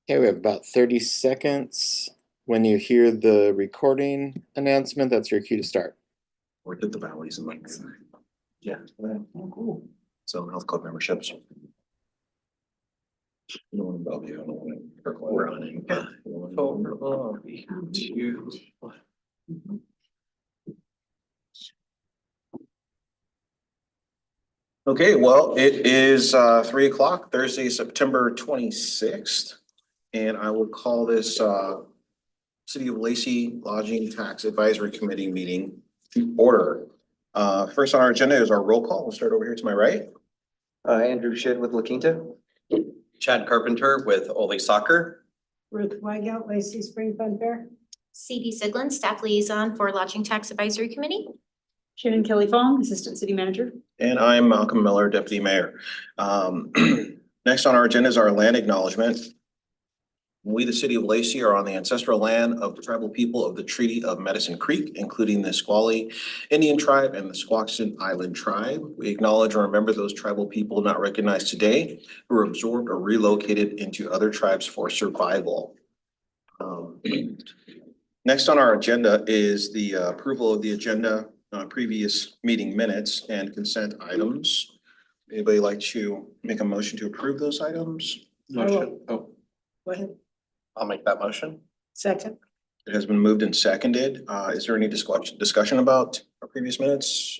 Okay, we have about 30 seconds. When you hear the recording announcement, that's your cue to start. Or did the valleys and like, yeah. Oh, cool. So health club memberships. No one above you, I don't want to running. Okay, well, it is 3 o'clock, Thursday, September 26th. And I will call this City of Lacey Lodging Tax Advisory Committee meeting to order. First on our agenda is our roll call. We'll start over here to my right. Andrew Shid with La Quinta. Chad Carpenter with Ole Soccer. Ruth Weigelt, Lacey Spring Fun Fair. C.D. Siglin, Staff Liaison for Lodging Tax Advisory Committee. Shannon Kelly Fong, Assistant City Manager. And I'm Malcolm Miller, Deputy Mayor. Next on our agenda is our land acknowledgement. We, the City of Lacey, are on the ancestral land of the tribal people of the Treaty of Medicine Creek, including the Squally Indian Tribe and the Squaxin Island Tribe. We acknowledge and remember those tribal people not recognized today who were absorbed or relocated into other tribes for survival. Next on our agenda is the approval of the agenda, previous meeting minutes and consent items. Anybody like to make a motion to approve those items? Motion. Oh, Go ahead. I'll make that motion. Second. It has been moved and seconded. Is there any discussion about our previous minutes?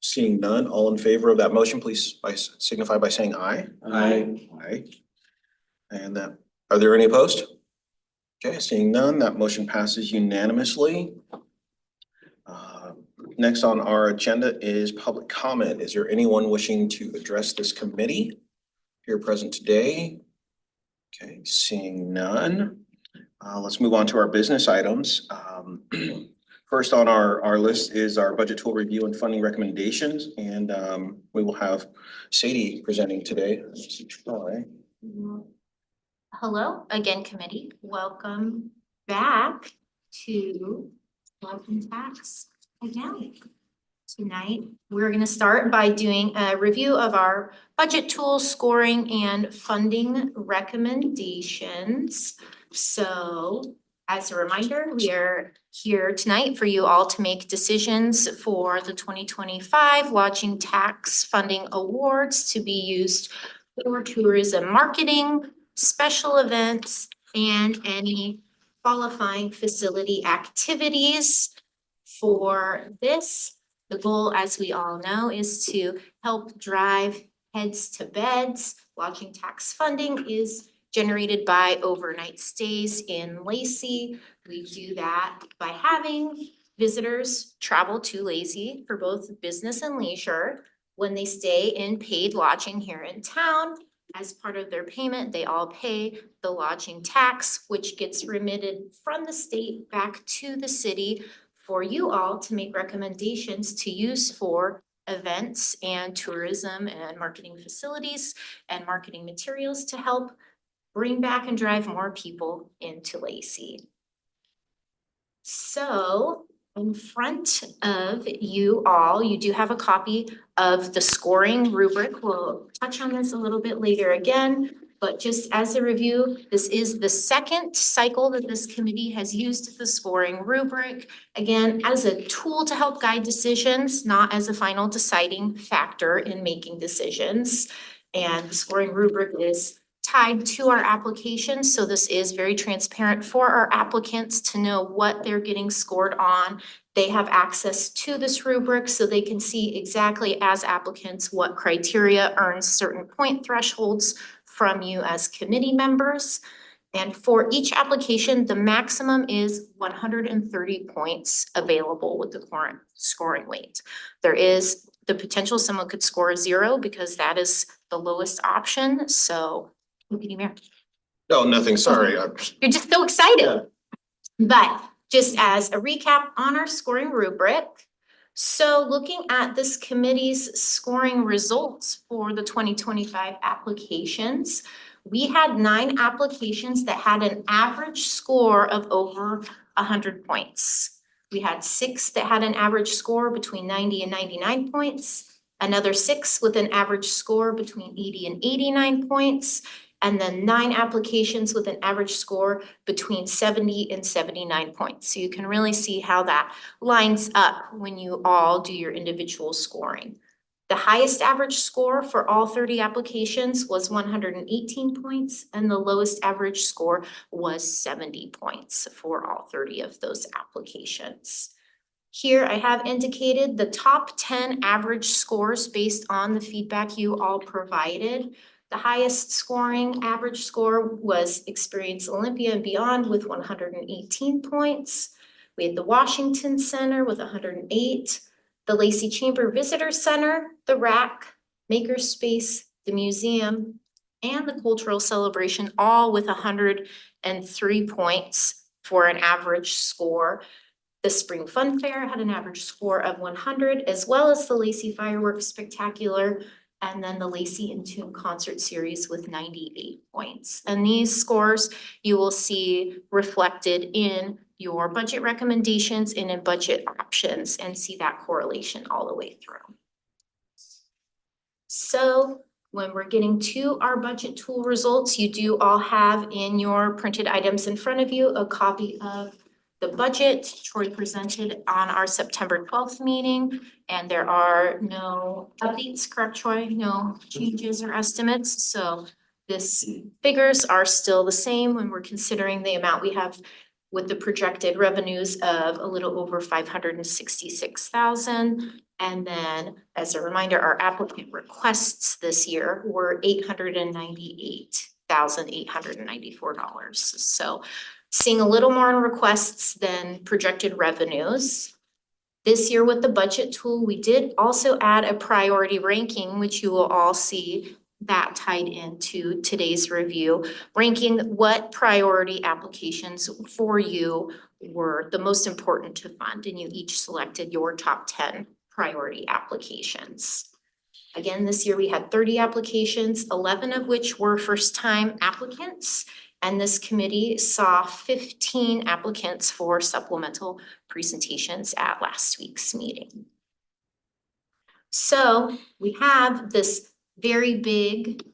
Seeing none, all in favor of that motion, please signify by saying aye. Aye. Aye. And are there any opposed? Okay, seeing none, that motion passes unanimously. Next on our agenda is public comment. Is there anyone wishing to address this committee here present today? Okay, seeing none. Let's move on to our business items. First on our list is our budget tool review and funding recommendations, and we will have Sadie presenting today. Hello again, committee. Welcome back to Lodging Tax again. Tonight, we're going to start by doing a review of our budget tools, scoring, and funding recommendations. So, as a reminder, we are here tonight for you all to make decisions for the 2025 Lodging Tax Funding Awards to be used for tourism marketing, special events, and any qualifying facility activities. For this, the goal, as we all know, is to help drive heads to beds. Lodging tax funding is generated by overnight stays in Lacey. We do that by having visitors travel to Lacey for both business and leisure. When they stay in paid lodging here in town, as part of their payment, they all pay the lodging tax, which gets remitted from the state back to the city for you all to make recommendations to use for events and tourism and marketing facilities and marketing materials to help bring back and drive more people into Lacey. So in front of you all, you do have a copy of the scoring rubric. We'll touch on this a little bit later again, but just as a review, this is the second cycle that this committee has used the scoring rubric. Again, as a tool to help guide decisions, not as a final deciding factor in making decisions. And the scoring rubric is tied to our applications, so this is very transparent for our applicants to know what they're getting scored on. They have access to this rubric so they can see exactly as applicants what criteria earns certain point thresholds from you as committee members. And for each application, the maximum is 130 points available with the current scoring weight. There is the potential someone could score a 0 because that is the lowest option, so No, nothing, sorry. you're just so excited. But just as a recap on our scoring rubric, so looking at this committee's scoring results for the 2025 applications, we had 9 applications that had an average score of over 100 points. We had 6 that had an average score between 90 and 99 points, another 6 with an average score between 80 and 89 points, and then 9 applications with an average score between 70 and 79 points. So you can really see how that lines up when you all do your individual scoring. The highest average score for all 30 applications was 118 points, and the lowest average score was 70 points for all 30 of those applications. Here I have indicated the top 10 average scores based on the feedback you all provided. The highest scoring average score was Experience Olympia and Beyond with 118 points. We had the Washington Center with 108. The Lacey Chamber Visitor Center, the RAC, Makerspace, the museum, and the cultural celebration, all with 103 points for an average score. The Spring Fun Fair had an average score of 100, as well as the Lacey Fireworks Spectacular, and then the Lacey in Tune Concert Series with 98 points. And these scores you will see reflected in your budget recommendations and in budget options, and see that correlation all the way through. So when we're getting to our budget tool results, you do all have in your printed items in front of you a copy of the budget Troy presented on our September 12th meeting, and there are no updates, correct, Troy? No changes or estimates, so this figures are still the same when we're considering the amount we have with the projected revenues of a little over 566,000. And then, as a reminder, our applicant requests this year were $898,894. So seeing a little more in requests than projected revenues. This year with the budget tool, we did also add a priority ranking, which you will all see that tied into today's review, ranking what priority applications for you were the most important to fund, and you each selected your top 10 priority applications. Again, this year we had 30 applications, 11 of which were first-time applicants, and this committee saw 15 applicants for supplemental presentations at last week's meeting. So we have this very big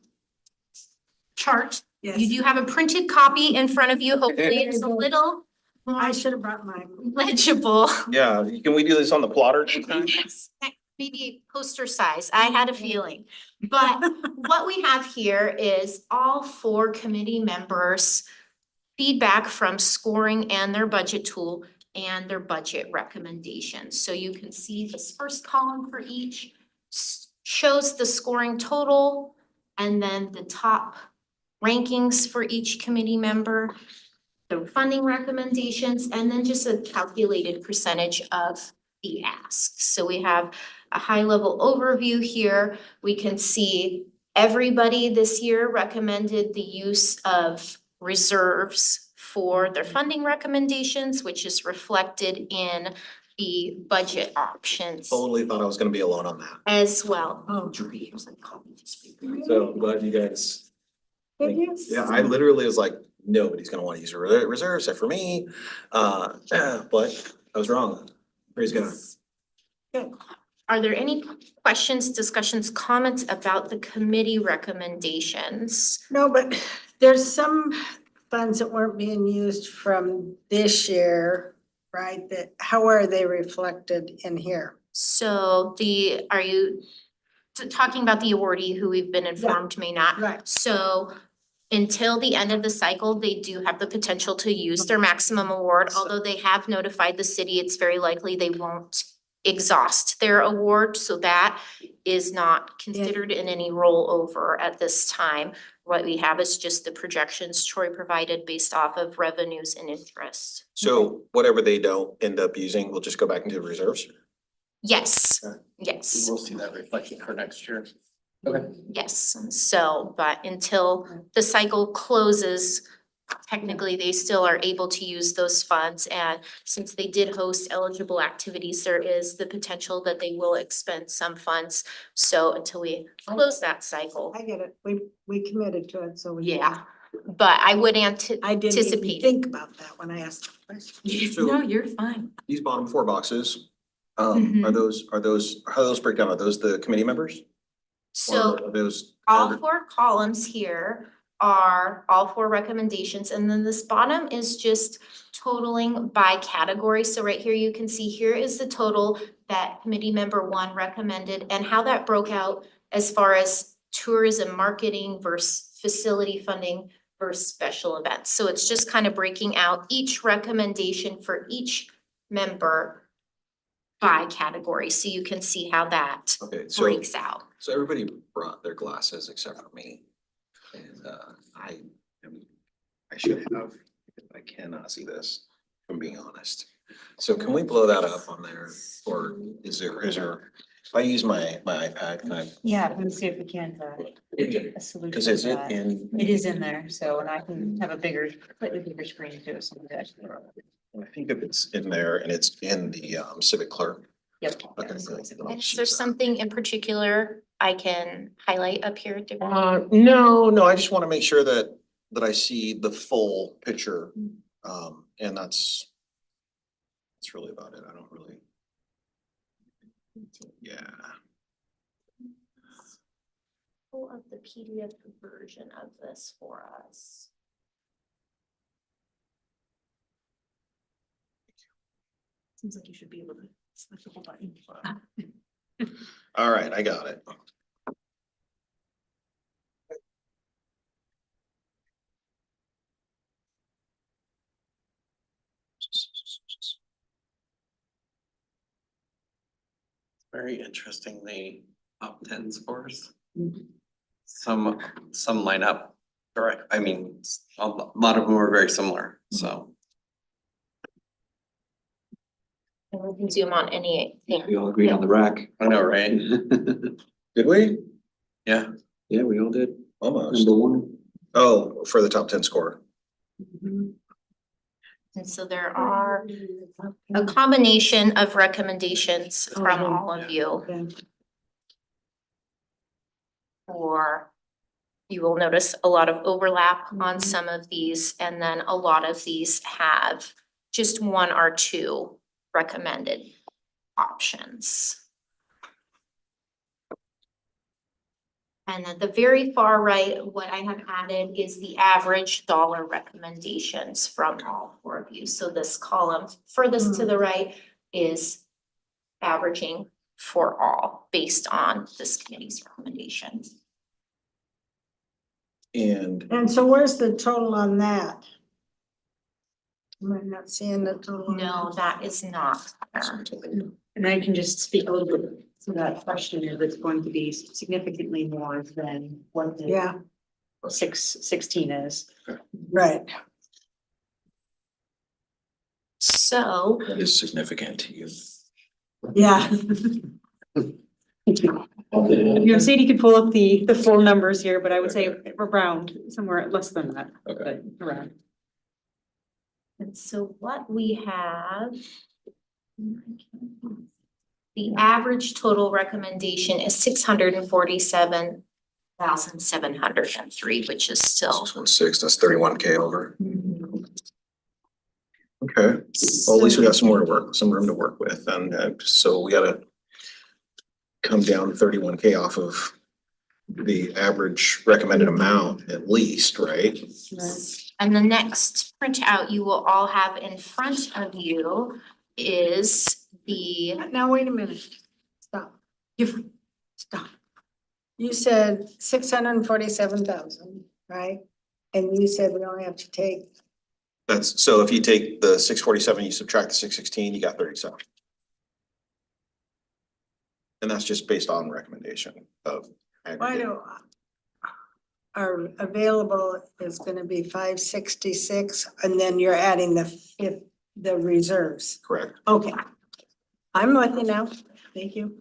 chart. Yes. You do have a printed copy in front of you. Hopefully it's a little more I should have brought mine. legible. Yeah, can we do this on the plotter? Yes, maybe poster size. I had a feeling. But what we have here is all 4 committee members' feedback from scoring and their budget tool and their budget recommendations. So you can see this first column for each shows the scoring total and then the top rankings for each committee member, the funding recommendations, and then just a calculated percentage of the ask. So we have a high level overview here. We can see everybody this year recommended the use of reserves for their funding recommendations, which is reflected in the budget options Totally thought I was gonna be alone on that. as well. Oh, So I'm glad you guys. Good news. Yeah, I literally was like, nobody's gonna wanna use a reserve except for me. But I was wrong. Praise God. Are there any questions, discussions, comments about the committee recommendations? No, but there's some funds that weren't being used from this year, right? That, how are they reflected in here? So are you talking about the awardee who we've been informed may not? Right. So until the end of the cycle, they do have the potential to use their maximum award, although they have notified the city, it's very likely they won't exhaust their award, so that is not considered in any rollover at this time. What we have is just the projections Troy provided based off of revenues and interest. So whatever they don't end up using, we'll just go back into reserves. Yes, Okay. yes. We'll see that reflected for next year. Yes, so, but until the cycle closes, technically, they still are able to use those funds. And since they did host eligible activities, there is the potential that they will expend some funds. So until we close that cycle, I get it. We committed to it, so we. yeah. But I would I didn't even anticipate. think about that when I asked the question. So- No, you're fine. These bottom 4 boxes, Mhm. how those break down? Are those the committee members? So Or are those? all 4 columns here are all four recommendations, and then this bottom is just totaling by category. So right here, you can see here is the total that committee member 1 recommended and how that broke out as far as tourism marketing versus facility funding versus special events. So it's just kind of breaking out each recommendation for each member by category, so you can see how that Okay, so breaks out. everybody brought their glasses except for me. And I should have, I cannot see this, if I'm being honest. So can we blow that up on there, or is there, if I use my iPad, can I? Yeah, let's see if we can, a solution. Cause to is it that. in? It is in there, so, and I can have a bigger, slightly bigger screen too, so that. I think if it's in there and it's in the civic clerk. Yep. Okay, Yeah, so good. it's- And is there something in particular I can highlight up here? No, I just wanna make sure that I see the full picture. And that's really about it. I don't really. Yeah, Pull up the PDF version of this for us. Seems like you should be able to select the whole button. all right, I got it. Very interesting, the top 10 scores. Mhm. Some line up, correct, I mean, a lot of them are very similar, so. And we can zoom on anything. We all agreed on the rack. I know, right? Did we? Yeah, Yeah, we all did. Almost. Number one. Oh, for the top 10 score. And so there are a combination of recommendations from all of you. Yeah. Or you will notice a lot of overlap on some of these, and then a lot of these have just one or two recommended options. And at the very far right, what I have added is the average dollar recommendations from all four of you. So this column furthest to the right is averaging for all based on this committee's recommendations. And so where's the total on that? Am I not seeing the total? on No, that is not there. And I can just speak a little bit to that question, if it's going to be significantly more than what the Yeah, 16 is. right. So that is significant to you. Yeah. You know, Sadie could pull up the full numbers here, but I would say around somewhere less than that, Okay. but around. and so what we have. The average total recommendation is 647,703, which is still. 616, that's 31K over. Okay, well, at least we got some room to work with, and so we gotta come down 31K off of the average recommended amount at least, right? And the next printout you will all have in front of you is the, Now, wait a minute. Stop. Stop. You said 647,000, right? And you said we only have to take, That's, so if you take the 647, you subtract the 616, you got 37. And that's just based on recommendation of why aggregate. do our available is gonna be 566, and then you're adding the reserves. Correct. Okay. I'm with you now. Thank you.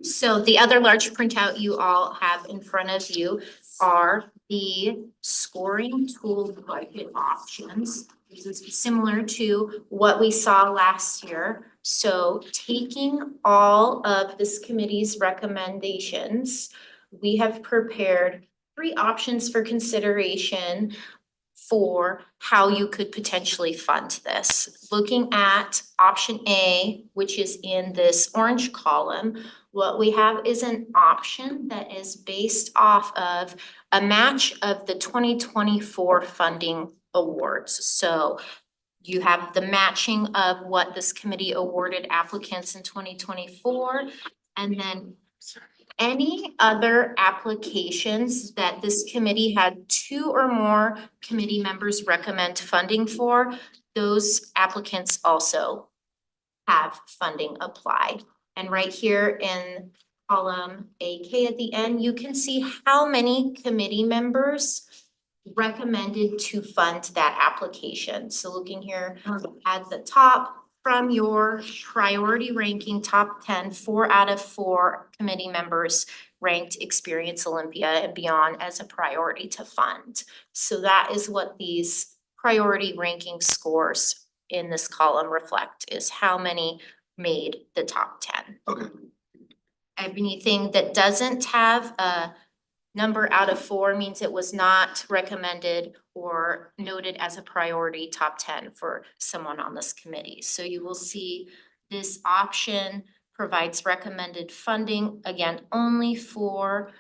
so the other large printout you all have in front of you are the scoring tool budget options. This is similar to what we saw last year. So taking all of this committee's recommendations, we have prepared 3 options for consideration for how you could potentially fund this. Looking at option A, which is in this orange column, What we have is an option that is based off of a match of the 2024 funding awards. So you have the matching of what this committee awarded applicants in 2024, and then any other applications that this committee had 2 or more committee members recommend funding for, those applicants also have funding applied. And right here in column AK at the end, you can see how many committee members recommended to fund that application. So looking here at the top, from your priority ranking, top 10, 4 out of 4 committee members ranked Experience Olympia and Beyond as a priority to fund. So that is what these priority ranking scores in this column reflect, is how many made the top 10. Okay. Anything that doesn't have a number out of 4 means it was not recommended or noted as a priority top 10 for someone on this committee. So you will see this option provides recommended funding, again, only for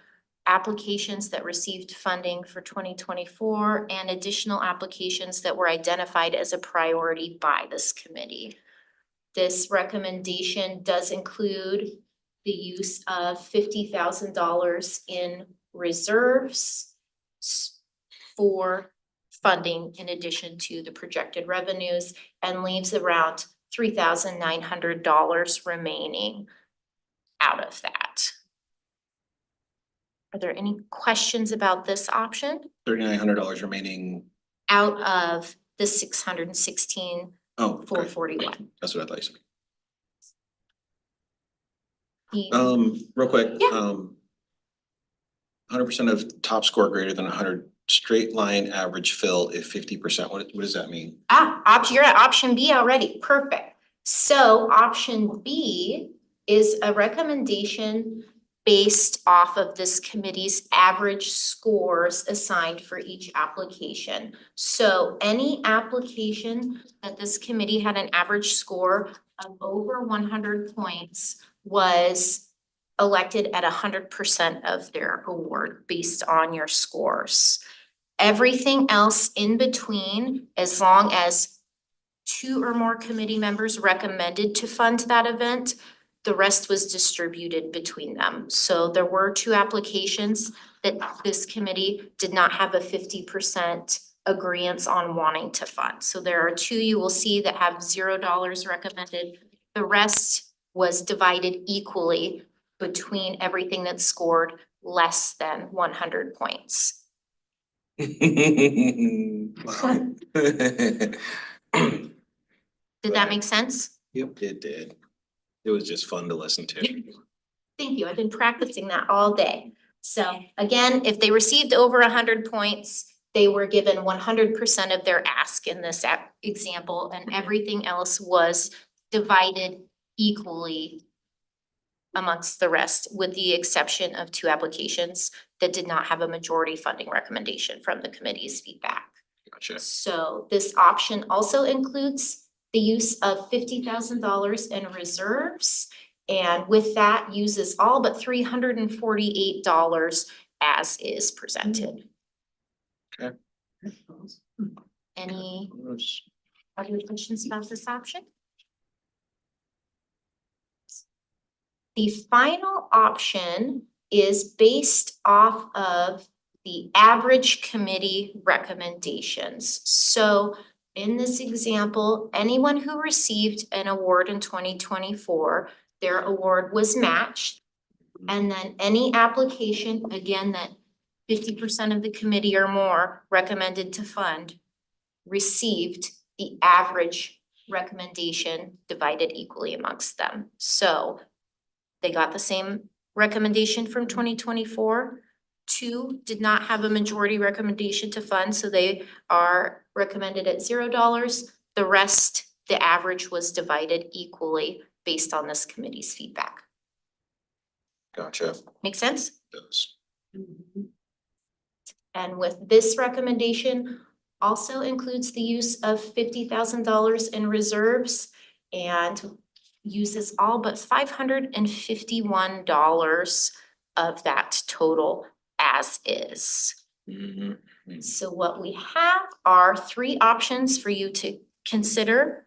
applications that received funding for 2024 and additional applications that were identified as a priority by this committee. This recommendation does include the use of $50,000 in reserves for funding in addition to the projected revenues, and leaves around $3,900 remaining out of that. Are there any questions about this option? $3,900 remaining. Out of the 616, Oh, okay. 441. That's what I'd like to say. The- Real quick. Yeah. 100% of top score greater than 100, straight line average fill if 50%. What does that mean? You're at option B already, perfect. So option B is a recommendation based off of this committee's average scores assigned for each application. So any application that this committee had an average score of over 100 points was elected at 100% of their award based on your scores. Everything else in between, as long as 2 or more committee members recommended to fund that event, the rest was distributed between them. So there were 2 applications that this committee did not have a 50% agreement on wanting to fund. So there are 2 you will see that have $0 recommended. The rest was divided equally between everything that scored less than 100 points. Wow. Did that make sense? Yep, it did. It was just fun to listen to. Thank you. I've been practicing that all day. So again, if they received over 100 points, they were given 100% of their ask in this example, and everything else was divided equally amongst the rest, with the exception of 2 applications that did not have a majority funding recommendation from the committee's feedback. Gotcha. So this option also includes the use of $50,000 in reserves, and with that uses all but $348 as is presented. Okay. Any other questions about this option? The final option is based off of the average committee recommendations. So in this example, anyone who received an award in 2024, their award was matched. And then any application, again, that 50% of the committee or more recommended to fund, received the average recommendation divided equally amongst them. So they got the same recommendation from 2024. 2 did not have a majority recommendation to fund, so they are recommended at $0. The rest, the average was divided equally based on this committee's feedback. Gotcha. Make sense? Does. And with this recommendation also includes the use of $50,000 in reserves. And uses all but $551 of that total as is. So what we have are 3 options for you to consider.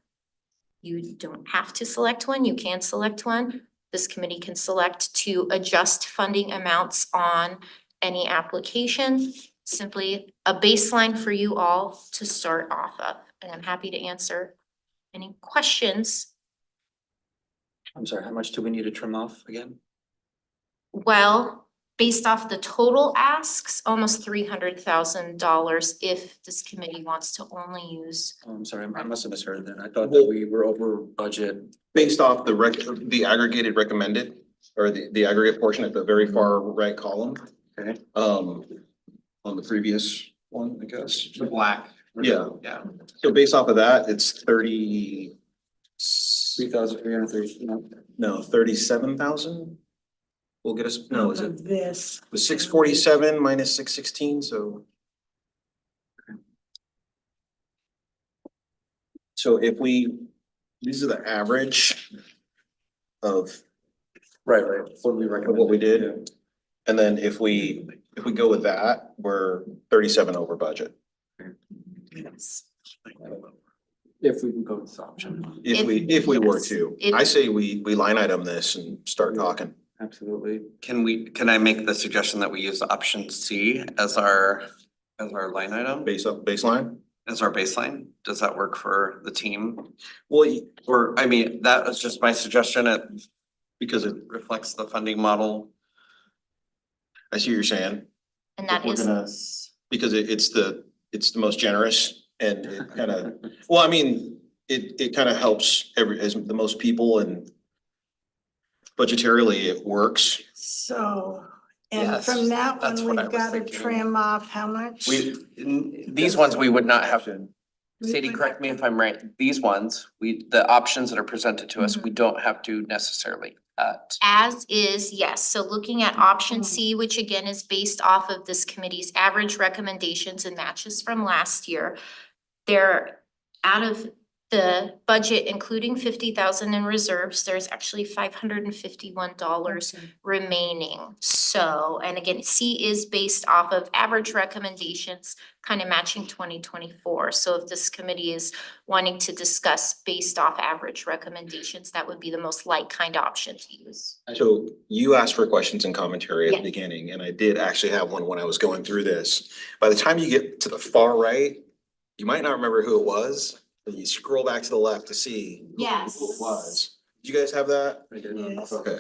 You don't have to select one, you can select one. This committee can select to adjust funding amounts on any application. Simply a baseline for you all to start off of, and I'm happy to answer any questions. I'm sorry, how much do we need to trim off again? Well, based off the total asks, almost $300,000 if this committee wants to only use. Oh, I'm sorry, I must have misheard then. I thought that we were over budget. Based off the aggregated recommended, or the aggregate portion at the very far right column, Okay. on the previous one, I guess. The black. Yeah. Yeah. So based off of that, it's 37,000. Will get us, no, is it Of this. the 647 minus 616, so. So if these are the average of Right. What do we of recommend? what we did. And then if we go with that, we're 37 over budget. If we can go with this option. If we were Yes. to, If- I say we line item this and start talking. Absolutely. Can I make the suggestion that we use option C as our line item, Baseline. as our baseline? Does that work for the team? Well, Or, I mean, that was just my suggestion. It because it, reflects the funding model. I see what you're saying, And that If we're is, gonna- because it's the most generous and it kind of, well, I mean, it kind of helps as the most people and budgetarily it works. So, and Yes, from that that's one, what I we've was gotta thinking. trim off how much? These ones we would not have to. We Sadie, would correct me have if I'm right. These ones, the options that are presented to us, Mhm. we don't have to necessarily cut. as is, yes, so looking at option C, which again is based off of this committee's average recommendations and matches from last year. They're out of the budget, including 50,000 in reserves, there's actually $551 remaining. So, and again, C is based off of average recommendations, kind of matching 2024. So if this committee is wanting to discuss based off average recommendations, that would be the most like kind option to use. So you asked for questions and commentary at the Yes. beginning, and I did actually have one when I was going through this. By the time you get to the far right, you might not remember who it was, but you scroll back to the left to see who Yes. it was. Did you guys have that? I did. Yes. Okay.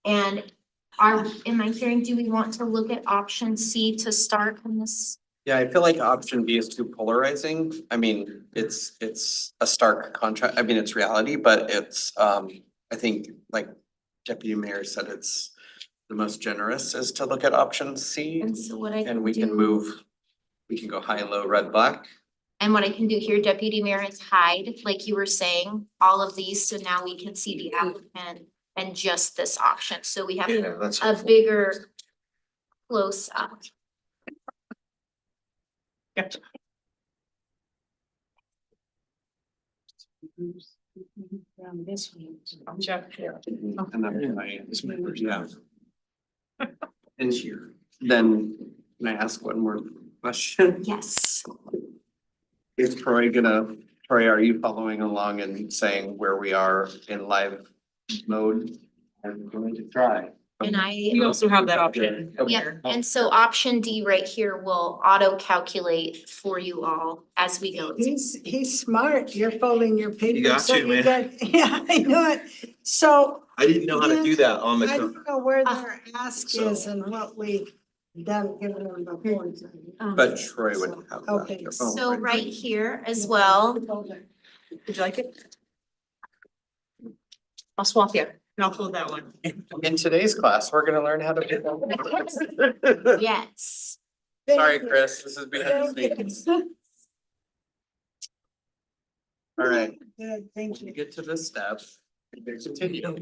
And am I hearing, do we want to look at option C to start on this? Yeah, I feel like option B is too polarizing. I mean, it's a stark contrast. I mean, it's reality, but it's I think like Deputy Mayor said, it's the most generous is to look at option C. And so what I can And we can do- we can go high, low, red, black. And what I can do here, Deputy Mayor, is hide, like you were saying, all of these, so now we can see the applicant and just this option, so we have Yeah, that's a helpful. bigger close up. This one. And then yeah. And here, then can I ask one more question? Yes. Is Troy, are you following along and saying where we are in live mode? I'm going to try. And We also have that option. yeah, and so option D right here will auto calculate for you all as we go. He's smart, you're folding your paper. got so to, man. Yeah, I know it, so I didn't know how to do that on I the. don't know where their ask So- is and what we've done, given them before. But Troy would have that. Okay. Oh, So right here as well, Would you like it? I'll swap you. And I'll fold that one. In today's class, we're gonna learn how to do that. yes. Sorry, Chris, this is behind the scenes. All right, Good, thank we you. get to this step. Continue.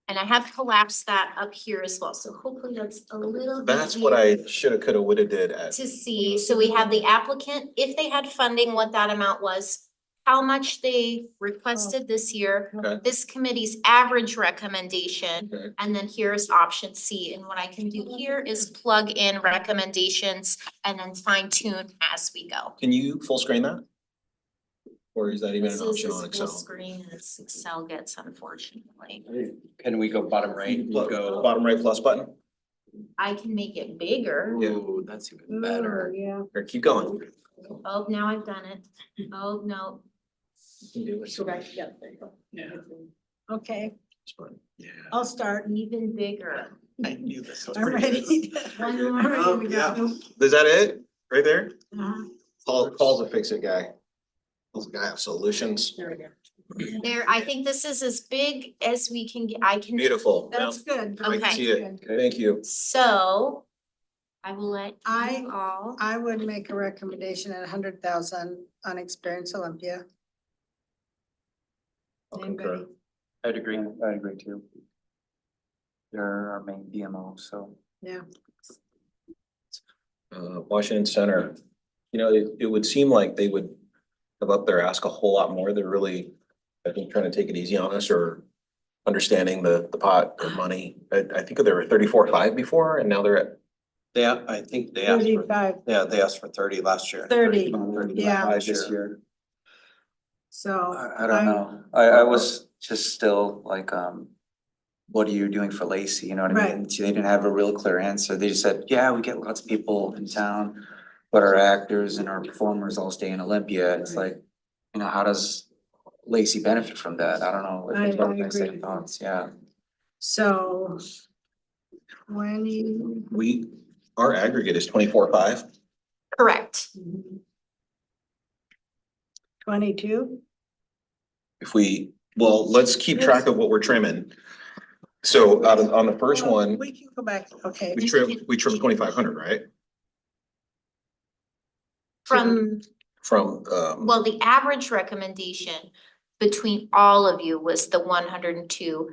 And I have collapsed that up here as well, so hopefully that's a little bit That's what I shoulda, coulda, woulda did at. to see. So we have the applicant, if they had funding, what that amount was. how much they requested this year, Okay. this committee's average recommendation, Okay. and then here's option C. And what I can do here is plug in recommendations and then fine tune as we go. Can you full screen that? Or is that even This an is option as on full Excel? screen as Excel gets, unfortunately. Can we go bottom right? You Go, go bottom right plus button, I can make it bigger. ooh, that's even better. Yeah. or keep going. Oh, now I've done it. Oh, no. Go back, yeah, there you go. Yeah. Okay, Yeah. I'll start. Even bigger. I knew this was I'm pretty ready. good. One more. Here we Yeah. go. Is that it? Right there? Uh-huh. Paul's a fix-it guy. Paul's a guy of solutions. There we go. There, I think this is as big as we can get. I can. Beautiful. Yeah, That's good. I can Okay. see it. Thank you. So I will let I- you all. I would make a recommendation at 100,000 on Experience Olympia. I'll Anybody? concur. I'd agree. I'd agree too. They're our main DMO, so. Yeah, Washington Center, you know, it would seem like they would have up their ask a whole lot more. They're really, I think, trying to take it easy on us or understanding the pot of money. I think they were 34.5 before and now they're at, Yeah, I think they asked for, 35, yeah, they asked for 30 last year. 30, 30 yeah. last This year, so. I don't know. I was just still like, what are you doing for Lacey? You know what I mean? Right. They didn't have a real clear answer. They just said, yeah, we get lots of people in town, but our actors and our performers all stay in Olympia. It's like, you know, how does Lacey benefit from that? I don't know. I What agree say with you. thoughts? Yeah. So. 20. our aggregate is 24.5. Correct. 22, Well, let's keep track of what we're trimming. So on the first Well, one, we can go back, okay. we trimmed 2,500, right? From, From, well, the average recommendation between all of you was the 102,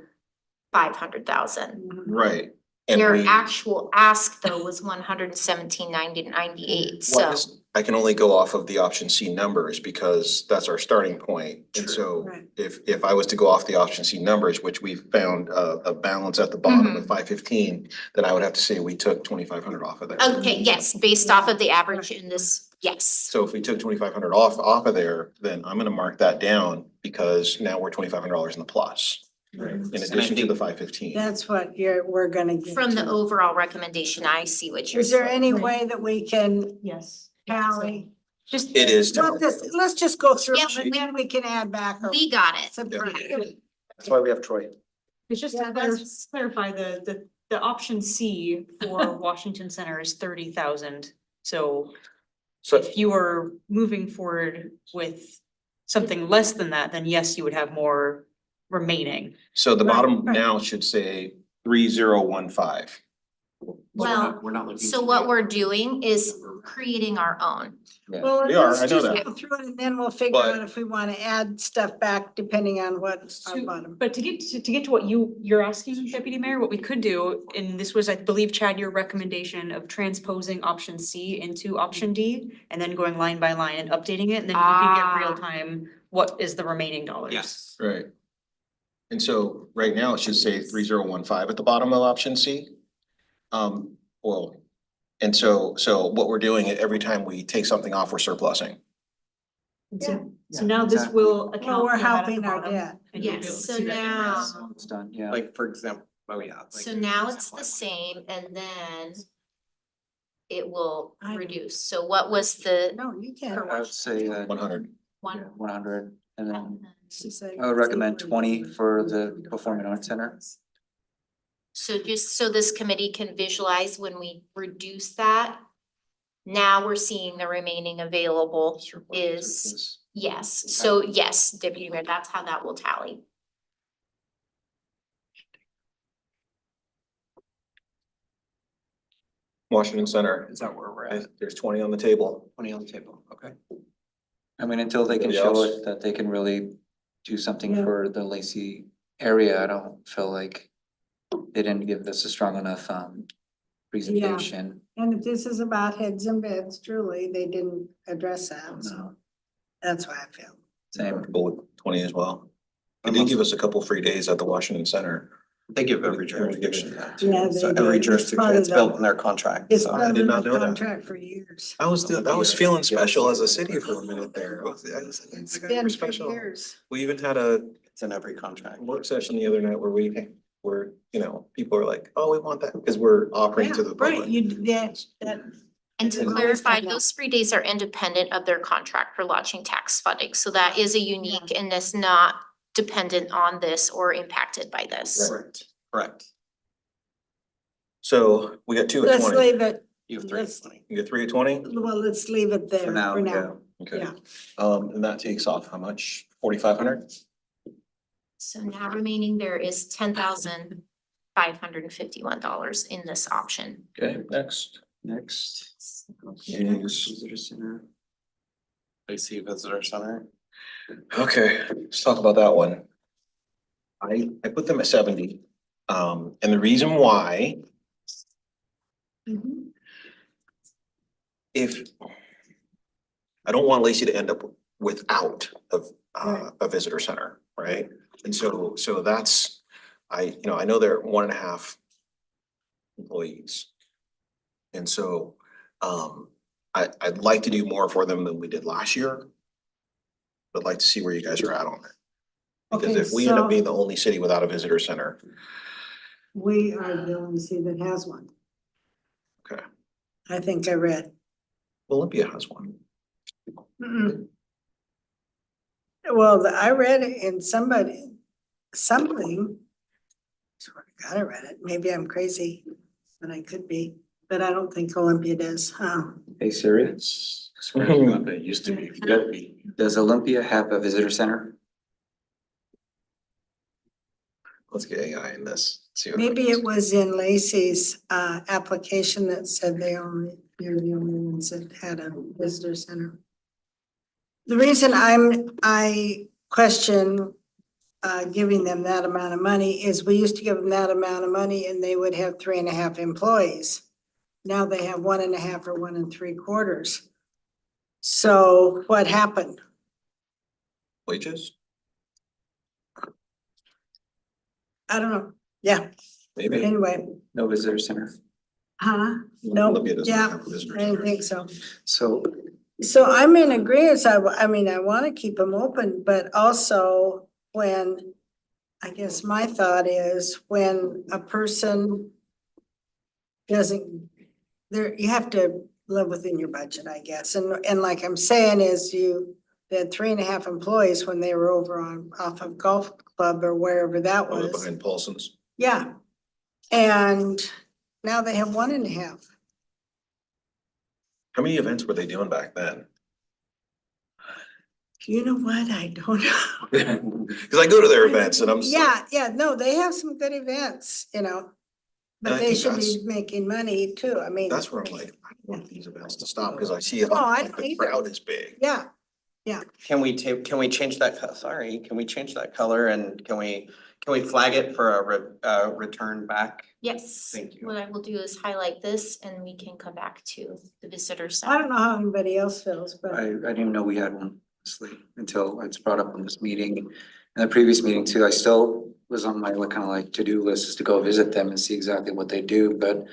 500,000. right. And Your we, actual ask though was 117,998, well, so. I can only go off of the option C numbers because that's our starting point. And so Right. if I was to go off the option C numbers, which we found a balance at the bottom of 515, then I would have to say we took 2,500 off of there. Okay, yes, based off of the average in this, yes. So if we took 2,500 off of there, then I'm gonna mark that down because now we're $2,500 in the plus. In addition to the 515. That's what we're gonna get From the to. overall recommendation, I see what you're Is there saying. any way that we can Yes. tally? Just. It is. Let's just go through Yep, them and then we can add back. or We got it. subtract. That's why we have Troy. It's just Yeah, to that's- clarify, the option C for Washington Center is 30,000. So So if you were moving forward with something less than that, then yes, you would have more remaining. So the Right, bottom right. now should say 3015. Well, We're not looking. so to what do- we're doing is creating our own. Well, We are, let's I know just that. go through it and then we'll figure But- out if we wanna add stuff back depending on what's on bottom. But to get to what you're asking, Deputy Mayor, what we could do, and this was, I believe, Chad, your recommendation of transposing option C into option D and then going line by line and updating it, and then you can get real time, what is the remaining dollars? Yes. Right. And so right now it should say 3015 at the bottom of option C. Well, and so what we're doing every time we take something off, we're surplusing. So now this will account Well, we're for that at the helping our bottom, debt. and you'll be able Yes, to so see that now- difference. It's done, yeah. Like, for example, oh yeah. like, So for now it's example, the same and then it will I know. reduce. So what was the No, you can't. Per I would say 100. one? 100 and then She said- I would recommend 20 for the Performing Arts Center. So just so this committee can visualize when we reduce that, now we're seeing the remaining available is, yes. So yes, Deputy Mayor, that's how that will tally. Washington Center, Is that where we're at? there's 20 on the table. 20 on the table, okay. I mean, until they can Anybody show else? it that they can really do something Yeah. for the Lacey area, I don't feel like they didn't give this a strong enough presentation. And if this is about heads and beds, truly, they didn't address that, so that's why I feel. Same. Comfortable with 20 as well. They did give us a couple free days at the Washington Center. They give every Every jurisdiction jurisdiction. that Yeah, too, so they do. every It's jurisdiction, part of it's the- built in their contract, It's so. part did of not the know that. contract for years. I was feeling special as a city for a minute there. It's We're been for special. years. We even had a It's in every contract. work session the other night where people are like, oh, we want that, because we're offering Yeah, to the right, public. that. And to I've always clarify, done that. those 3 days are independent of their contract for lodging tax funding, so that is a unique and is not dependent on this or impacted by this. Correct. Correct. So we got 2 at Let's 20. leave it, You have 3 Let's- 20. You got 3 at 20? well, let's leave it there For now, for yeah. now. Okay. Yeah. And that takes off how much? 4,500? So now remaining there is $10,551 in this option. Okay, next. Next. Yes. Visitor center. Lacey Visitor Center. Okay, let's talk about that one. I put them at 70. And the reason why, Mhm. if I don't want Lacey to end up without Right. a visitor center, right? And so that's, I know they're 1.5 employees. And so, I'd like to do more for them than we did last year. But I'd like to see where you guys are at on it. Because Okay, if we end up so- being the only city without a visitor center, We are the only city that has one. okay, I think I read. Olympia has one. Mm-mm. Well, I read it in something. Swear to God, I read it. Maybe I'm crazy, but I could be, but I don't think Olympia does, huh? Hey Siri, It used to be. does Olympia have a visitor center? Let's get AI in this. See what Maybe happens. it was in Lacey's application that said you're the only ones that had a visitor center. The reason I question giving them that amount of money is we used to give them that amount of money and they would have 3.5 employees. Now they have 1.5 or 1 3/4. So what happened? Wages? I don't know. Yeah, Maybe. anyway, No visitor center. huh? No, Olympia doesn't yeah, have a visitor I didn't center. think so. So So I'm in agreement. I mean, I want to keep them open, but also when, I guess my thought is when a person doesn't, you have to live within your budget, I guess. And like I'm saying is they had 3.5 employees when they were over off of Golf Club or wherever that Oh, was. behind Paulson's. Yeah. And now they have 1.5. How many events were they doing back then? You know what? I don't know. Cause I go to their events and I'm just like, Yeah, no, they have some good events, And but I they think should that's- be making money too. I mean. that's where I'm like, I want these events to stop, cause I see No, I like don't the either. crowd is big. Yeah, Can we change that, sorry, can we change that color and can we flag it for a return back? Yes, Thank you. what I will do is highlight this and we can come back to the visitor I center. don't know how anybody else feels, but I didn't even know we had one, honestly, until it's brought up in this meeting. And the previous meeting too, I still was on my kind of like to-do list is to go visit them and see exactly what they do, but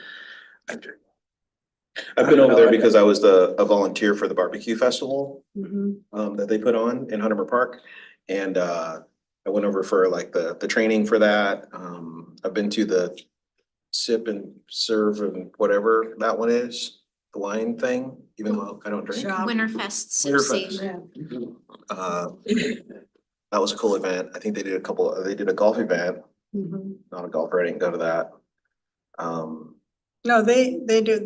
I've been over there because I was a volunteer for the barbecue festival, mhm, that they put on in Hunter Park. And, I went over for like the training for that. I've been to the sip and serve and whatever that one is, the wine thing, even though I don't drink. Shop. Winterfest, Sip Winterfest. Safe. yeah, That was a cool event. I think they did a golf event, mhm. not a golfer. I didn't go to that. No, they do,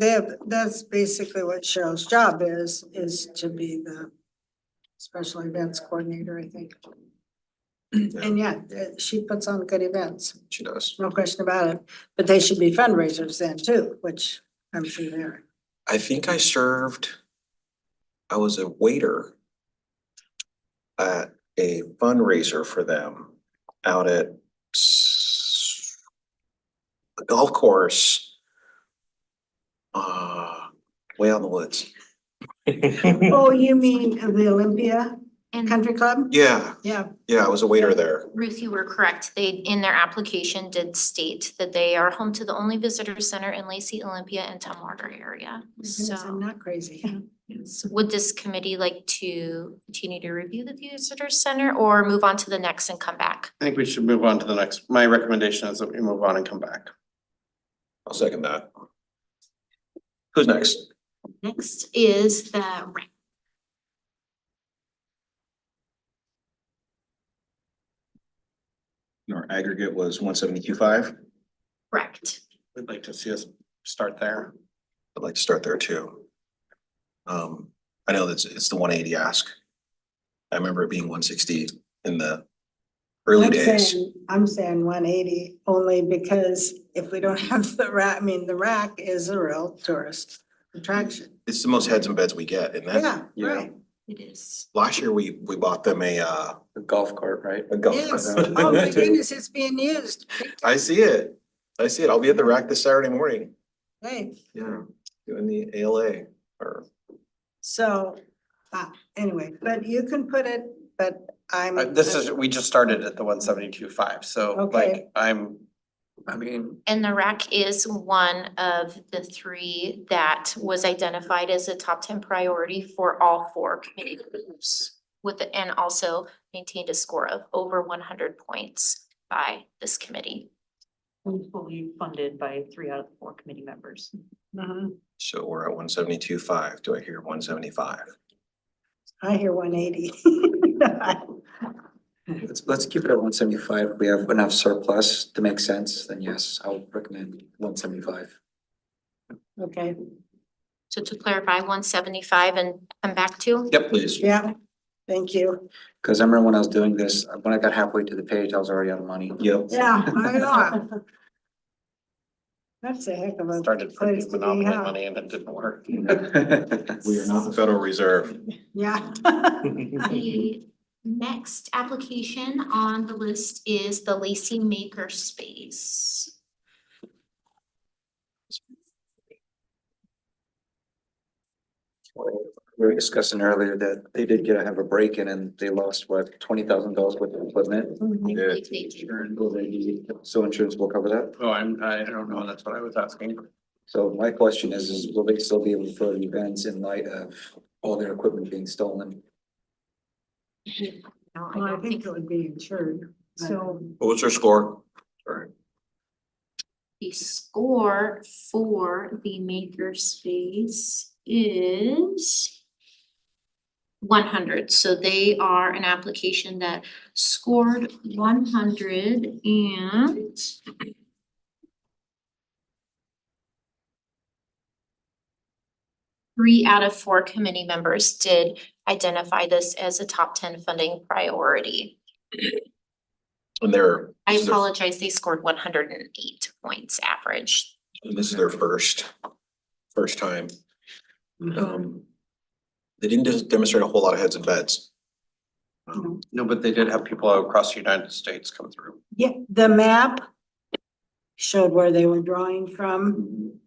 that's basically what Cheryl's job is to be the special events coordinator, I think. And yeah, she puts on good events, She does. no question about it, but they should be fundraisers then too, which I'm sure they are. I think I was a waiter at a fundraiser for them out at a golf course. Way out in the woods. Oh, you mean of the Olympia? And Country Club? Yeah, Yeah, yeah, I was a waiter there. Ruth, you were correct. They, in their application, did state that they are home to the only visitor center in Lacey, Olympia, and Tumwater area. goodness, I'm So not crazy. would this committee like to continue to review the visitor center or move on to the next and come back? I think we should move on to the next. My recommendation is that we move on and come back. I'll second that. Who's next? Next is the rec. Our aggregate was 172.5. Correct. We'd like to see us start there. I'd like to start there too. I know that's, it's the 180 ask. I remember it being 160 in the early days. I'm saying 180 only because if we don't have the rack, I mean, the rack is a real tourist attraction. It's the most heads and beds we get, and then Yeah, Yeah. right. It is. last year we bought them a The golf cart, right? golf. Yes. cart. Oh my goodness, it's being used. I see it. I see it. I'll be at the rack this Saturday morning. Hey, Yeah, doing the ALA or. so, anyway, but you can put it, but I'm. This is, we just started at the 172.5, so Okay. like I mean, And the rack is one of the three that was identified as a top 10 priority for all four committee groups. And also maintained a score of over 100 points by this committee. Fully funded by 3 out of the 4 committee members. Mhm. So we're at 172.5. Do I hear 175? I hear 180. Let's keep it at 175. If we have enough surplus to make sense, then yes, I would recommend 175. Okay, So to clarify, 175 and come back to? yep, Please. yeah, thank you. Cause I remember when I was doing this, when I got halfway to the page, I was already out of money. Yep. Yeah, I know. That's a heck of a started place printing to be, monopoly huh? money and it didn't work. We are not the Federal Reserve. Yeah. The next application on the list is the Lacey Maker Space. We were discussing earlier that they did have a break-in and they lost what, $20,000 worth of equipment. I believe they do. So insurance will cover that. Oh, I don't know, that's what I was asking. So my question is will they still be able to throw the events in light of all their equipment being stolen? No, I Well, I don't think think it would be insured. but- So What was their score? Sorry. the score for the maker space is 100. So they are an application that scored 100 and three out of four committee members did identify this as a top 10 funding priority. And they're. I this is their- apologize, they scored 108 points average. And this is their first time. They didn't just demonstrate a whole lot of heads and beds. No, but they did have people across the United States come through. Yeah, the map showed where they were drawing from,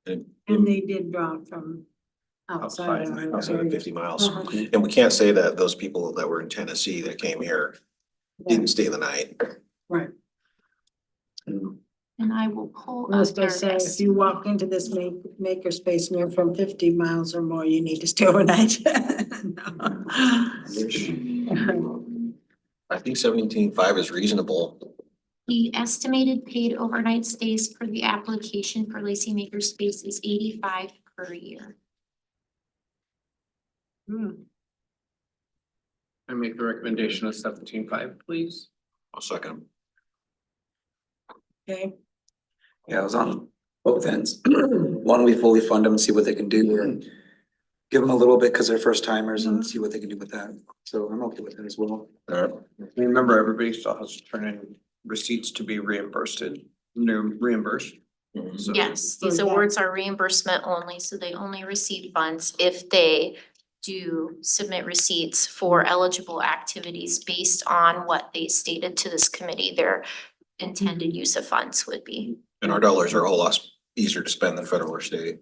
And and they did draw from outside Outside, our outside of area. 50 miles. Uh-huh. And we can't say that those people that were in Tennessee that came here didn't stay the night. Right. And I will pull I was up gonna their say, if list. you walk into this maker space and you're from 50 miles or more, you need to stay overnight. No. I think 17.5 is reasonable. The estimated paid overnight stays for the application for Lacey Maker Space is 85 per year. Hmm. I make the recommendation of 17.5, please. I'll second. Okay, Yeah, I was on both ends. One, we fully fund them and see what they can do, or give them a little bit because they're first timers and see what they can do with that. So I'm okay with that as well. All right. Remember, everybody still has to turn in receipts to be reimbursed. Mhm. So- Yes, these So that- awards are reimbursement only, so they only receive funds if they do submit receipts for eligible activities based on what they stated to this committee their intended use of funds would be. And our dollars are a whole lot easier to spend than federal or state.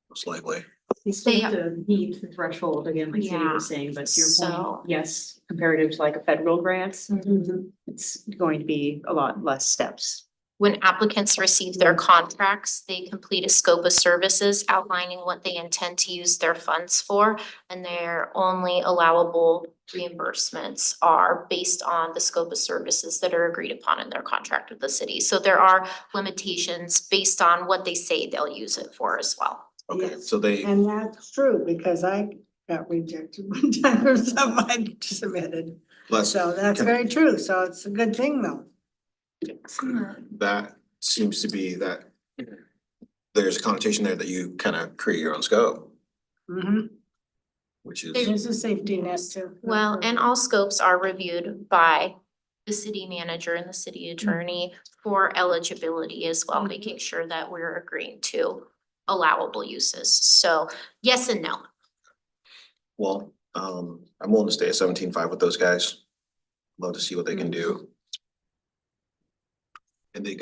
Most likely. They still They- have to meet the threshold again, like Sadie Yeah. was saying, but to your So- point, yes, comparative to like a federal grant, Mhm. it's going to be a lot less steps. When applicants receive their contracts, they complete a scope of services outlining what they intend to use their funds for. And their only allowable reimbursements are based on the scope of services that are agreed upon in their contract with the city. So there are limitations based on what they say they'll use it for as well. Okay, Yes. so they, And that's true, because I got rejected one time for something I submitted. let's, So that's can- very true, so it's a good thing though. that seems to be that there's a connotation there that you kind of create your own scope, Mhm. which is, There's a safety net too. Well, and all scopes are reviewed by the city manager and the city attorney for eligibility as well, Mhm. making sure that we're agreeing to allowable uses. So yes and no. well, I'm willing to stay at 17.5 with those guys. Love to see what they can do. And they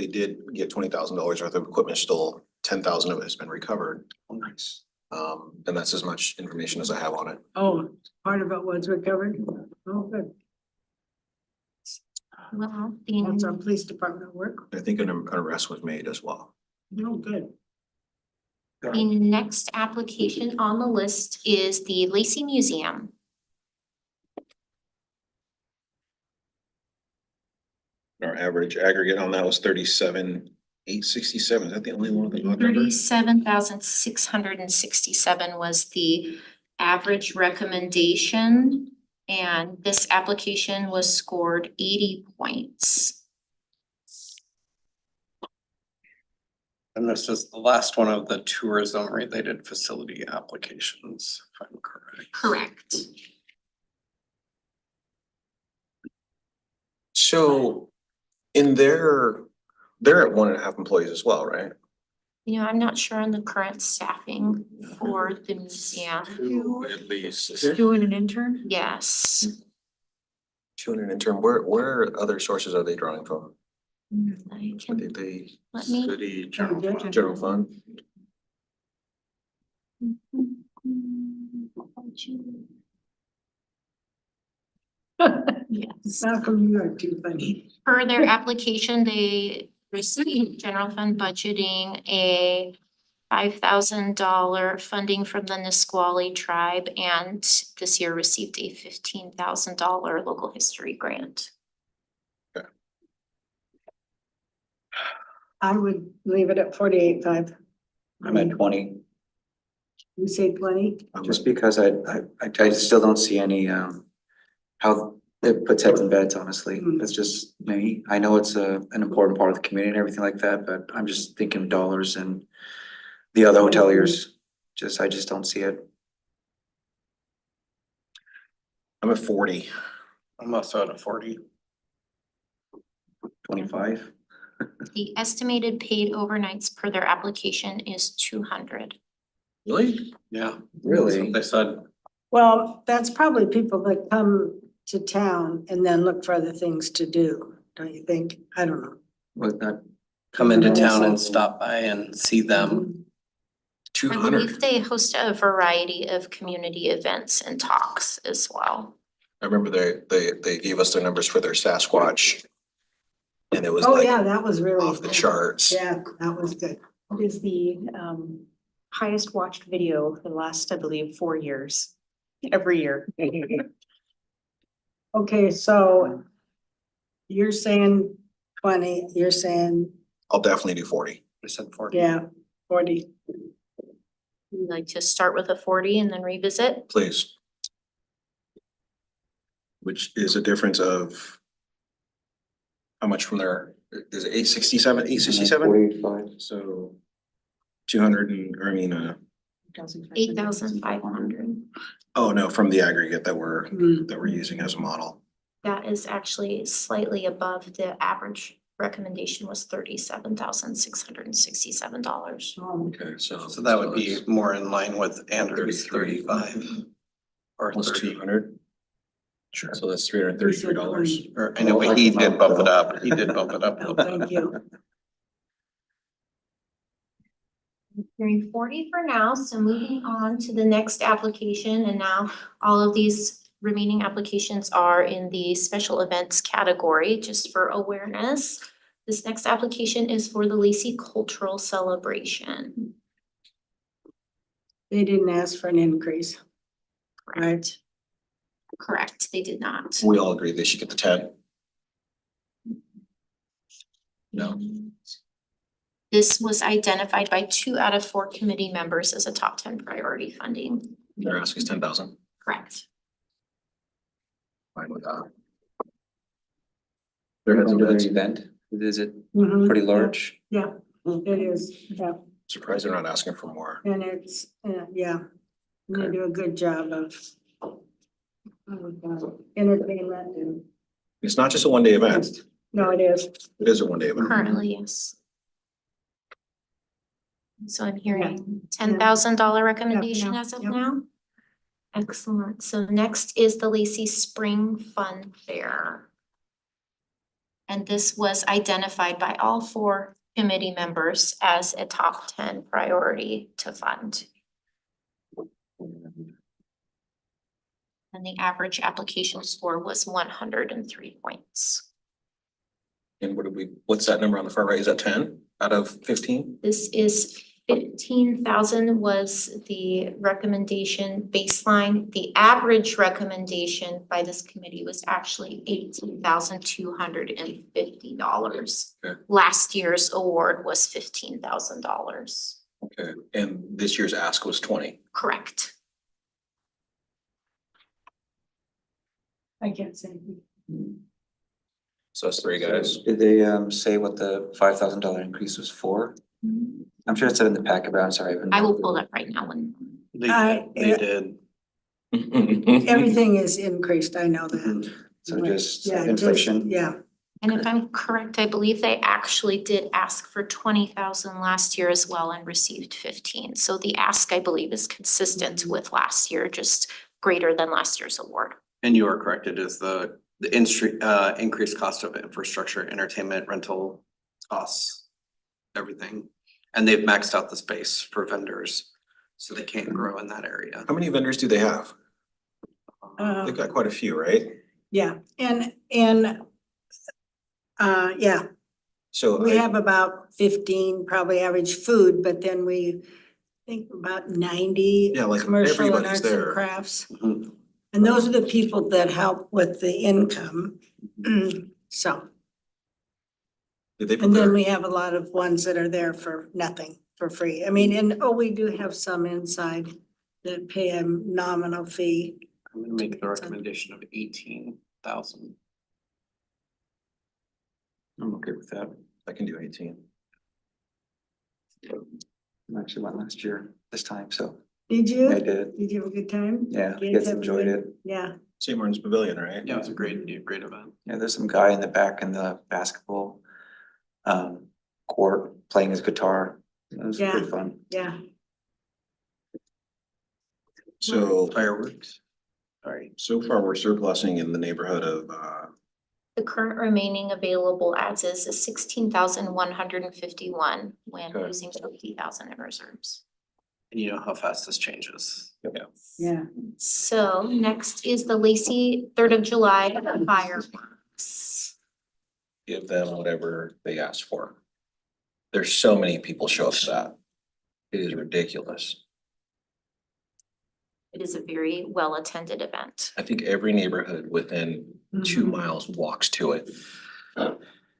did get $20,000 worth of equipment stole, 10,000 of it has been recovered. Oh, nice. And that's as much information as I have on it. Oh, part of it was recovered? Oh, good. Well, That's our the police department work. I think an arrest was made as well. Oh, good. the next application on the list is the Lacey Museum. Our average aggregate on that was 37,867. Is that the only one with the odd number? 37,667 was the average recommendation. And this application was scored 80 points. And this is the last one of the tourism related facility applications, if I'm correct. Correct. So they're at 1.5 employees as well, right? You know, I'm not sure on the current staffing for the museum. At least. Doing an intern? Yes. 200 intern, where other sources are they drawing from? I What can, did they, let me. city, General general fund? Yes. Malcolm, you are too funny. Per their application, they received general fund budgeting a $5,000 funding from the Nisqually tribe and this year received a $15,000 local history grant. I would leave it at 48.5. I'm at 20, You say 20? just because I still don't see any, how it protecting beds, honestly. Mm. That's just me. I know it's an important part of the community and everything like that, but I'm just thinking dollars and the other hoteliers. I just don't see it. I'm at 40. I'm also at a 40. 25. The estimated paid overnights per their application is 200. Really? Yeah. Really? They said, Well, that's probably people that come to town and then look for other things to do, don't you think? I don't know. Was that, come into town and stop by and see them. I 200. believe they host a variety of community events and talks as well. I remember they gave us their numbers for their Sasquatch. And it was Oh, like yeah, that was really. off the charts. Yeah, that was good. It is the highest watched video for the last, I believe, 4 years, every year. Okay, so you're saying 20, you're saying, I'll definitely do 40. I said 40. yeah, 40. We'd like to start with a 40 and then revisit. Please. Which is a difference of how much from there? Is it 867, 867? 45. So 200 and, or I mean, 8,500. oh no, from the aggregate that we're Hmm. using as a model. That is actually slightly above the average recommendation was $37,667. Okay, so. So that would be more in line with Andrew's 33. 35. Or Plus 30. 200. Sure. So that's $333. Or, I know, but he did bump it up. He did bump it up a Oh, little bit. thank you. Hearing 40 for now, so moving on to the next application, and now all of these remaining applications are in the special events category, just for awareness. This next application is for the Lacey Cultural Celebration. They didn't ask for an increase, right? Correct, they did not. We all agree they should get the 10. No, This was identified by 2 out of 4 committee members as a top 10 priority funding. they're asking us 10,000. Correct. Fine with that. They're There has under been the event, is it Mhm. pretty large? Yeah, it is, yeah, surprised they're not asking for more. and it's, yeah, they do a good job of entertainment and, It's not just a one-day event. no, it is. It is a one-day event. Currently, yes. So I'm hearing $10,000 recommendation now, as of yep. now. Excellent. So next is the Lacey Spring Fun Fair. And this was identified by all 4 committee members as a top 10 priority to fund. And the average application score was 103 points. And what's that number on the far right? Is that 10 out of 15? This is 15,000 was the recommendation baseline. The average recommendation by this committee was actually $18,250. Okay. Last year's award was $15,000. Okay, and this year's ask was 20. Correct. I can't say. So that's 3 guys. Did they say what the $5,000 increase was for? I'm sure it said in the packet, but I'm sorry. I will pull that right now when. They I- did. Everything is increased, I know that. So just Yeah, inflation? Yeah, And if I'm correct, I believe they actually did ask for 20,000 last year as well and received 15. So the ask, I believe, is consistent with last year, just greater than last year's award. And you are correct, it is the industry, increased cost of infrastructure, entertainment, rental costs, everything. And they've maxed out the space for vendors, so they can't grow in that area. How many vendors do they have? They've got quite a few, right? yeah, and, yeah, So we have about 15 probably average food, but then we think about 90 Yeah, like commercial and everybody's arts and there. crafts. Mhm. And those are the people that help with the income. So, did they and then prepare? we have a lot of ones that are there for nothing, for free. I mean, and, we do have some inside that pay a nominal fee. I'm gonna make the recommendation of 18,000. I'm okay with that. I can do 18. I actually went last year, this time, so Did you? I did. Did you have a good time? Yeah, Kids kids have a enjoyed good- it. Yeah, St. Martin's Pavilion, right? Yeah, it was a great event. Yeah, there's some guy in the back in the basketball court playing his guitar. It was pretty Yeah. fun. yeah. So, Fireworks. Sorry. so far we're surplusing in the neighborhood of, The current remaining available as is 16,151 when Okay. using 50,000 in reserves. And you know how fast this changes. Yeah. So next is the Lacey 3rd of July fireworks. give them whatever they ask for. There's so many people show up for that. It is ridiculous. It is a very well-attended event. I think every neighborhood within 2 miles walks to it.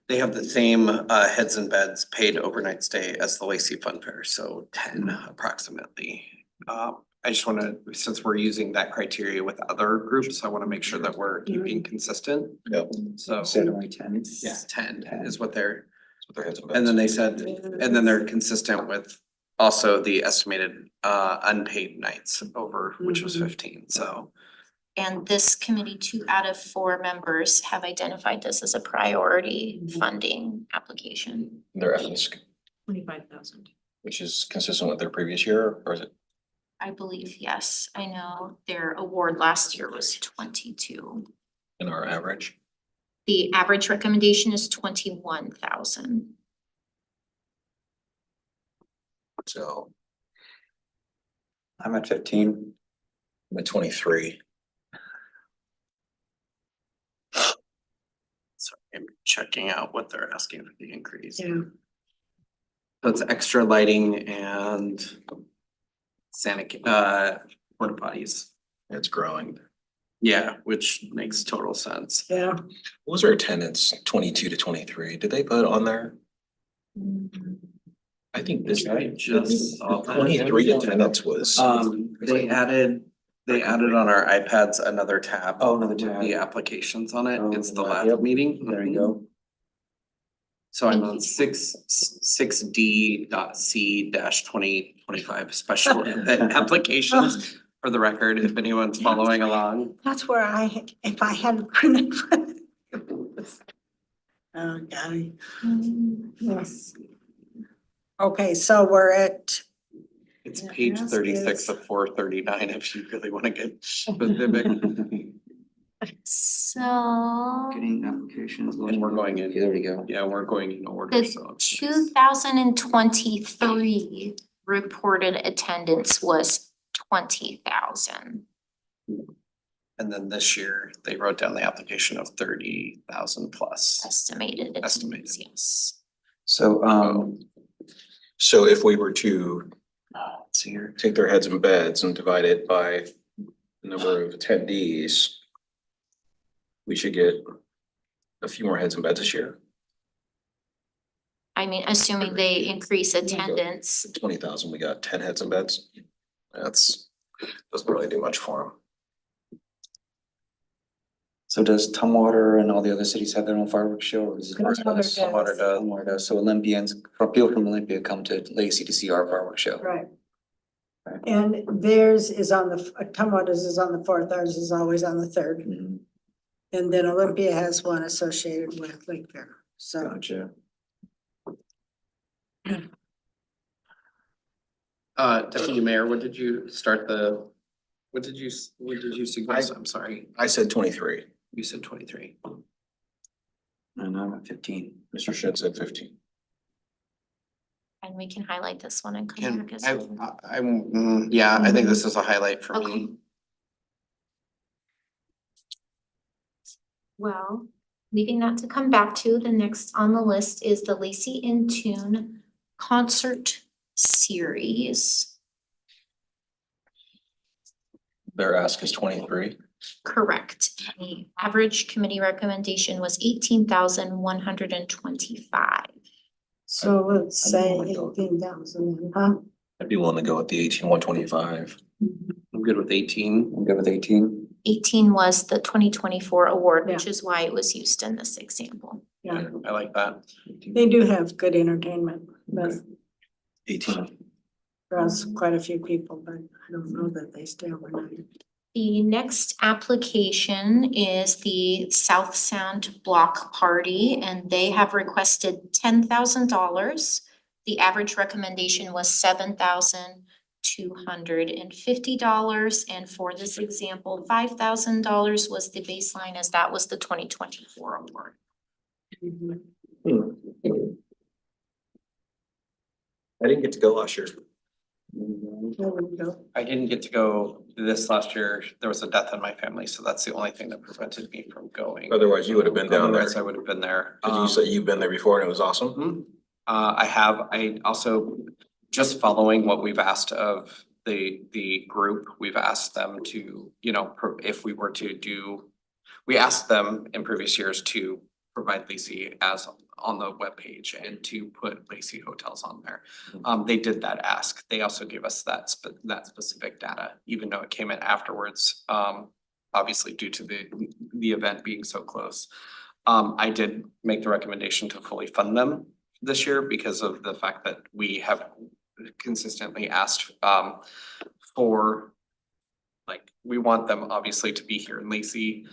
They have the same heads and beds paid overnight stay as the Lacey Fun Fair, so 10 approximately. I just wanna, since we're using that criteria with other groups, I wanna make sure that we're keeping consistent. Yep. So Said only 10. yeah, 10 is what they're, That's what their heads and and then beds. they said, and then they're consistent with also the estimated unpaid nights over, which was 15, so. And this committee, 2 out of 4 members have identified this as a priority funding application. Their ask, 25,000. which is consistent with their previous year, or is it? I believe, yes. I know their award last year was 22. In our average? The average recommendation is 21,000. So I'm at 15. I'm at 23. Sorry, I'm checking out what they're asking for the increase. Yeah. So it's extra lighting and porta potties. It's growing. Yeah, which makes total sense. Yeah. What was our attendance 22 to 23? Did they put on there? I think this. I just saw that. 23 attendance was. They added on our iPads another tab. Oh, another with tab. The applications on it. Oh, It's the yeah. last Yep. meeting. There you go. So I'm on six D dot C dash 2025 special event applications. For the record, if anyone's following along. That's where if I hadn't printed. Oh, God. Yes. Okay, so we're at, It's Yeah, page yes, 36 yes. of 439 if you really wanna get specific. So Getting applications. And we're going in. There we go. Yeah, we're going in order, the so. 2023 reported attendance was 20,000. And then this year, they wrote down the application of 30,000 plus. Estimated attendance, Estimated. yes. So, So if we were to let's see here. take their heads and beds and divide it by the number of attendees, we should get a few more heads and beds this year. I mean, assuming they increase attendance, 20,000, we got 10 heads and beds. That's, doesn't really do much for them. So does Tumwater and all the other cities have their own fireworks show, or is it? Tumwater does. Tumwater does. So Olympians, people from Olympia come to Lacey to see our fireworks show. right. Right. And theirs is on the, Tumwater's is on the fourth, ours is always on the third. Mhm. And then Olympia has one associated with Lake Fair, so. Gotcha. Deputy Mayor, what did you suggest? I'm sorry, I said 23. you said 23. And I'm at 15. Mr. Shedd said 15. and we can highlight this one and come Can, back as I, well. yeah, I think this is a highlight for Okay. me. Well, leaving that to come back to, the next on the list is the Lacey in Tune concert series. Their ask is 23. Correct. The average committee recommendation was 18,125. So let's say I don't know. 18,000, huh? I'd be willing to go with the 18,125. I'm good with 18. I'm good with 18. 18 was the 2024 award, which Yeah. is why it was used in this example. Yeah, I like that. they do have good entertainment, but 18. draws quite a few people, but I don't know that they stay overnight. The next application is the South Sound Block Party, and they have requested $10,000. The average recommendation was $7,250, and for this example, $5,000 was the baseline, as that was the 2024 award. I didn't get to go last year. There we go. I didn't get to go this last year. There was a death in my family, so that's the only thing that prevented me from going. Otherwise, you would have been down there. Otherwise, I would have been there. Did you say you've been there before and it was awesome? Mhm. I also, just following what we've asked of the group, we've asked them to, if we were to do, we asked them in previous years to provide Lacey as on the webpage and to put Lacey hotels on there. They did that ask. They also gave us that specific data, even though it came in afterwards, obviously due to the event being so close. I did make the recommendation to fully fund them this year because of the fact that we have consistently asked for, like, we want them obviously to be here in Lacey.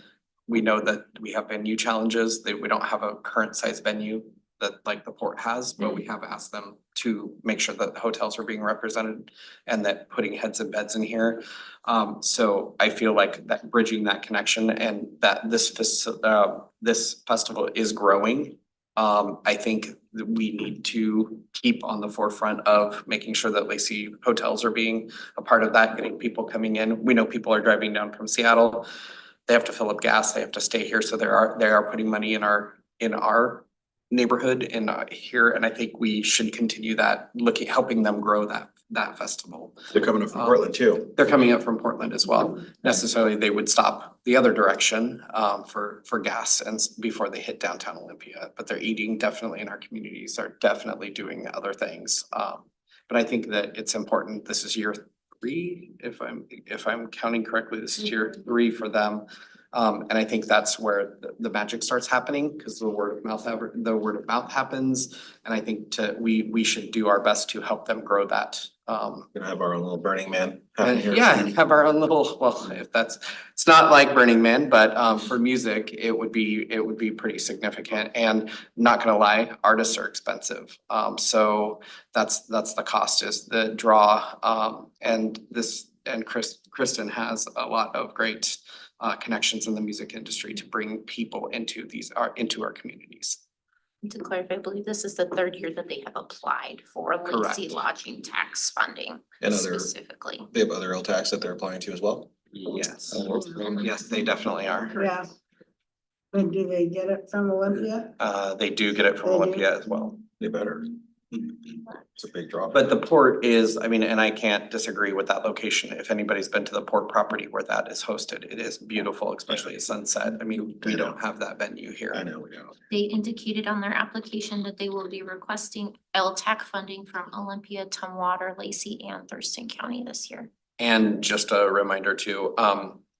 We know that we have venue challenges, we don't have a current size venue that like the port has, but we have asked them to make sure that the hotels are being represented and that putting heads and beds in here. So I feel like that bridging that connection and that this festival is growing I think that we need to keep on the forefront of making sure that Lacey hotels are being a part of that, getting people coming in. We know people are driving down from Seattle. They have to fill up gas, they have to stay here, so they are putting money in our neighborhood and here, and I think we should continue that, helping them grow that festival. They're coming up from Portland too. They're coming up from Portland as well. Necessarily, they would stop the other direction for gas and before they hit downtown Olympia, but they're eating definitely in our communities, are definitely doing other things. But I think that it's important, this is year 3, if I'm counting correctly, this is year 3 for them. And I think that's where the magic starts happening, because the word of mouth happens. And I think we should do our best to help them grow that. Gonna have our own little Burning Man happen here. Yeah, and have our own little, well, it's not like Burning Man, but for music, it would be pretty significant. And not gonna lie, artists are expensive. So that's the cost, is the draw. And Kristen has a lot of great connections in the music industry to bring people into our communities. To clarify, I believe this is the 3rd year that they have applied for Lacey Correct. lodging tax funding And other, specifically. they have other LTACs that they're applying to as well. Yes, yes, they definitely are. Yeah. But do they get it from Olympia? They do get it from They do? Olympia as well. They better. It's a big drop. But the port is, I mean, and I can't disagree with that location. If anybody's been to the port property where that is hosted, it is beautiful, especially at sunset. I mean, we don't have that venue here. I know we don't. They indicated on their application that they will be requesting LTAC funding from Olympia, Tumwater, Lacey, and Thurston County this year. And just a reminder too,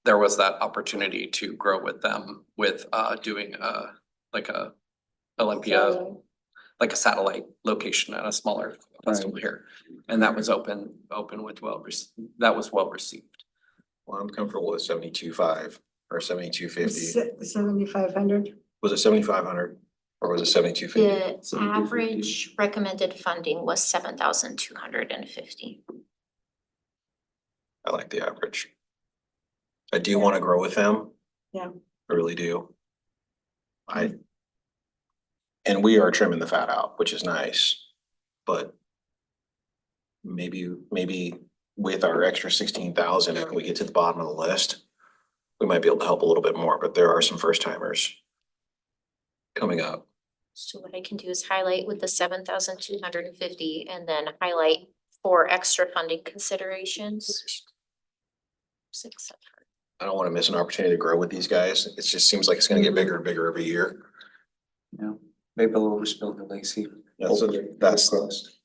there was that opportunity to grow with them with doing like a Olympia, like a satellite location at a smaller festival here. And that was open with that was well received. Well, I'm comfortable with 72.5 or 72.50. 7,500? Was it 7,500 or was it 72.50? The average recommended funding was 7,250. I like the average. I do want to grow with them. Yeah. I really do. And we are trimming the fat out, which is nice, but maybe with our extra 16,000, if we get to the bottom of the list, we might be able to help a little bit more, but there are some first timers coming up. So what I can do is highlight with the 7,250 and then highlight 4 extra funding considerations. 6 separate. I don't want to miss an opportunity to grow with these guys. It just seems like it's gonna get bigger and bigger every year. Yeah, maybe they'll overspill the Lacey. Yeah, so that's,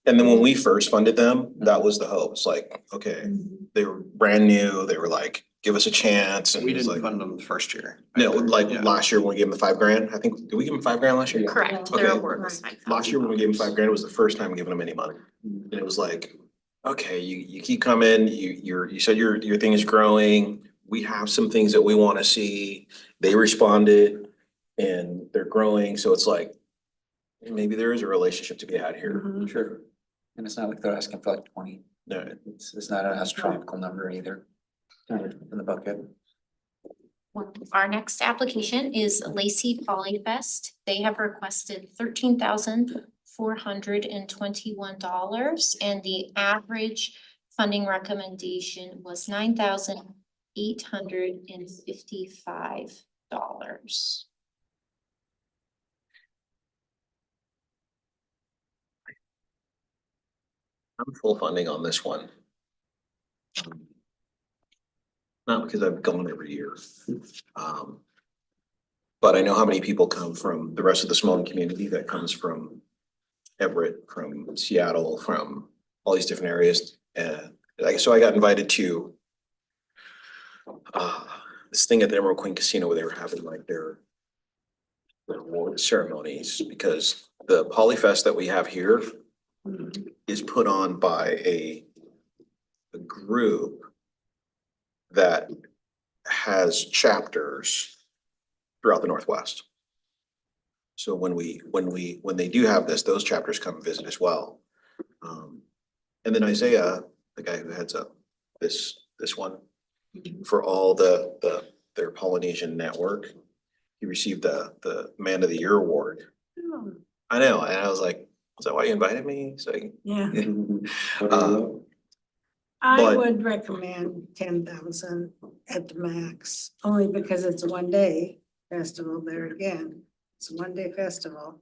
and then when we first funded them, that was the hope. It's like, okay, they were brand new. They were like, give us a chance. And We it's didn't like, fund them the first year. no, like Yeah. last year when we gave them the $5,000, I think, did we give them $5,000 last year? Correct, Okay. their award was Last year when we gave them $5,000, it was the first time giving them any money. And it was like, okay, you keep coming, you said your thing is growing. We have some things that we want to see. They responded and they're growing. So it's like, maybe there is a relationship to be had here. Mhm. Sure. And it's not like they're asking for like 20. No, It's not an astronomical number either. In the bucket. Our next application is Lacey Polyfest. They have requested $13,421 and the average funding recommendation was $9,855. I'm full funding on this one. Not because I've gone every year. But I know how many people come from the rest of the Samoan community that comes from Everett, from Seattle, from all these different areas. And so I got invited to this thing at the Emerald Queen Casino where they were having like their award ceremonies, because the Polyfest that we have here is put on by a group that has chapters throughout the Northwest. So when they do have this, those chapters come visit as well. And then Isaiah, the guy who heads up this one, for all their Polynesian network, he received the Man of the Year award Oh, I know, and I was like, is that why you invited me? So, yeah, uh, I But- would recommend 10,000 at the max, only because it's a 1 day festival there again. It's a 1 day festival.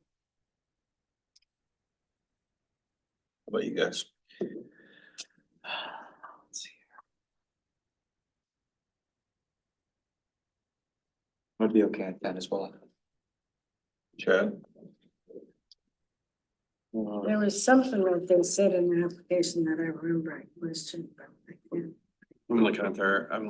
how about you guys? Would be okay with that as well. Chad? There was something that they said in the application that I remember I questioned, but I can't. I'm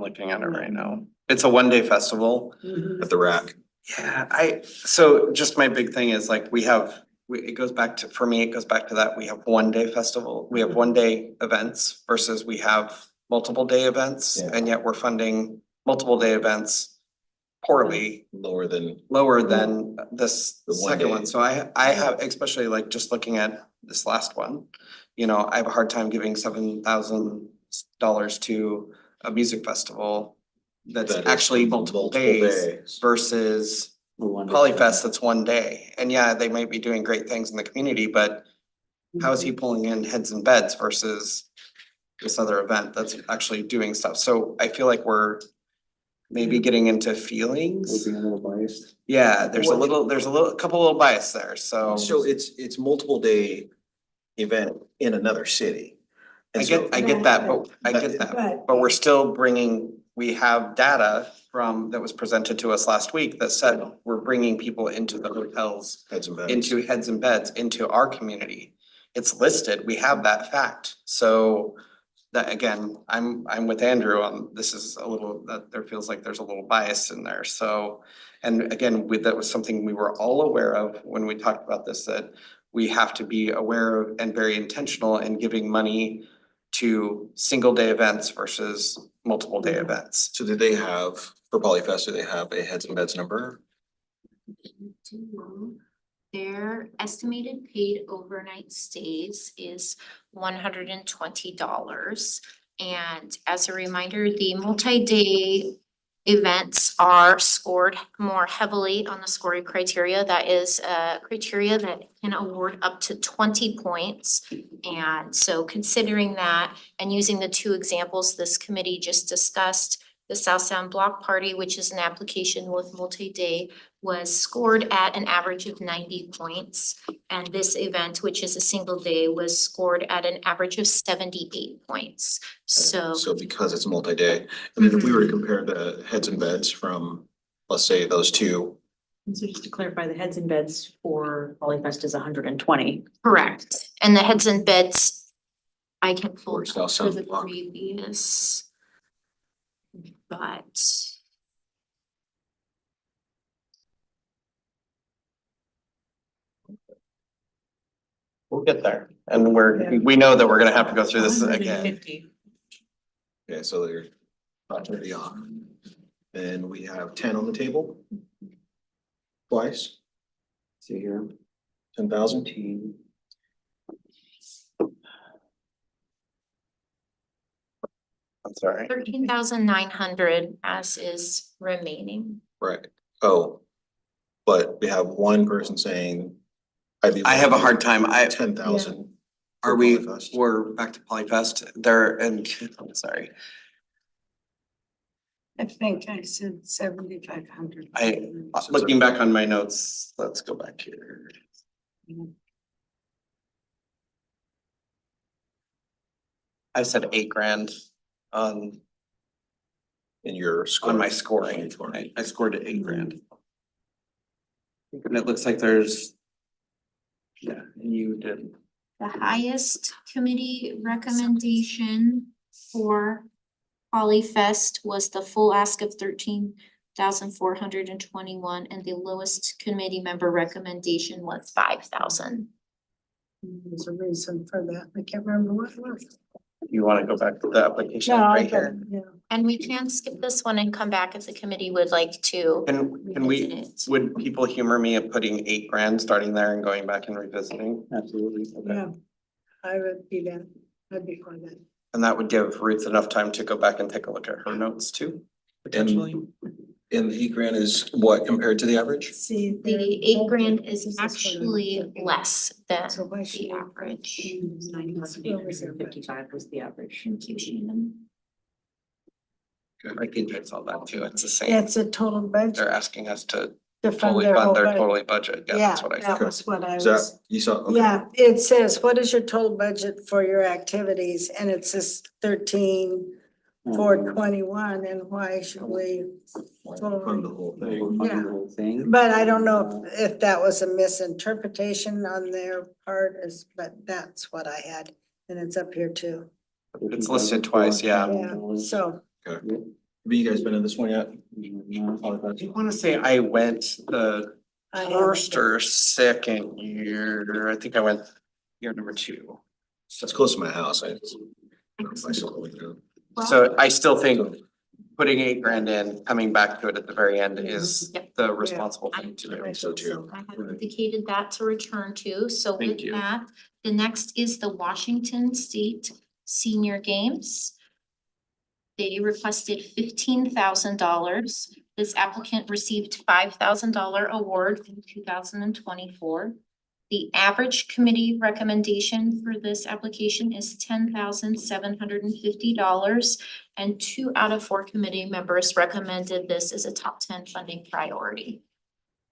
looking at it right now. It's a 1 day festival. Mhm. At the rack. Yeah, so just my big thing is like it goes back to, for me, it goes back to that, we have 1 day festival, we have 1 day events versus we have multiple day events. Yeah. And yet we're funding multiple day events poorly, Lower than, lower than this The 1 second one. day. So I have, especially like just looking at this last one, you know, I have a hard time giving $7,000 to a music festival that's That is actually multiple days versus Polyfest that's 1 day. And yeah, they might be doing great things in the community, but how is he pulling in heads and beds versus this other event that's actually doing stuff? So I feel like we're maybe getting into feelings. Being a little biased. Yeah, there's a couple little bias there, so. so it's multiple day event in another city. I And so- get that, but I get that, But but we're still we have data that was presented to us last week that said we're bringing people into the hotels, Heads and beds. into heads and beds, into our community. It's listed, we have that fact, so that again, I'm with Andrew on, this is a little, that there feels like there's a little bias in there, so. And again, that was something we were all aware of when we talked about this, that we have to be aware of and very intentional in giving money to single day events versus multiple day events. So did they have, for Polyfest, do they have a heads and beds number? Their estimated paid overnight stays is $120. And as a reminder, the multi-day events are scored more heavily on the scoring criteria. That is a criteria that can award up to 20 points. And so considering that and using the two examples this committee just discussed, the South Sound Block Party, which is an application with multi-day, was scored at an average of 90 points. And this event, which is a single day, was scored at an average of 78 points. So So because it's multi-day, and then if we were to compare the heads and beds from, let's say, those two, And so just to clarify, the heads and beds for Polyfest is 120. correct. And the heads and beds, I can pull For it South up for Sound the Block. previous. But We'll get there, and we know that we're gonna have to go through this again. 150. okay, so they're about 30 off. Then we have 10 on the table. Twice, See here. 10,000. I'm sorry. 13,900 as is remaining. Right, oh, but we have one person saying. I have a hard time, 10,000. are we, Polyfest. we're back to Polyfest there, and I'm sorry. I think I said 7,500. Looking back on my notes, let's go back here. I said 8 grand on In your score. my scoring. I scored at 8 grand. And it looks like there's. Yeah, and you did. The highest committee recommendation for Polyfest was the full ask of 13,421, and the lowest committee member recommendation was 5,000. There's a reason for that. I can't remember what it was. You wanna go back to the application No, I right here? don't, yeah. And we can skip this one and come back if the committee would like to. Can we, revisit it. would people humor me at putting 8 grand, starting there and going back and revisiting? Absolutely. Yeah, I would be that, I'd be for that. And that would give Ruth enough time to go back and take a look at her notes too, potentially. And the $8,000 is what compared to the average? See. The there- $8,000 this is what I'm actually thinking. less than So why should the we- average. 9,855 was the average. Thank you, Shannon. I think I saw that too. It's the same. It's a total budget They're asking us to to fund totally their whole fund their budget. totally budget. Yeah, Yeah, that's what I that said. was what I Is was. that, you saw? okay. Yeah, it says, what is your total budget for your activities? And it says 13,421, and why should we? Fund the whole thing. Yeah. The whole thing. But I don't know if that was a misinterpretation on their part, but that's what I had, and it's up here too. It's listed twice, yeah. Yeah, so, Have you guys been in this one yet? I wanna say I went the I have. first or second year. I think I went year number 2. That's close to my house. I still live there. So I still think putting $8,000 in, coming back to it at the very end is Yep. the responsible thing to do. So too. I have indicated that to return to, so Thank with you. that, the next is the Washington State Senior Games. They requested $15,000. This applicant received $5,000 award in 2024. The average committee recommendation for this application is $10,750, and 2 out of 4 committee members recommended this as a top 10 funding priority.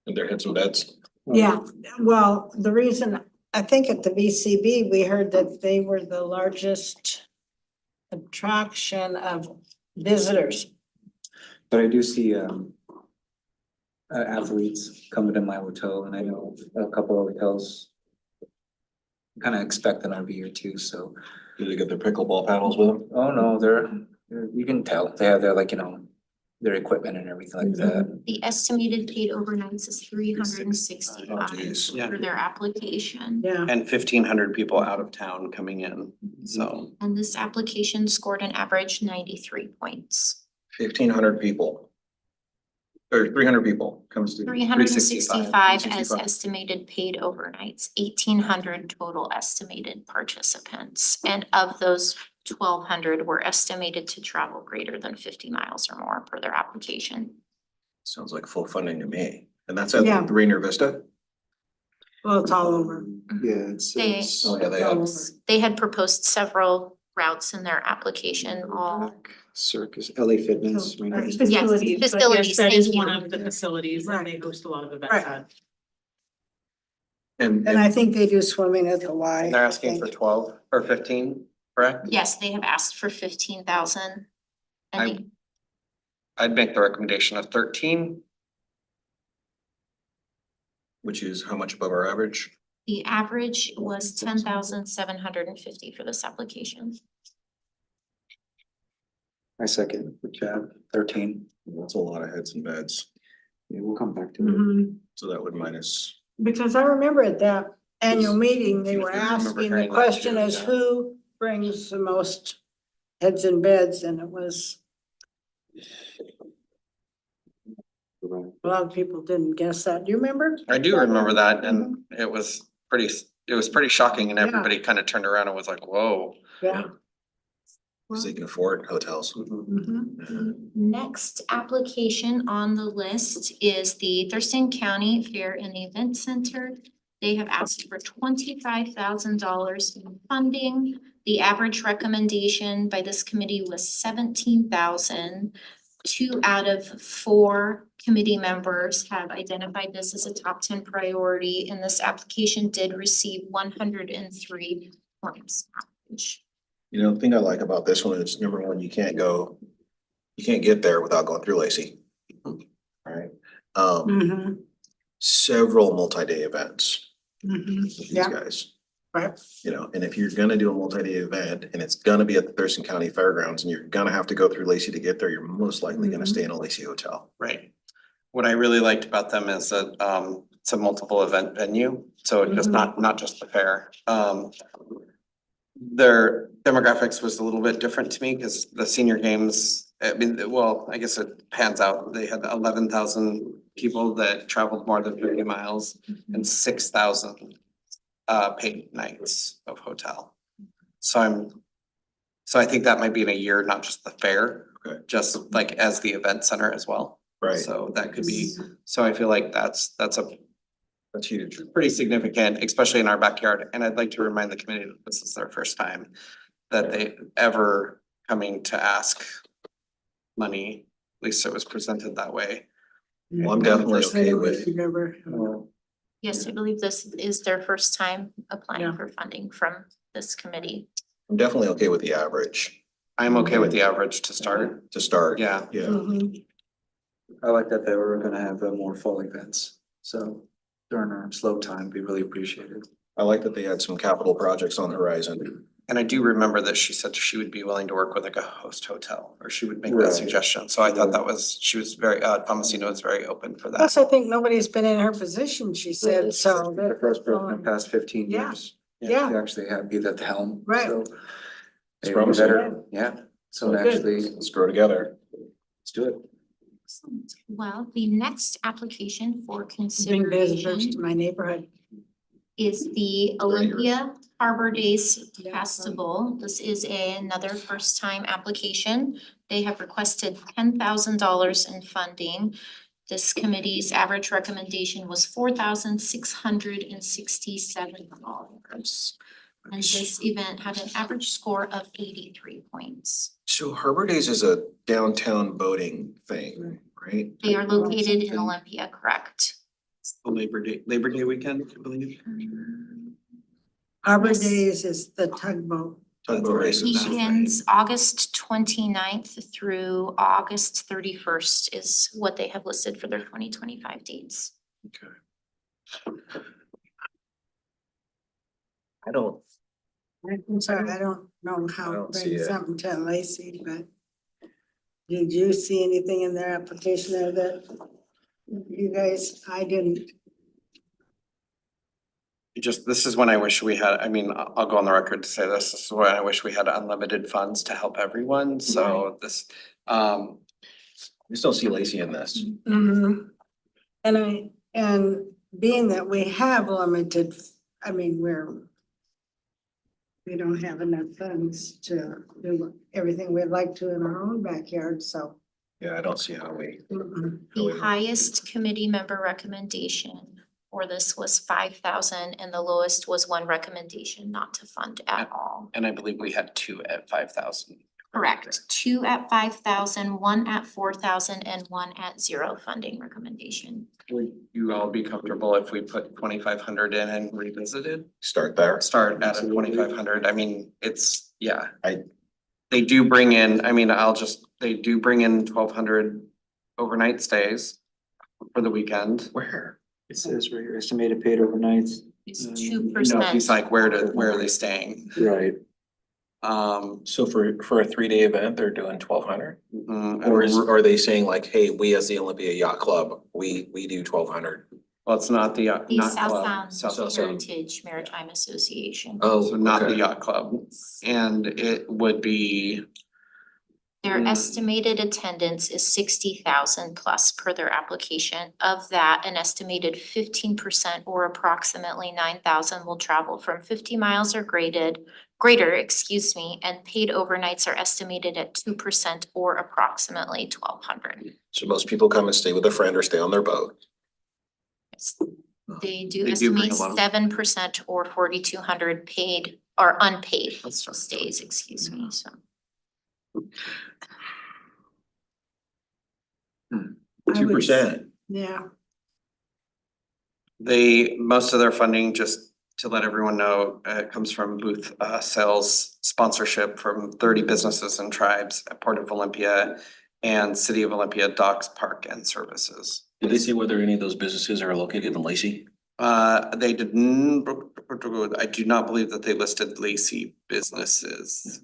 And there had some beds. Yeah, well, the reason, I think at the VCB, we heard that they were the largest attraction of visitors. But I do see athletes coming to my hotel, and I know a couple of hotels kind of expect an RV or two, so. Did they get their pickleball paddles with them? Oh, no, you can tell, they have their, like, you know, their equipment and everything like that. The estimated paid overnights is $365 Oh, geez. for their application. Yeah, And 1,500 people out of town coming in, so. And this application scored an average 93 points. 1,500 people. Or 300 people comes to. 365 as 365. estimated paid overnights, 1,800 total estimated participants. And of those, 1,200 were estimated to travel greater than 50 miles or more per their application. Sounds like full funding to me. And that's Yeah. at Rainier Vista? well, it's all over. Yeah, it's. They- Oh, yeah, they have. They had proposed several routes in their application, all Circus, LA Fitness. So, Yes, Facilities, but facilities, yes, that is thank one you. of the facilities that they host a lot of events Right. at. And And I think they do swimming at the Y. They're asking for 12 or 15, correct? Yes, they have asked for 15,000. And they- I'd make the recommendation of 13. which is how much above our average? the average was 10,750 for this application. I second, with Chad, 13. That's a lot of heads and beds. Yeah, we'll come back to it. Mhm. So that would minus. Because I remember at that annual meeting, they were I remember asking, the hearing that question too, is yeah. who brings the most heads and beds, and it was, a lot of people didn't guess that. Do you remember? I do remember that and it was pretty shocking and Yeah. everybody kind of turned around and was like, whoa. Yeah. Cause they can afford hotels. Mhm. The next application on the list is the Thurston County Fair and Event Center. They have asked for $25,000 in funding. The average recommendation by this committee was 17,000. 2 out of 4 committee members have identified this as a top 10 priority, and this application did receive 103 points. You know, the thing I like about this one is number one, you can't get there without going through Lacey. Right? Mhm. Several multi-day events Mhm. with these Yeah. guys. Right. You know, and if you're gonna do a multi-day event and it's gonna be at the Thurston County Fairgrounds and you're gonna have to go through Lacey to get there, you're most likely gonna Mhm. stay in a Lacey hotel. Right. What I really liked about them is that it's a multiple event venue, so it's just not just the fair. Their demographics was a little bit different to me because the senior games, I mean, well, I guess it pans out. They had 11,000 people that traveled more than 50 miles and 6,000 paid nights of hotel. So I think that might be in a year, not just the fair, Okay. just like as the event center as well. Right, So that could be, so I feel like that's a that's huge. pretty significant, especially in our backyard. And I'd like to remind the community that this is their first time that they ever coming to ask money, at least it was presented that way. Well, I'm definitely okay with, Yes, I believe this is their first time Yeah. applying for funding from this committee. I'm definitely okay with the average I'm okay with the average to start. to start. Yeah. Yeah, Mhm. I like that they were gonna have more fall events, so during our slow time, we really appreciate it. I like that they had some capital projects on the horizon. And I do remember that she said she would be willing to work with like a host hotel, or she would make that Right. suggestion. So I thought that was, she was very, Thomasino was very open for that. Plus, I think nobody's been in her position, she said, so. The first person in the past 15 Yeah. years. Yeah. To actually be at the helm, Right. so. It's maybe we promising. better- Yeah, so Good. actually, Let's grow together. let's do it. Excellent. Well, the next application for Bring visitors consideration to my neighborhood. is the Olympia Harbor Days Yeah. Festival. This is another first time application. They have requested $10,000 in funding. This committee's average recommendation was $4,667. And this event had an average score of 83 points. So Harbor Days is a downtown boating thing, right? They are located in Olympia, correct? It's the Labor Day weekend, I believe. Harbor Yes. Days is the tugboat. Tugboat races. Begins August 29th through August 31st is what they have listed for their 2025 dates. Okay. I don't, I'm sorry, I don't know I how to don't see bring it. something to Lacey, but did you see anything in their application there that you guys, I didn't. This is when I wish we had, I mean, I'll go on the record to say this is when I wish we had unlimited funds to help everyone, so this, I just don't see Lacey in this. Mhm. And being that we have limited, I mean, we don't have enough funds to do everything we'd like to in our own backyard, so. Yeah, I don't see how we. Mm-mm. The highest committee member recommendation for this was 5,000 and the lowest was one recommendation not to fund at all. and I believe we had two at 5,000. Correct, 2 at 5,000, 1 at 4,000 and 1 at 0 funding recommendation. Would you all be comfortable if we put 2,500 in and revisited? Start there. Start at a 2,500, I mean, it's, yeah. I- They do bring in, I mean, they do bring in 1,200 overnight stays for the weekend. Where? It says right here, estimated paid overnights. It's Mm, 2%. No, he's like, where are they staying? Right. So for a 3-day event, they're doing 1,200? mhm, Or and are they saying like, hey, we as the Olympia Yacht Club, we do 1,200? well, it's not the, The not South club, Sound South Sound. Heritage Maritime Association. Oh, so not the okay. yacht club. And it would be, Their Mm. estimated attendance is 60,000 plus per their application. Of that, an estimated 15% or approximately 9,000 will travel from 50 miles or greater, excuse me, and paid overnights are estimated at 2% or approximately 1,200. So most people come and stay with a friend or stay on their boat. They do They do bring estimate a lot of- 7% or 4,200 paid or unpaid stays, excuse me, so. I would- 2%. Yeah, most of their funding, just to let everyone know, comes from booth sales sponsorship from 30 businesses and tribes at Port of Olympia and City of Olympia Docks Park and Services. Did they say whether any of those businesses are located in Lacey? They didn't, I do not believe that they listed Lacey businesses.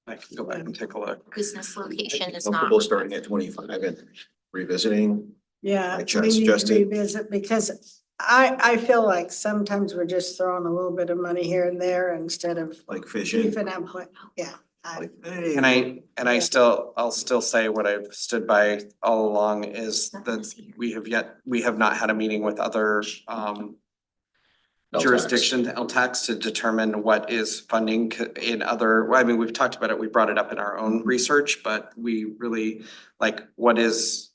I can go back and take a look. Business location is not. Comfortable starting at 25 and revisiting? yeah, Like we need to Justin. revisit because I feel like sometimes we're just throwing a little bit of money here and there instead of Like fishing? keeping up with, yeah. Like, hey. I'll still say what I've stood by all along is that we have not had a meeting with other LTACs. jurisdictions, LTACs, to determine what is funding in other, well, I mean, we've talked about it, we brought it up in our own research, but we really, like, what is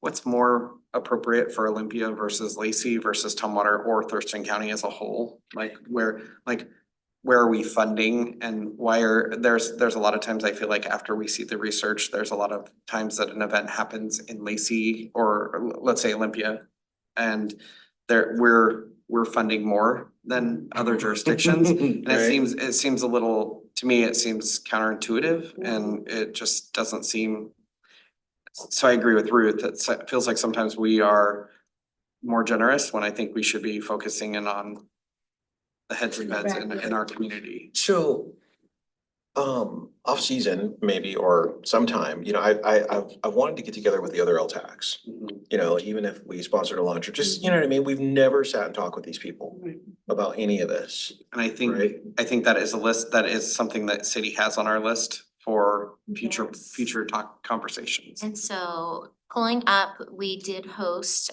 what's more appropriate for Olympia versus Lacey versus Tumwater or Thurston County as a whole? Like where are we funding and why there's a lot of times I feel like after we see the research, there's a lot of times that an event happens in Lacey or let's say Olympia. And we're funding more than other jurisdictions. And Right. it seems a little, to me, it seems counterintuitive and it just doesn't seem. So I agree with Ruth, it feels like sometimes we are more generous when I think we should be focusing in on the heads and beds in our community. So, off season, maybe, or sometime, you know, I've wanted to get together with the other LTACs. You know, even if we sponsored a lunch or just, you know what I mean, we've never sat and talked with these people about any of this. And I Right. think that is a list, that is something that city has on our list for future talk conversations. And so pulling up, we did host,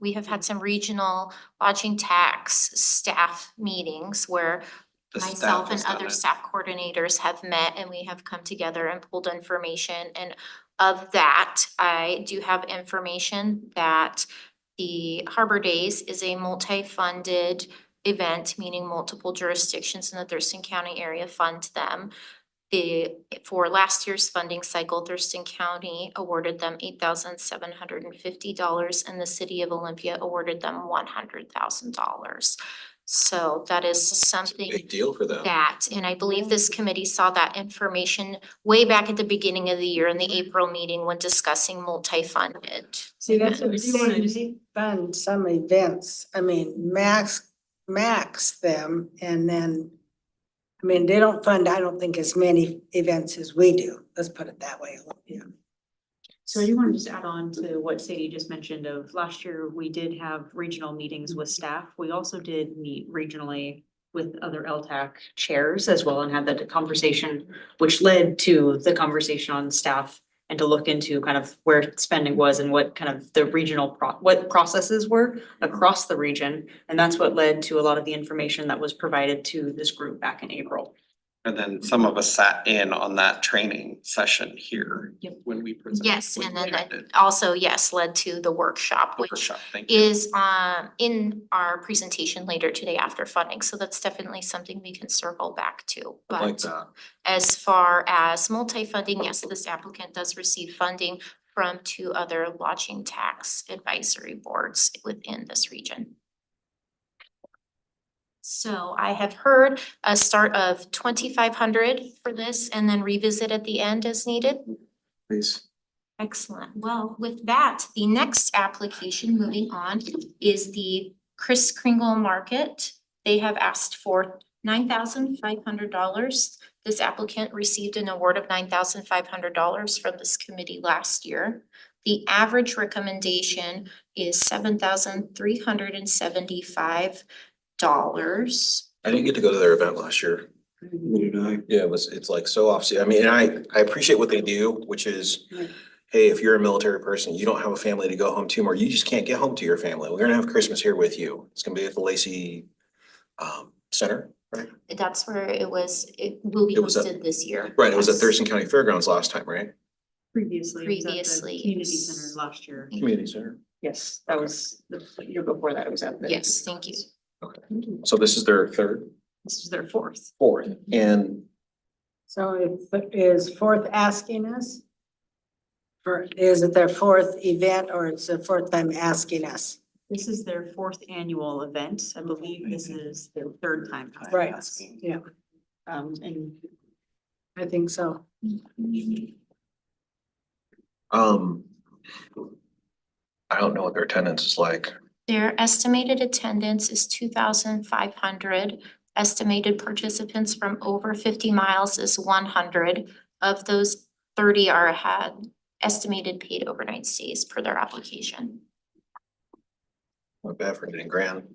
we have had some regional lodging tax staff meetings where The staff myself and has done other it. staff coordinators have met and we have come together and pulled information. And of that, I do have information that the Harbor Days is a multi-funded event, meaning multiple jurisdictions in the Thurston County area fund them. For last year's funding cycle, Thurston County awarded them $8,750 and the city of Olympia awarded them $100,000. So that is something Big deal for them. and I believe this committee saw that information way back at the beginning of the year in the April meeting when discussing multi-funded. See, that's what events. you wanna fund some events, I mean, max them and then. I mean, they don't fund, I don't think, as many events as we do, let's put it that way, yeah. So I do want to just add on to what Sadie just mentioned of last year, we did have regional meetings with staff. We also did meet regionally with other LTAC chairs as well and had that conversation, which led to the conversation on staff and to look into kind of where spending was and what kind of the regional what processes were across the region. And that's what led to a lot of the information that was provided to this group back in April. And then some of us sat in on that training session here Yep. when we presented. Yes, when and we then that acted. also, yes, led to the workshop, which Workshop, thank you. is in our presentation later today after funding, so that's definitely something we can circle back to. I like But that. as far as multi-funding, yes, this applicant does receive funding from 2 other lodging tax advisory boards within this region. So I have heard a start of 2,500 for this and then revisit at the end as needed. Please. Excellent. Well, with that, the next application moving on is the Kris Kringle Market. They have asked for $9,500. This applicant received an award of $9,500 from this committee last year. The average recommendation is $7,375. I didn't get to go to their event last year. Yeah, it's like so off. I mean, and I appreciate what they do, which is, Right. hey, if you're a military person, you don't have a family to go home to, or you just can't get home to your family. We're gonna have Christmas here with you. It's gonna be at the Lacey Center, right? That's where it will be It was at- hosted this year. Right, it was at Yes. Thurston County Fairgrounds last time, right? Previously, it was at the Previously, community yes. center last year. Community Center. Yes, that was the year before that, it was at the. Yes, thank you. Okay, so this is their third, This is their 4th. fourth, and So is fourth asking us? Is it their 4th event or it's the 4th time asking us? This is their 4th annual event. I believe this is their 3rd time. Right, asking. yeah, And I think so. I don't know what their attendance is like. Their estimated attendance is 2,500. Estimated participants from over 50 miles is 100. Of those, 30 had estimated paid overnight stays per their application. Not bad for getting grand.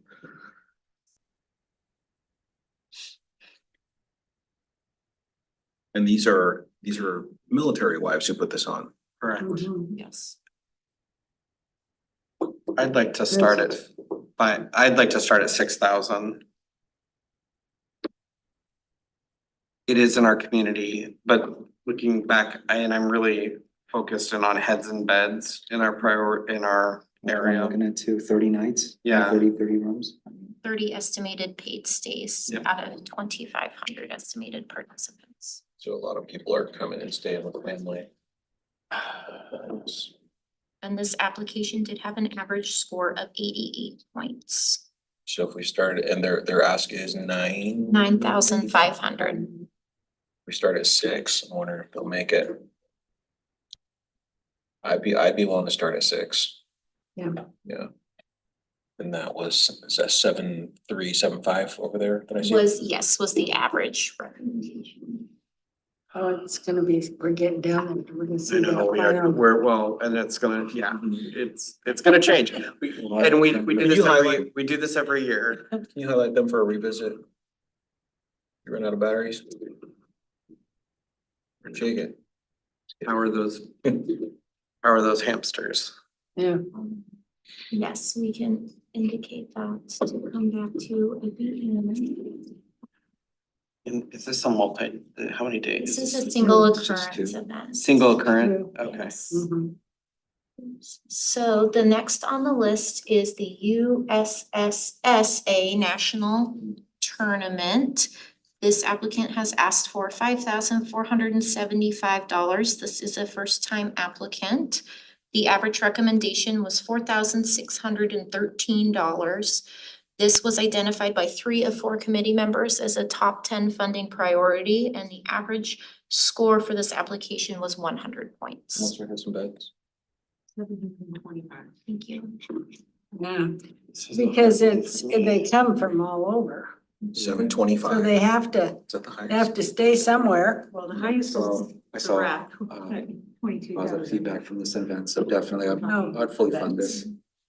And these are military wives who put this on. Correct. Mhm. Yes. I'd like to start at, I'd like to start at 6,000. It is in our community, but looking back, and I'm really focused in on heads and beds in our I'm area. looking at 30 nights. Yeah. 30 rooms. 30 estimated paid stays Yep. out of 2,500 estimated participants. So a lot of people are coming and staying with family. And this application did have an average score of 88 points, So if we started, and their ask is 9,500. We start at 6, I wonder if they'll make it. I'd be willing to start at 6. Yeah. Yeah. And that was, is that 7.375 over there that I see? Was the average recommendation. Oh, it's gonna be, we're getting down and we're gonna see. I know, and it's gonna, it's gonna change. And we do we do this every year. Can you highlight them for a revisit? You run out of batteries? Or shake it? How are those hamsters? Yeah. Yes, we can indicate that to come back to at the end. And is this a how many days? This is a single It's just occurrence two. event. Single occurrence? True. Okay. Yes. Mhm. So the next on the list is the USSSA National Tournament. This applicant has asked for $5,475. This is a first-time applicant. The average recommendation was $4,613. This was identified by 3 of 4 committee members as a top 10 funding priority, and the average score for this application was 100 points. Let's have some beds. 725. Thank you. Yeah, because they come from all over, so 7.25. they have to, Is that the highest? they have to stay somewhere. Well, the highest So is I the saw rack, 22,000 22,000. feedback from this event, so definitely Oh, I'd fully fund this.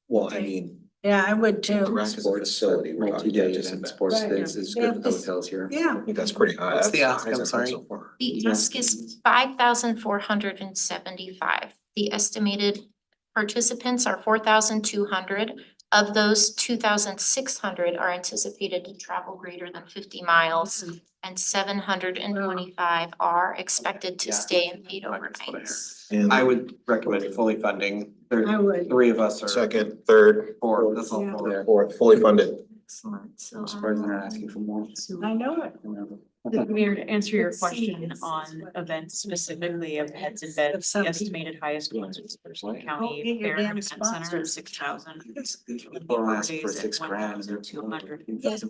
Well, I mean, Yeah, I would the too. rack is a facility, we're talking Multi-day just event, event. sports Right. days is They good have with the this- hotels here. Yeah, I think that's pretty high. What's the That's ask? high I'm as I've been sorry. so far. The ask is 5,475. The estimated participants are 4,200. Of those, 2,600 are anticipated to travel greater than 50 miles, and 725 are expected to Yeah. stay and paid That's what I heard. overnights. And I would recommend fully funding. I would. 3 of us are. second, third, 4, that's all Yeah. 4. fourth, fully funded. Excellent, so. I'm surprised they're not asking for more. I know it. Mayor, to answer your Let's see, question this is on what- events specifically of heads and Of beds, the something. estimated highest ones was Personal Don't County get your Fair and damn Event Center sponsors. of 6,000. People are asking for 6 grand, and they're 1,200.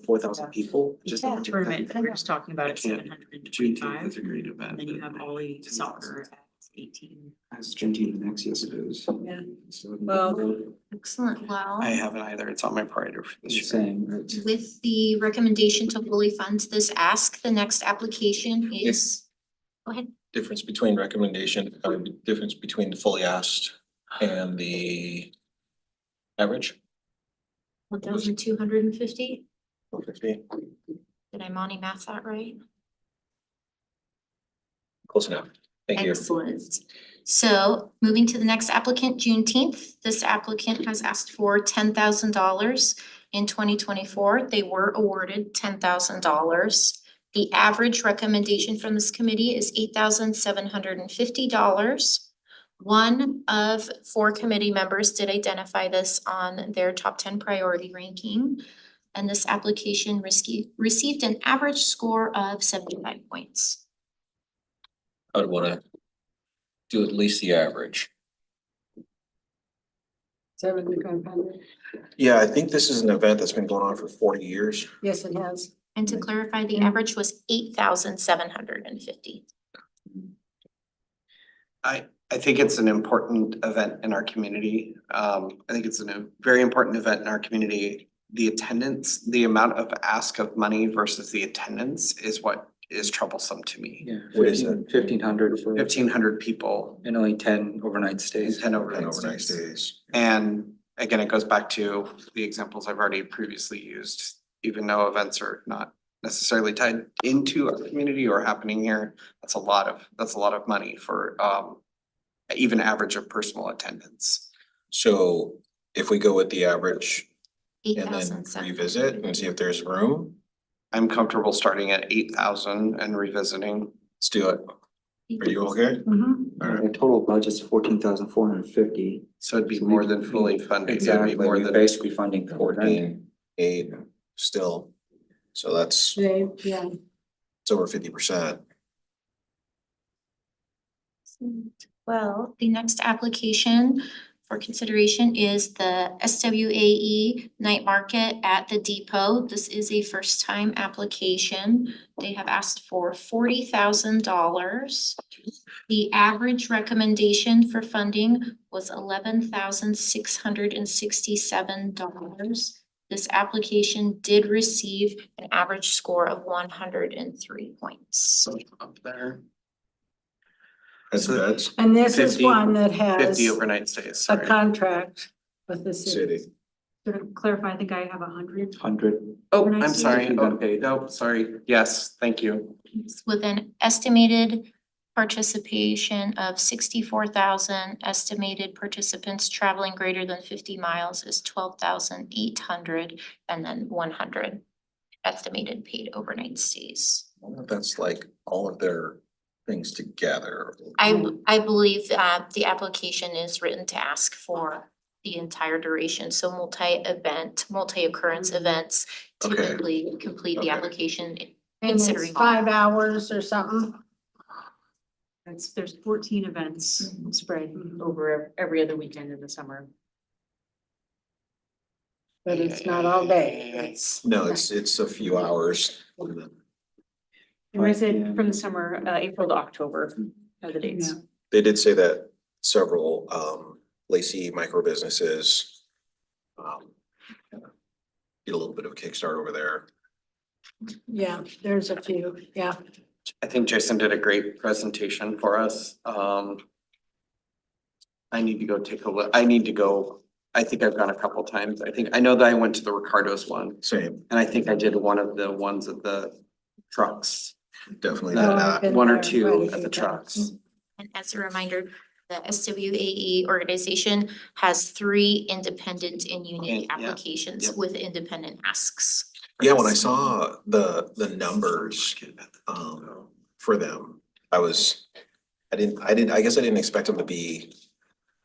4,000 people, just. Yeah. Tournament, we're just talking about at can't- 725. a great event. And then you have Ollie soccer at 18. That's Juneteenth next, yes it is. Yeah. So- Well, Excellent, well. I haven't either. It's on my priority for this year. Same, right? With the recommendation to fully fund this ask, the next application is, go ahead. Difference between recommendation, difference between the fully asked and the average. 1,250. 450, Did I Monty math that right? close enough. Thank you. Excellent. So moving to the next applicant, Juneteenth, this applicant has asked for $10,000 in 2024. They were awarded $10,000. The average recommendation from this committee is $8,750. 1 of 4 committee members did identify this on their top 10 priority ranking. And this application received an average score of 75 points. I would wanna do at least the average. 7,500. Yeah, I think this is an event that's been going on for 40 years. Yes, it has. And to clarify, the average was 8,750. I think it's an important event in our community. I think it's a very important event in our community. The attendance, the amount of ask of money versus the attendance is what is troublesome to me. Yeah. What is it? 1,500 for. 1,500 people And only 10 overnight and stays. 10 And overnight overnight stays. stays. And again, it goes back to the examples I've already previously used. Even though events are not necessarily tied into our community or happening here, that's a lot of money for even average of personal attendance. So if we go with the average and then 8,750. revisit and see if there's room, I'm comfortable starting at 8,000 and revisiting. let's do it. Are you okay? Mhm. All right. The total budget's 14,450. So it'd be more than fully funded, it'd be more We're than. basically funding the whole thing. 14,800 still. So that's, Yeah. it's over 50%. Well, the next application for consideration is the SWAE Night Market at the Depot. This is a first time application. They have asked for $40,000. The average recommendation for funding was $11,667. This application did receive an average score of 103 points. Up there. That's So- beds, And this is 50 one that has 50 overnight stays, a sorry. contract with the city. city. To clarify, I think I have 100. 100. Oh, overnight I'm stays. sorry. You've Oh, been paid. no, sorry. Yes, thank you. With an estimated participation of 64,000, estimated participants traveling greater than 50 miles is 12,800, and then 100 estimated paid overnight stays. I wonder if that's like all of their things together. I believe the application is written to ask for the entire duration, so multi-occurrence events Okay. typically complete the Okay. application. And it's Considering all. 5 hours or something. There's 14 events spread over every other weekend in the summer. But it's not all day. It's. No, it's a few hours. And I said from the summer, April to October are the dates. Yeah. They did say that several Lacey micro businesses get a little bit of a kickstart over there. Yeah, there's a few, yeah. I think Jason did a great presentation for us. I need to go take a look. I think I've gone a couple times. I know that I went to the Ricardo's one, Same, and I think I did one of the ones at the trucks. definitely Oh, did I've that. been One or there two quite a at few the trucks. times. And as a reminder, the SWAE organization has 3 independent and unique Yeah, applications yep. with independent asks. Yeah, when I saw the numbers for them, I guess I didn't expect them to be,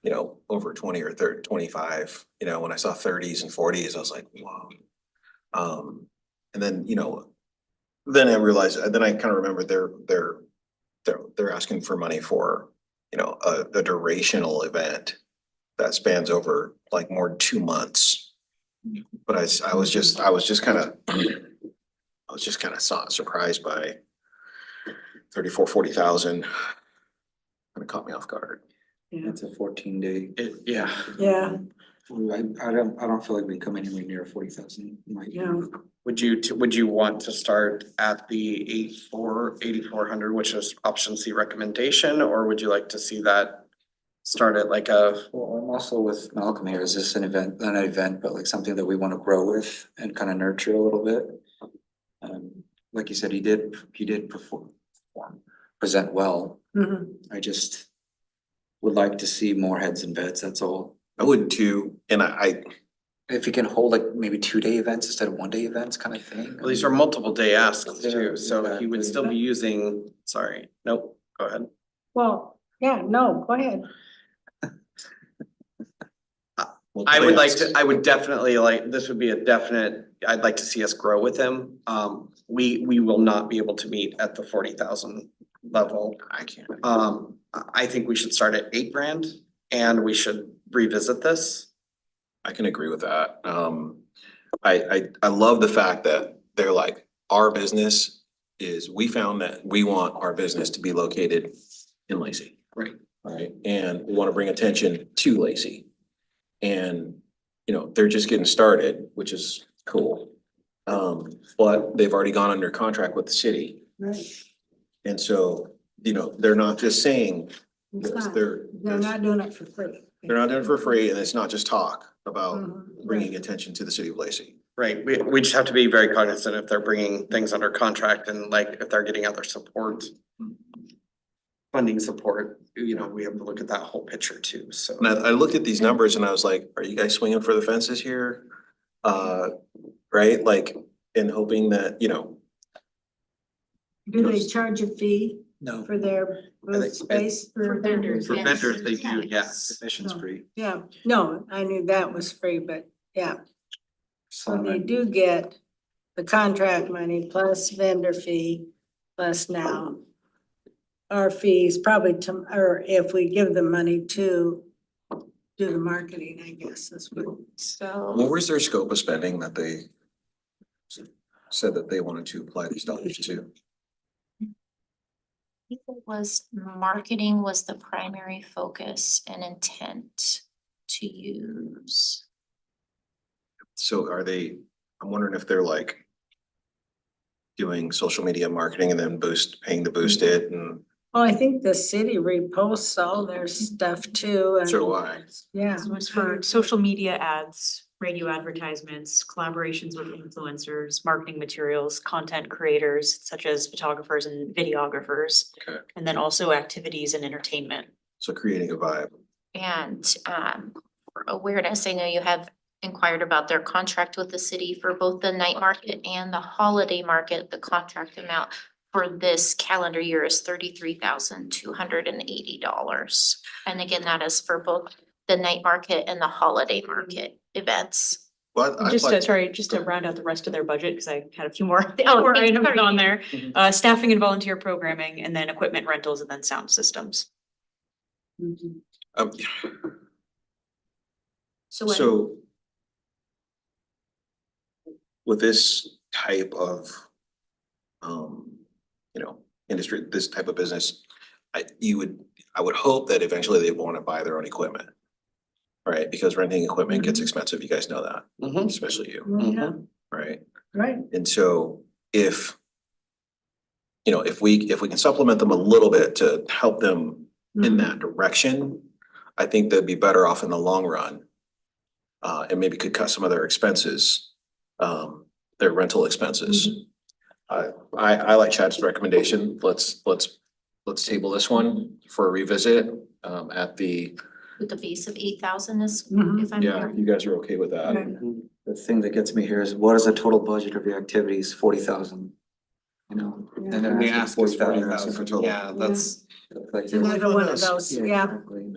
you know, over 20 or 30, 25. You know, when I saw 30s and 40s, I was like, wow. And then, you know, then I realized, then I kind of remembered they're asking for money for, you know, a durational event that spans over like more than 2 months. But I was just kind of surprised by 40,000. Kind of caught me off guard. It's a 14-day. Yeah. Yeah, I don't feel like we come anywhere near 40,000. yeah. Would you want to start at the 8,400, which is option C recommendation, or would you like to see that start at like a? Well, I'm also with Malcolm here. Is this an event, not an event, but like something that we want to grow with and kind of nurture a little bit? Like you said, he did present well. Mhm. I just would like to see more heads in beds, that's all. I would too, and I If you can hold like maybe 2-day events instead of 1-day events kind of thing. Well, these are multiple day asks Yeah, too, so he would still be exactly. using, sorry, nope, go ahead. Well, yeah, no, go ahead. I would like to, I would definitely like, this would be a definite, I'd like to see us grow with him. We will not be able to meet at the 40,000 level. I can't. I think we should start at 8 grand and we should revisit this. I can agree with that. I love the fact that they're like, our business is, we found that we want our business to be located in Lacey. Right. Right, and we wanna bring attention to Lacey. And, you know, they're just getting started, which is cool. But they've already gone under contract with the city. Right. And so, you know, they're not just saying It's this, not, they're not doing it for free. not doing it for free, and it's not just talk about Mhm. bringing attention to the city of Lacey. Right, we just have to be very cognizant if they're bringing things under contract and like if they're getting other support. Funding support, you know, we have to look at that whole picture too, so. And I looked at these numbers and I was like, are you guys swinging for the fences here? Right, like, and hoping that, you know, Do they charge a fee? No. for their think booth space? For vendors, For yes. vendors, they do, yes. Admission's No. free. Yeah, no, I knew that was free, but yeah, so they do get the contract money plus vendor fee, plus now our fees probably to, or if we give them money to do the marketing, I guess, that's what. What So was their scope of spending that they said that they wanted to apply these dollars to? I think it was marketing was the primary focus and intent to use. So are they, I'm wondering if they're like doing social media marketing and then paying to boost it, and Well, I think the city reposts all their stuff too, and so do I. yeah. So it's for social media ads, radio advertisements, collaborations with influencers, marketing materials, content creators such as photographers and videographers. Okay. And then also activities and entertainment. So creating a vibe. And for awareness, I know you have inquired about their contract with the city for both the night market and the holiday market. The contract amount for this calendar year is $33,280. And again, that is for both the night market and the holiday market events. But I'd Just like- to, sorry, just to round out the rest of their budget, because I had a few more Oh, more thank you. items on there. Mhm. Staffing and volunteer programming, and then equipment rentals, and then sound systems. Um, So when so with this type of, you know, industry, this type of business, I would hope that eventually they want to buy their own equipment. Right? Because renting equipment gets expensive. You guys know that, especially you, Yeah, right? right. And so if, you know, if we can supplement them a little bit to help them in that direction, I think they'd be better off in the long run. And maybe could cut some of their expenses, their rental expenses. I like Chad's recommendation. Let's table this one for a revisit, at the, with the base of 8,000 is, Mhm. if I'm. yeah, you guys are okay with that? The thing that gets me here is what is the total budget of your activities? 40,000. You know, and And they're we asking ask is 40,000. 40,000 for total. Yeah, that's, Like, It's another one of those, yeah. exactly.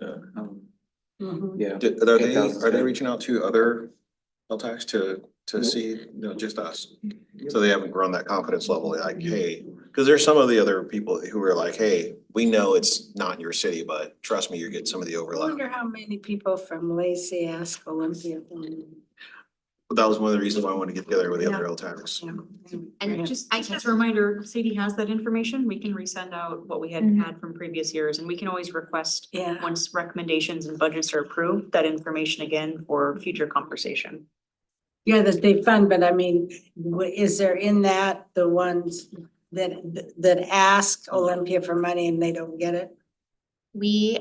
Mhm. Yeah. Are 8,000 's they good. reaching out to other LTACs to see, just us? So they haven't grown that confidence level, like, hey, because there's some of the other people who are like, hey, we know it's not your city, but trust me, you're getting some of the I overlap. wonder how many people from Lacey ask Olympia. But that was one of the reasons why I wanted to get together with the other LTACs. And Just I as can, a reminder, Sadie has that information. We can resend out what we had Mhm. had from previous years, and we can always request, Yeah, once recommendations and budgets are approved, that information again for future conversation. yeah, that they fund, but I mean, is there in that the ones that ask Olympia for money and they don't get it? we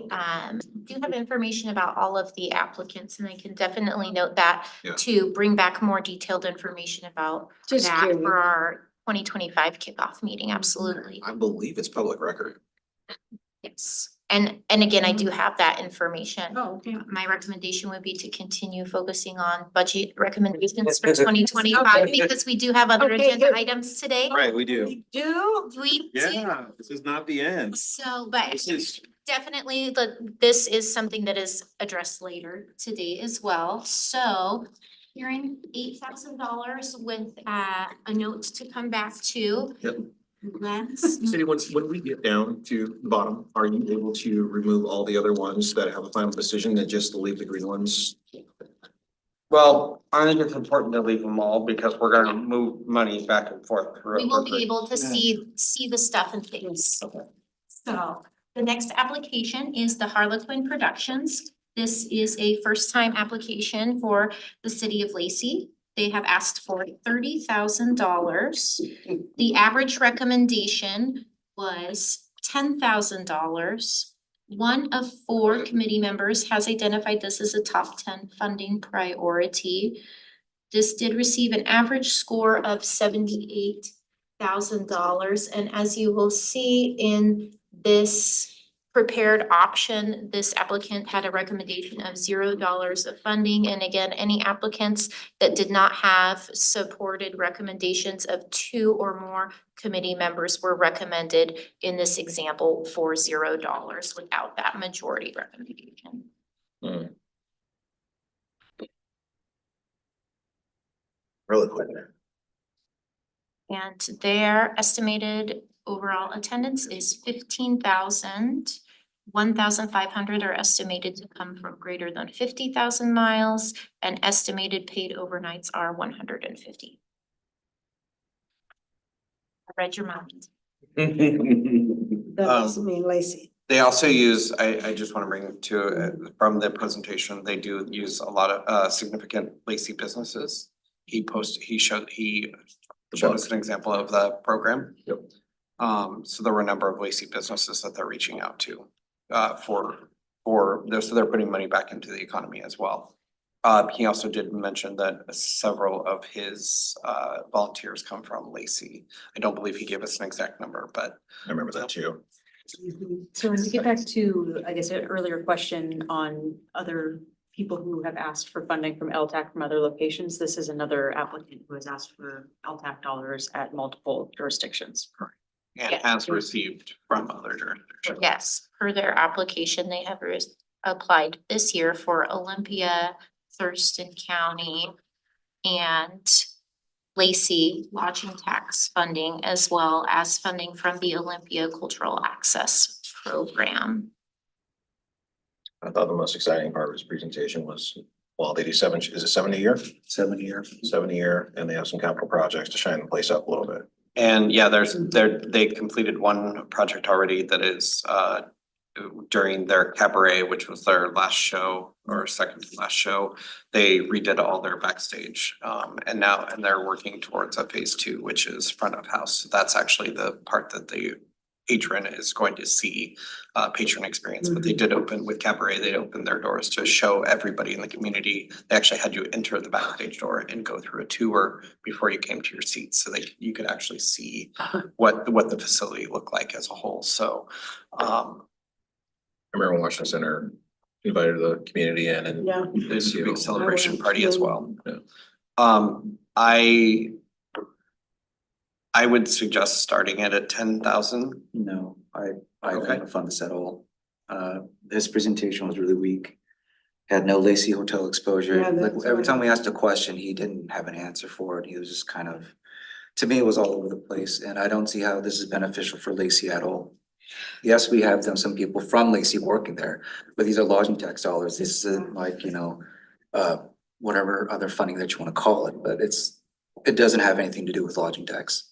do have information about all of the applicants, and I can definitely note that Yeah. to bring back more detailed information about Just that curious. for our 2025 kickoff meeting, absolutely. I believe it's public record. Yes, and again, I do have that information. Oh, okay. My recommendation would be to continue focusing on budget recommendations for 2025 because we do have other Okay, agenda good. items today. Right, we do. We do? We do. This is not the end. So, but This is, definitely this is something that is addressed later today as well. So hearing $8,000 with a note to come back to. Yep. Let's, Cindy, when we get down to the bottom, are you able to remove all the other ones that have a final decision and just leave the green ones? well, I think it's important to leave them all because we're gonna move money back and forth through it. we will be able to see the stuff in things. Okay. So the next application is the Harlequin Productions. This is a first-time application for the city of Lacey. They have asked for $30,000. The average recommendation was $10,000. One of 4 committee members has identified this as a top 10 funding priority. This did receive an average score of $78,000, and as you will see in this prepared option, this applicant had a recommendation of $0 of funding. And again, any applicants that did not have supported recommendations of 2 or more committee members were recommended in this example for $0 without that majority recommendation. Really quick. And their estimated overall attendance is 15,000. 1,500 are estimated to come from greater than 50,000 miles, and estimated paid overnights are 150. I read your mind. That doesn't mean Lacey. They also use, I just wanna bring to, from the presentation, they do use a lot of significant Lacey businesses. He showed us an example of the program. Yep. So there were a number of Lacey businesses that they're reaching out to, so they're putting money back into the economy as well. He also did mention that several of his volunteers come from Lacey. I don't believe he gave us an exact number, but I remember that too. So when we get back to, I guess, an earlier question on other people who have asked for funding from LTAC from other locations, this is another applicant who has asked for LTAC dollars at multiple jurisdictions. and Yeah. has received from other jurisdictions. Yes, per their application, they have applied this year for Olympia, Thurston County, and Lacey lodging tax funding, as well as funding from the Olympia Cultural Access Program. I thought the most exciting part of his presentation was, well, they do is it 70 a year? 70 year. 70 a year, and they have some capital projects to shine the place up a little bit. And yeah, they completed one project already that is during their cabaret, which was their last show or second to last show. They redid all their backstage and they're working towards a phase 2, which is front of house. So that's actually the part that the patron is going to see patron experience. But they did open with cabaret, they opened their doors to show everybody in the community. They actually had you enter the backstage door and go through a tour before you came to your seats, so you could actually see what the facility looked like as a whole. So I remember Washington Center invited the community in and Yeah. there's a big celebration party as well. Yeah. I would suggest starting it at 10,000. No, I don't Okay. wanna fund this at all. His presentation was really weak. Had no Lacey Hotel exposure. Yeah, Like that's every right. time we asked a question, he didn't have an answer for it. He was just kind of, to me, it was all over the place, and I don't see how this is beneficial for Lacey at all. Yes, we have some people from Lacey working there, but these are lodging tax dollars. This isn't like, whatever other funding that you wanna call it, but it doesn't have anything to do with lodging tax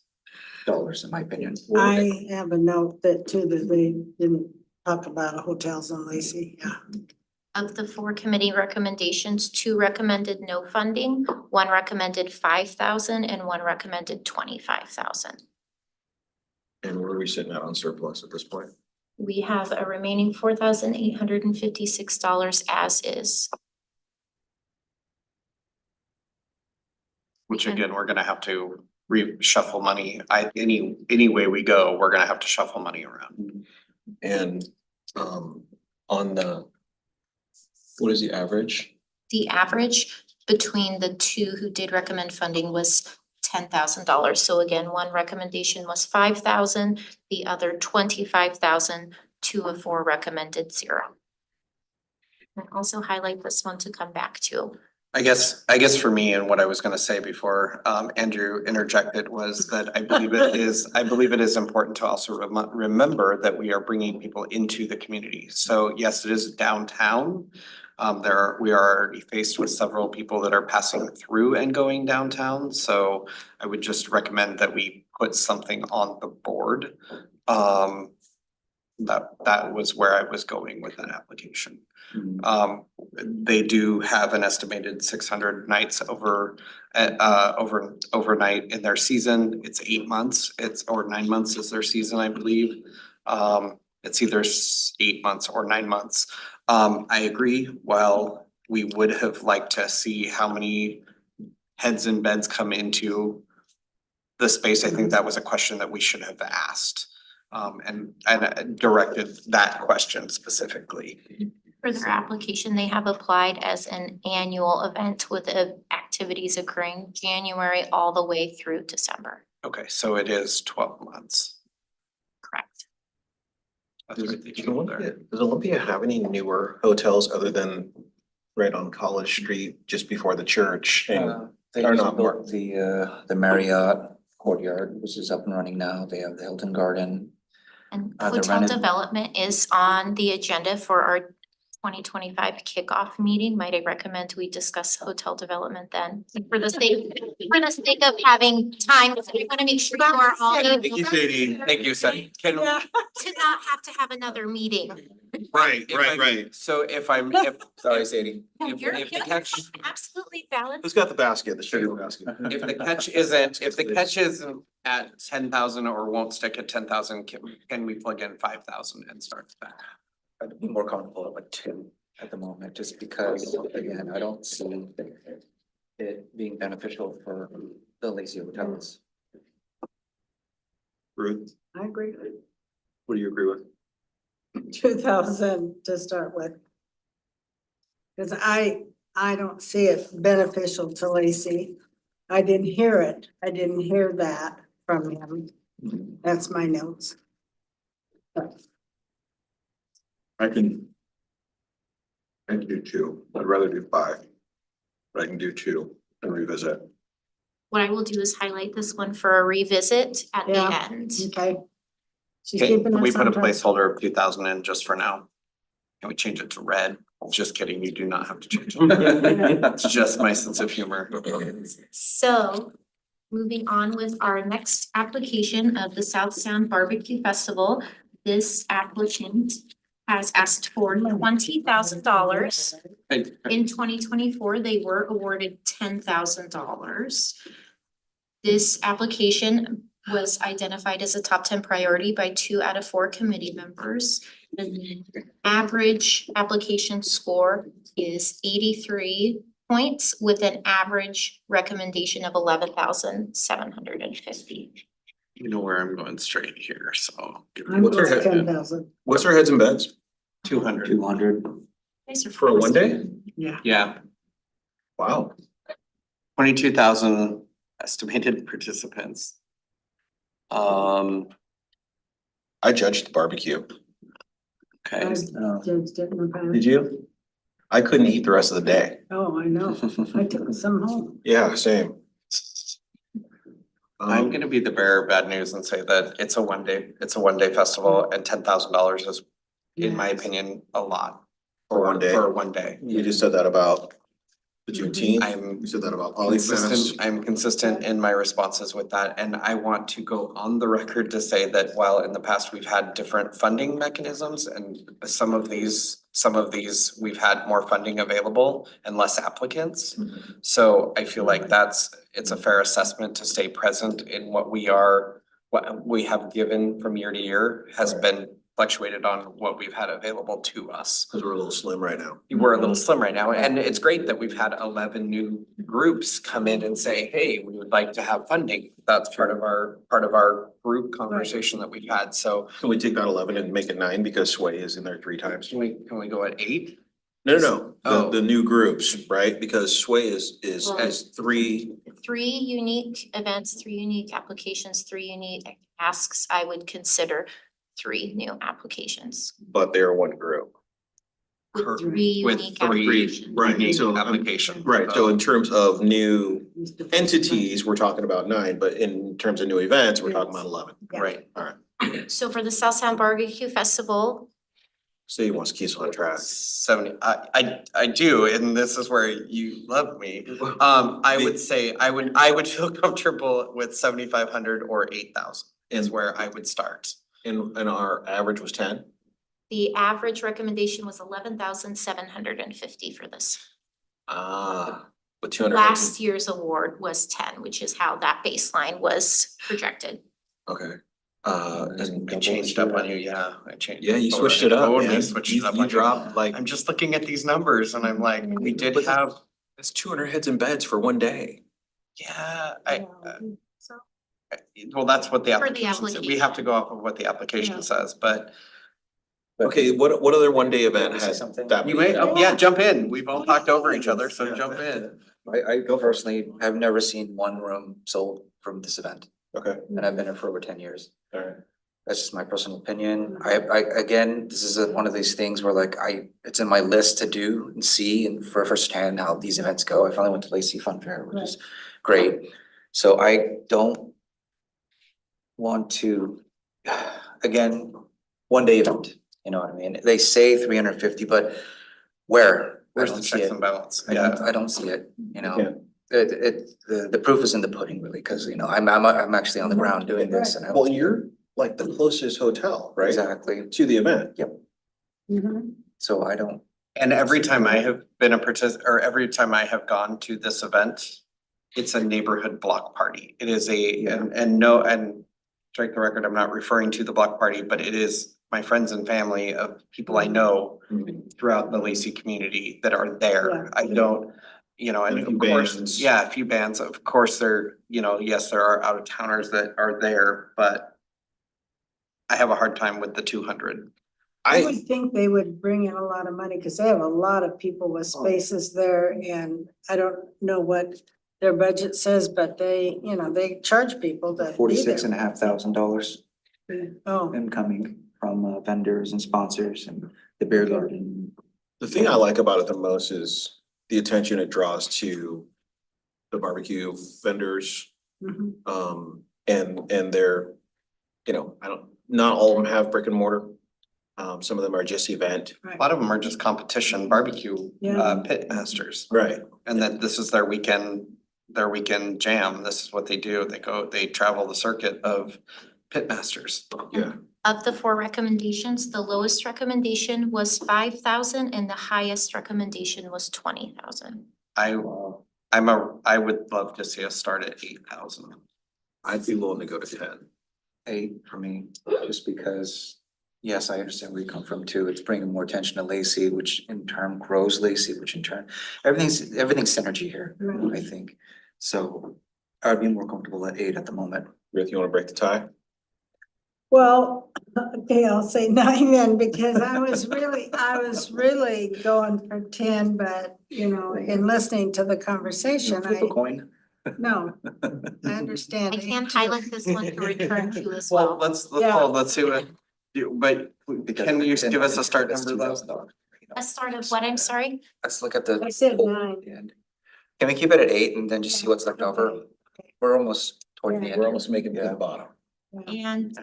dollars, in my opinion. I have a note that too, that they didn't talk about hotels in Lacey, yeah. Of the 4 committee recommendations, 2 recommended no funding, 1 recommended 5,000, and 1 recommended 25,000. And where are we sitting at on surplus at this point? We have a remaining $4,856 as is. Which again, we're gonna have to reshuffle money. Any way we go, we're gonna have to shuffle money around. And on what is the average? The average between the 2 who did recommend funding was $10,000. So again, 1 recommendation was 5,000, the other 25,000, 2 of 4 recommended 0. And also highlight this one to come back to. I guess for me, and what I was gonna say before Andrew interjected, was that I believe it is important to also remember that we are bringing people into the community. So yes, it is downtown. We are already faced with several people that are passing through and going downtown. So I would just recommend that we put something on the board. That was where I was going with that application. They do have an estimated 600 nights overnight in their season. It's 8 months, or 9 months is their season, I believe. It's either 8 months or 9 months. I agree, while we would have liked to see how many heads and beds come into the space, I think that was a question that we should have asked. and directed that question specifically. For their application, they have applied as an annual event with activities occurring January all the way through December. Okay, so it is 12 months. Correct. That's Does what they do there. Olympia have any newer hotels other than right on College Street, just before the church? And They Or just not more. built the Marriott Courtyard, which is up and running now. They have the Hilton Garden. And The hotel renov- development is on the agenda for our 2025 kickoff meeting. Might I recommend we discuss hotel development then? For the sake of having time, we wanna make sure you are all able Thank you, Sadie. Thank you, Sadie. Can, to not have to have another meeting. Right, if I- so if I'm, if, Sorry, Sadie. if the catch, Absolutely valid. Who's got the basket, the sugar basket? if the catch isn't at 10,000 or won't stick at 10,000, can we plug in 5,000 and start that? I'd be more comfortable at like 2 at the moment, just because, again, I don't see it being beneficial for the Lazy hotels. Ruth, I agree. what do you agree with? 2,000 to start with. Cause I don't see it beneficial to Lacey. I didn't hear it. I didn't hear that from him. That's my notes. I can do 2. I'd rather do 5. But I can do 2 and revisit. What I will do is highlight this one for a revisit at the Yeah. end. Okay. She's Okay, keeping can we us put a on track. placeholder of 2,000 in just for now? Can we change it to red? Just kidding, you do not have to change it. It's just my sense of humor. So moving on with our next application of the South Sound Barbecue Festival. This applicant has asked for $20,000. In 2024, they were awarded $10,000. This application was identified as a top 10 priority by 2 out of 4 committee members. The average application score is 83 points with an average recommendation of 11,750. You know where I'm going straight here, so. I'm What's her just head? 10,000. What's our heads and beds 200. 200. These are for a one day? Yeah. Yeah, Wow. 22,000 estimated participants. I judged the barbecue. Okay, I judged it in the past. Did you? I couldn't eat the rest of the day. Oh, I know. I took some home. Yeah, same. I'm gonna be the bearer of bad news and say that it's a one day festival and $10,000 is, in my Yes. opinion, a lot. For one day? For one day. You just said that about the Juneteenth. I'm You said that about consistent, Polyfest. I'm consistent in my responses with that, and I want to go on the record to say that while in the past we've had different funding mechanisms and some of these we've had more funding available and less applicants. So I feel like it's a fair assessment to stay present in what we have given from year to year has Right. been fluctuated on what we've had available to us. Cause we're a little slim right now. We're a little slim right now, and it's great that we've had 11 new groups come in and say, hey, we would like to have funding. That's part of our group conversation that we've had, so Can we take that 11 and make it 9 because Sway is in there 3 times? can we go at 8? No, Oh. the new groups, right? Because Sway is Well- 3. 3 unique events, 3 unique applications, 3 unique asks. I would consider 3 new applications. But they're one group. With 3 With unique 3 applications. Right, unique so, applications. Right, so in terms of new entities, we're talking about 9, but in terms of new events, we're talking about 11. Yeah. Right. So for the South Sound Barbecue Festival, City wants to keep us on track. 70, I do, and this is where you love me. I would say, I would feel comfortable with 7,500 or 8,000 is where I would start. And our average was 10? the average recommendation was 11,750 for this. But 200. Last year's award was 10, which is how that baseline was projected. Okay. I changed up on you, yeah, I changed. Yeah, you switched it up, Totally man. switched it up You on you. dropped like, I'm just looking at these numbers and I'm like, we did But- have, that's 200 heads and beds for one day. yeah, So Well, that's what the For the application said. We have to go off of what the Yeah. application says, but Okay, what other one day event Can I say has something? that? you may, oh, yeah, jump in. We've all talked over each other, so jump in. I personally have never seen one room sold from this event, Okay, and I've been here for over 10 years. all right. That's just my personal opinion. Again, this is one of these things where like it's in my list to do and see and for firsthand how these events go. I finally went to Lacey Fun Fair, which is great. So I don't want to, again, one day event, you know what I mean? They say 350, but where? I Where's don't the see checks it. and balance? I Yeah. don't see it, you know? Yeah. The proof is in the pudding really, cause you know, I'm actually on the ground doing this and I Well, don't. you're like the closest hotel, right? Exactly, To the event. Mhm. so I don't, And every time I have been or every time I have gone to this event, it's a neighborhood block party. It is and strike the record, I'm not referring to the block party, but it is my friends and family of people I know throughout the Lacey community that are there. Yeah. I don't, you know, and And a few of course, bands. yeah, a few bands, of course, there, you know, yes, there are out of towners that are there, but I have a hard time with the 200. I would think they would bring in a lot of money, cause they have a lot of people with spaces there, and I don't know what their budget says, but they, you know, they charge people to be there. $46,500 Oh, incoming from vendors and sponsors and the beer garden. The thing I like about it the most is the attention it draws to the barbecue vendors. mhm. And they're, you know, not all of them have brick and mortar. Some of them are just event. A lot of them are just competition barbecue Yeah. pit masters. Right. And that this is their weekend jam. This is what they do. They travel the circuit of pit masters. Yeah. Of the 4 recommendations, the lowest recommendation was 5,000 and the highest recommendation was 20,000. I would love to see us start at 8,000. I'd be willing to go to 10. 8 for me, just because, yes, I understand where you come from too. It's bringing more attention to Lacey, which in turn grows Lacey, which in turn, everything's synergy here, Right. I think. So I'd be more comfortable at 8 at the moment. Ruth, you wanna break the tie? Well, okay, I'll say 9 then, because I was really going for 10, but you know, in listening to the conversation, Flip a coin. no, I understand. I can 8 highlight this one to return to as Well, well. Yeah. let's see what, but can you give us a start That's number though? $2,000. A start of what, I'm sorry? Let's look at the. I said whole 9. at the end. Can we keep it at 8 and then just see what's left over? Okay. We're almost toward the Yeah. end. We're almost making it to Yeah. the bottom. And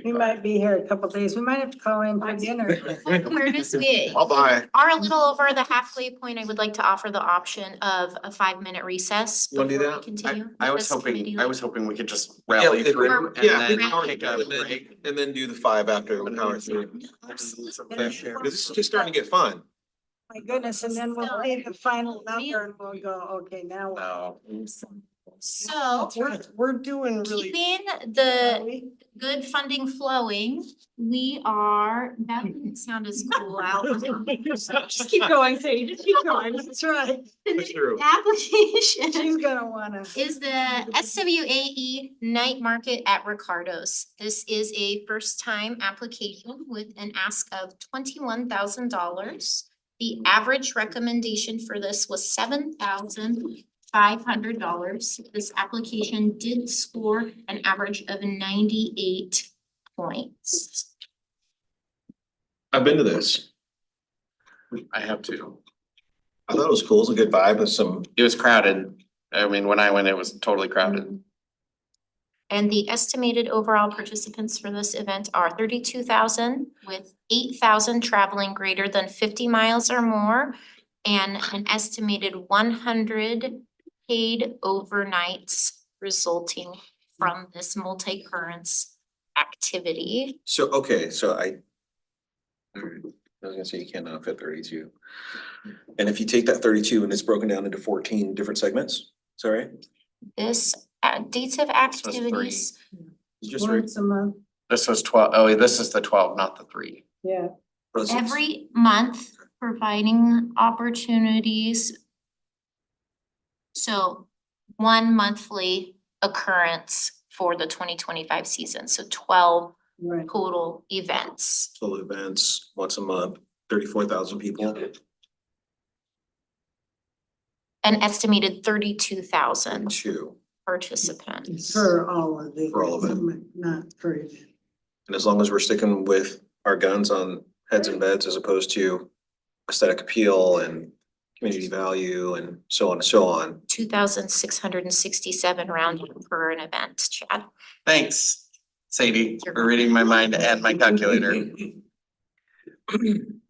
We might be here a couple days. We might have to call in for dinner. Curtis, we I'll buy. are a little over the halfway point. I would like to offer the option of a 5-minute recess You wanna do before we that? continue. I with was this hoping, committee. I was hoping we could just rally if we- through and yeah, then we can take a break. And then do the 5 after the power through. Absolutely. This is just starting to get fun. My goodness, and then we'll leave the final number and we'll go, okay, now what? No. So We're doing really. keeping the good funding flowing, we are, that didn't sound as cool out. Just keep going, Sadie, just keep going. That's right. Push through. She's Application gonna wanna. is the SWAE Night Market at Ricardo's. This is a first-time application with an ask of $21,000. The average recommendation for this was $7,500. This application did score an average of 98 points. I've been to this. I have to. I thought it was cool. It was a good vibe with some, It was crowded. I mean, when I went, it was totally crowded. And the estimated overall participants for this event are 32,000, with 8,000 traveling greater than 50 miles or more, and an estimated 100 paid overnights resulting from this multi-currents activity. so, okay, so I was gonna say you cannot fit 32. And if you take that 32 and it's broken down into 14 different segments, is that right? This dates of was activities, It's just right. Once a month, This was 12. Oh, this is the 12, not the 3. yeah. every month providing opportunities. So 1 monthly occurrence for the 2025 season, so 12 Right. total events. Full events, once a month, 34,000 people. An estimated 32,000 Two. participants. For all of the. For all of events, not for event. And as long as we're sticking with our guns on heads and beds as opposed to aesthetic appeal and community value and so on and so on. 2,667 rounded per an event, Chad. Thanks, Sadie, for reading my mind and my calculator. And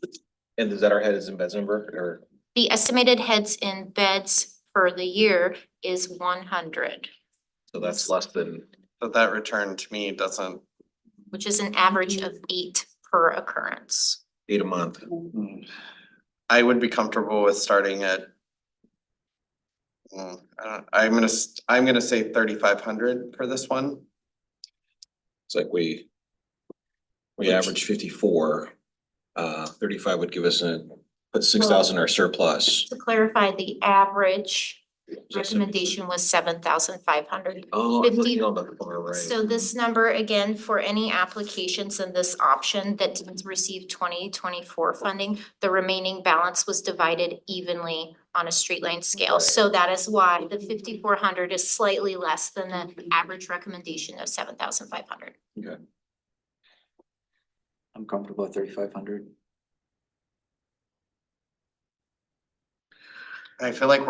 is that our heads and beds number or? The estimated heads in beds for the year is 100, So that's less than, But that return to me doesn't, which is an average of 8 per occurrence. 8 a month. I would be comfortable with starting at. I'm gonna say 3,500 for this one. It's like we average 54. 35 would give us put 6,000 in our surplus. To clarify, the average recommendation was 7,500. Oh, I'm 50 looking on the far right. So this number, again, for any applications in this option that didn't receive 2024 funding, the remaining balance was divided evenly on a straight line scale. Right. So that is why the 5,400 is slightly less than the average recommendation of 7,500. Okay. I'm comfortable at 3,500. I feel like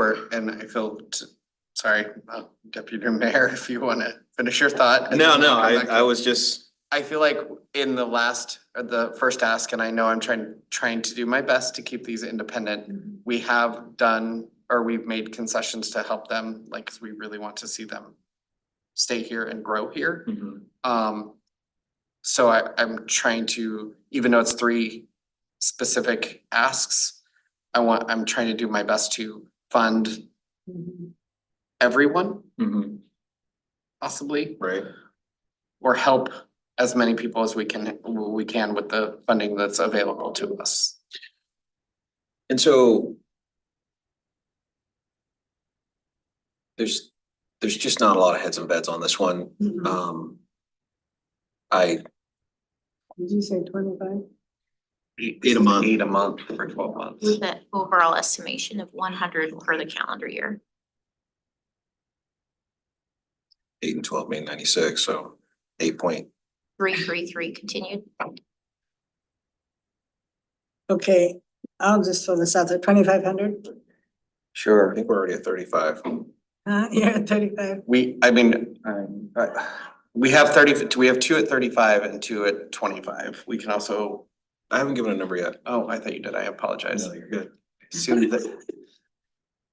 sorry, Deputy Mayor, if you wanna finish your thought. No, Come back to- I was just, I feel like in the first ask, and I know I'm trying to do my best to keep these independent. We have done, or we've made concessions to help them, like, 'cause we really want to see them stay here and grow here. So I'm trying to, even though it's 3 specific asks, I'm trying to do my best to fund everyone possibly, right. or help as many people as we can with the funding that's available to us. And so there's just not a lot of heads and beds on this one. Did you say 25? 8 a month. 8 a month for 12 months. With an overall estimation of 100 per the calendar year. 8 and 12 made 96, so 333 continued. Okay, I'll just throw this out there, 2,500? I Sure. think we're already at 35. You're at 35? We have 2 at 35 and 2 at 25. We can also, I haven't given a number yet. oh, I thought you did, I apologize. No, you're good. Soon that,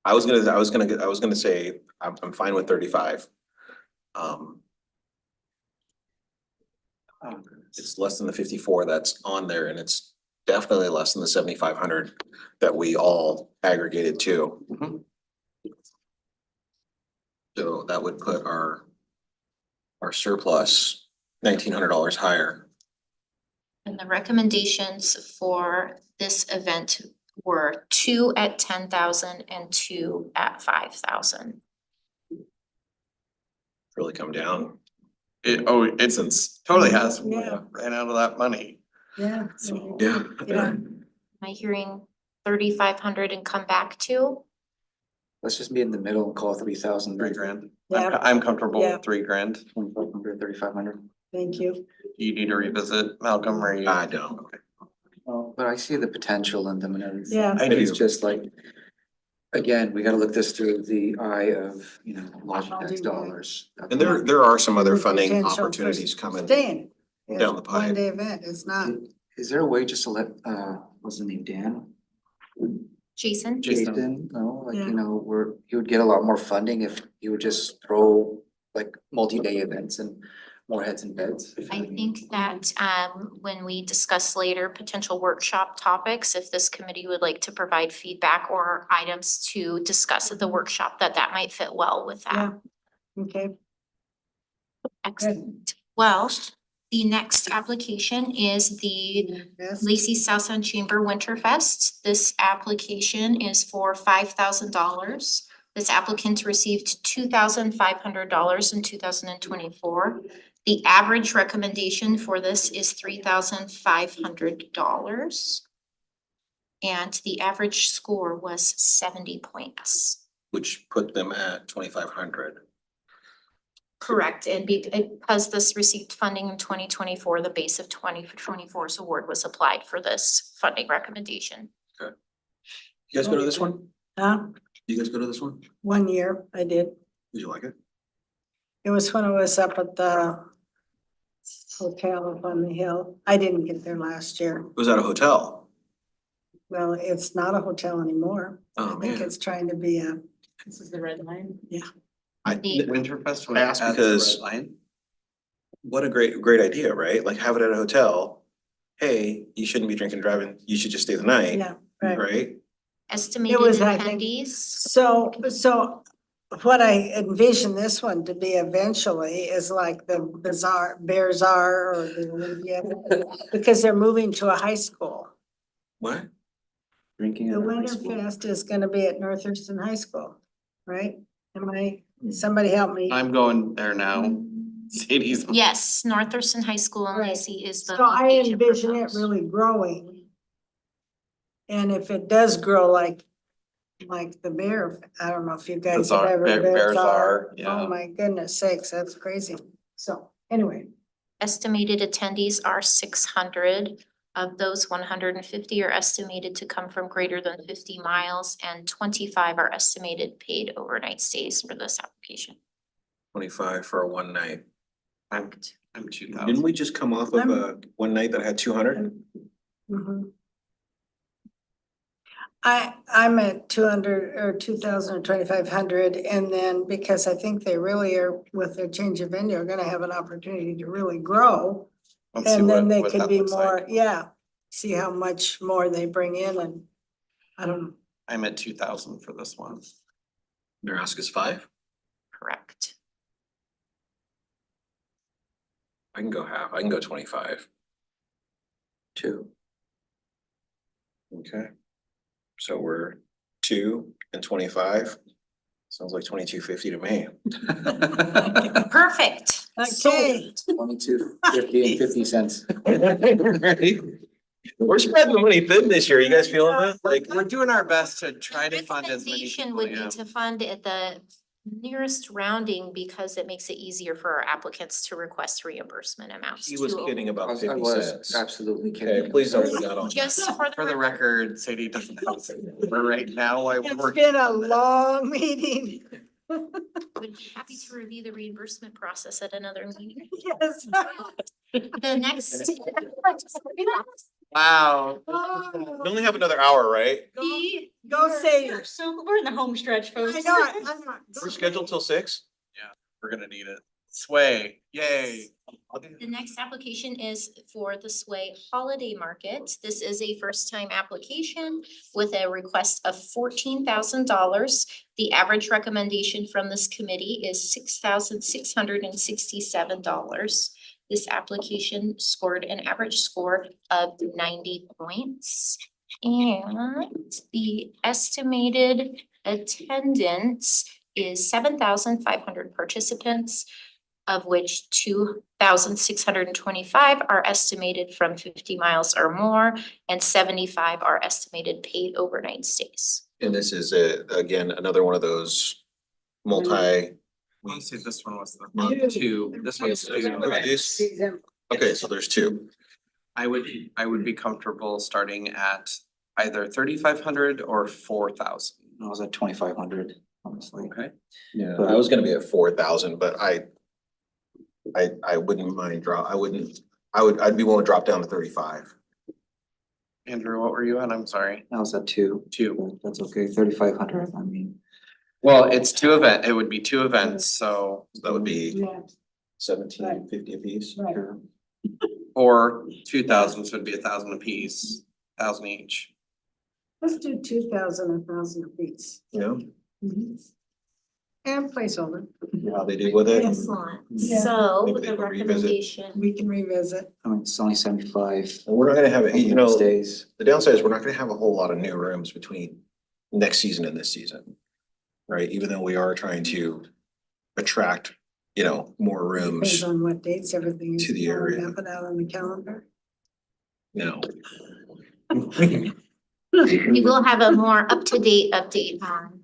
I was gonna say, I'm fine with 35. It's less than the 54 that's on there, and it's definitely less than the 7,500 that we all aggregated to. Mhm. So that would put our surplus $1,900 higher. And the recommendations for this event were 2 at 10,000 and 2 at 5,000. Really come down. it's totally has, Yeah. ran out of that money. Yeah. Yeah. Yeah. Am I hearing 3,500 and come back to? Let's just be in the middle and call 3,000. 3 grand. Yeah. I'm comfortable Yeah. with 3 grand. 2,500, 3,500. Thank you. You need to revisit, Malcolm, or you? I don't. But I see the potential in them and everything. Yeah. I It's do. just like, again, we gotta look this through the eye of, lodging Lodging tax tax. dollars. And there are some other And the funding potential for opportunities coming. Staying. down the pipe. One day event, it's not. Is there a way just to let, what's the name, Dan? Jason? Jason. No, like, Yeah. where he would get a lot more funding if he would just throw like multi-day events and more heads and beds. I think that when we discuss later potential workshop topics, if this committee would like to provide feedback or items to discuss at the workshop, that might fit well with that. Okay. Excellent. Well, the next application is the Yes. Lacey South Sound Chamber Winterfest. This application is for $5,000. This applicant received $2,500 in 2024. The average recommendation for this is $3,500. And the average score was 70 points. Which put them at 2,500. Correct, and because this received funding in 2024, the base of 2024's award was applied for this funding recommendation. You guys go to this one? Huh? You guys go to this one? 1 year I did. Did you like it? It was when I was up at the hotel up on the hill. I didn't get there last year. Was that a hotel? Well, it's not a hotel anymore. Oh, I think man. it's trying to be a, This is the red line. The- Winterfest I was asked at the because- red line. What a great idea, right? Like have it at a hotel. Hey, you shouldn't be drinking and driving. You should just stay the night, yeah, right. right? Estimated was, I think- attendees, So what I envision this one to be eventually is like the Bear Czar or the Olympia, because they're moving to a high school. What? Drinking The in a high Winter school. Fest is gonna be at North Thurston High School, right? Somebody help me. I'm going there now. Sadie's. yes, North Thurston High School in Right. Lacey is the So I location envision it proposed. really growing. And if it does grow like the bear, I don't know if you guys have Czar- ever Bear- been Bear Czar. Czar, yeah. Oh my goodness sakes, that's crazy. So anyway, Estimated attendees are 600. Of those, 150 are estimated to come from greater than 50 miles and 25 are estimated paid overnight stays for this application. 25 for a one night. I'm 2,000. Didn't we just come off of a one night that had 200? mhm. I'm at 200 or 2,000 or 2,500, and then because I think they really are, with their change of venue, are gonna have an opportunity to really grow. Let's see And then what- they what could that be looks more, like. yeah, see how much more they bring in and I don't know. I'm at 2,000 for this one. Their ask is 5? Correct. I can go half. I can go 25. 2. Okay. So we're 2 and 25. Sounds like 22.50 to me. Perfect. Okay. 22.50 and 50 cents. We're spreading the money thin this year. You guys feeling that? Like, We're doing our best to try to fund as many Recommendation people, would yeah. be to fund at the nearest rounding because it makes it easier for our applicants to request reimbursement amounts. he was to- kidding I about was 50 cents. absolutely kidding. Okay, please don't put that on. Just For the record, Sadie doesn't have it. We're right now, I It's work. been a long meeting. Would be happy to review the reimbursement process at another meeting. Yes. The next. Wow. We only have another hour, right? Go say it. So we're in the home stretch, folks. I know it, I'm not. We're scheduled till 6? We're gonna need it. Sway, yay. The next application is for the Sway Holiday Market. This is a first-time application with a request of $14,000. The average recommendation from this committee is $6,667. This application scored an average score of 90 points. And the estimated attendance is 7,500 participants, of which 2,625 are estimated from 50 miles or more, and 75 are estimated paid overnight stays. And this is again, another one of those multi. I wanna say this one was the 2, this one's 2. Okay, this- okay, so there's 2. I would be comfortable starting at either 3,500 or 4,000. I was at 2,500, honestly. Okay. Yeah, I was gonna be at 4,000, but I wouldn't mind I'd be willing to drop down to 35. Andrew, what were you at? I'm sorry. I was at 2. 2. But that's okay, 3,500, I mean. Well, it would be 2 events, so, That would be Yeah, 1750 apiece. right. Sure. or 2,000, so it'd be 1,000 apiece, 1,000 each. Let's do 2,000, 1,000 apiece. You know, And placeholder. how they did with it. Excellent. Yeah. So Maybe they the can revisit. recommendation, We can revisit. I mean, it's only 75. And we're not gonna have it, you know, Stays. the downside is we're not gonna have a whole lot of new rooms between next season and this season. right? Even though we are trying to attract, you know, more rooms. Depends on what dates everything is. To the area. Map it out on the calendar. No. We will have a more up-to-date update on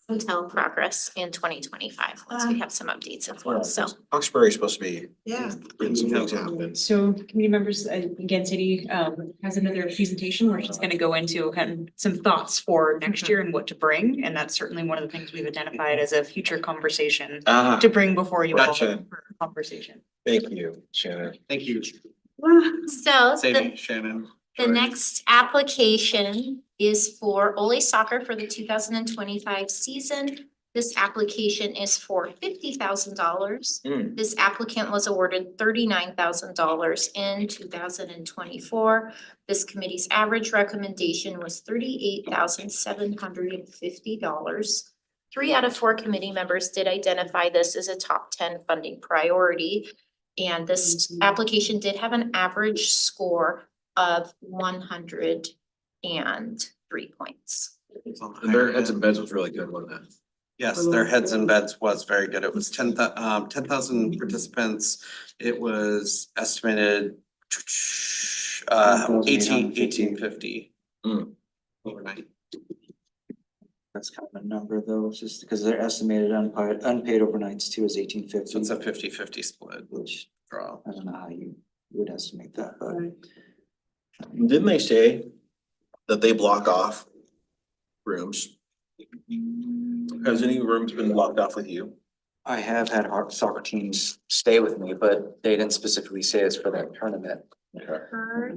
hotel progress in 2025, once we have some updates as well, so. Hawkesbury is supposed to be, Yeah. getting some things happen. So committee members, again, City has another presentation where she's gonna go into kind of some thoughts for next year and what to bring. And that's certainly one of the things we've identified as a future conversation to bring before you all Gotcha. for conversation. Thank you, Shannon. Thank you, So Sadie, Shannon. the next application is for Ole Soccer for the 2025 season. This application is for $50,000. Mm. This applicant was awarded $39,000 in 2024. This committee's average recommendation was $38,750. 3 out of 4 committee members did identify this as a top 10 funding priority. And this application did have an average score of 103 points. Their heads and beds was really good, wasn't it? Yes, their heads and beds was very good. It was 10,000 participants. It was estimated 1850 Mm. overnight. That's kind of a number though, it's just because they're estimated unpaid overnights too is 1850. So it's a 50-50 split Which draw. I don't know how you would estimate that, but Didn't they say that they block off rooms? Has any rooms been blocked off with you? I have had soccer teams stay with me, but they didn't specifically say it's for that tournament. Per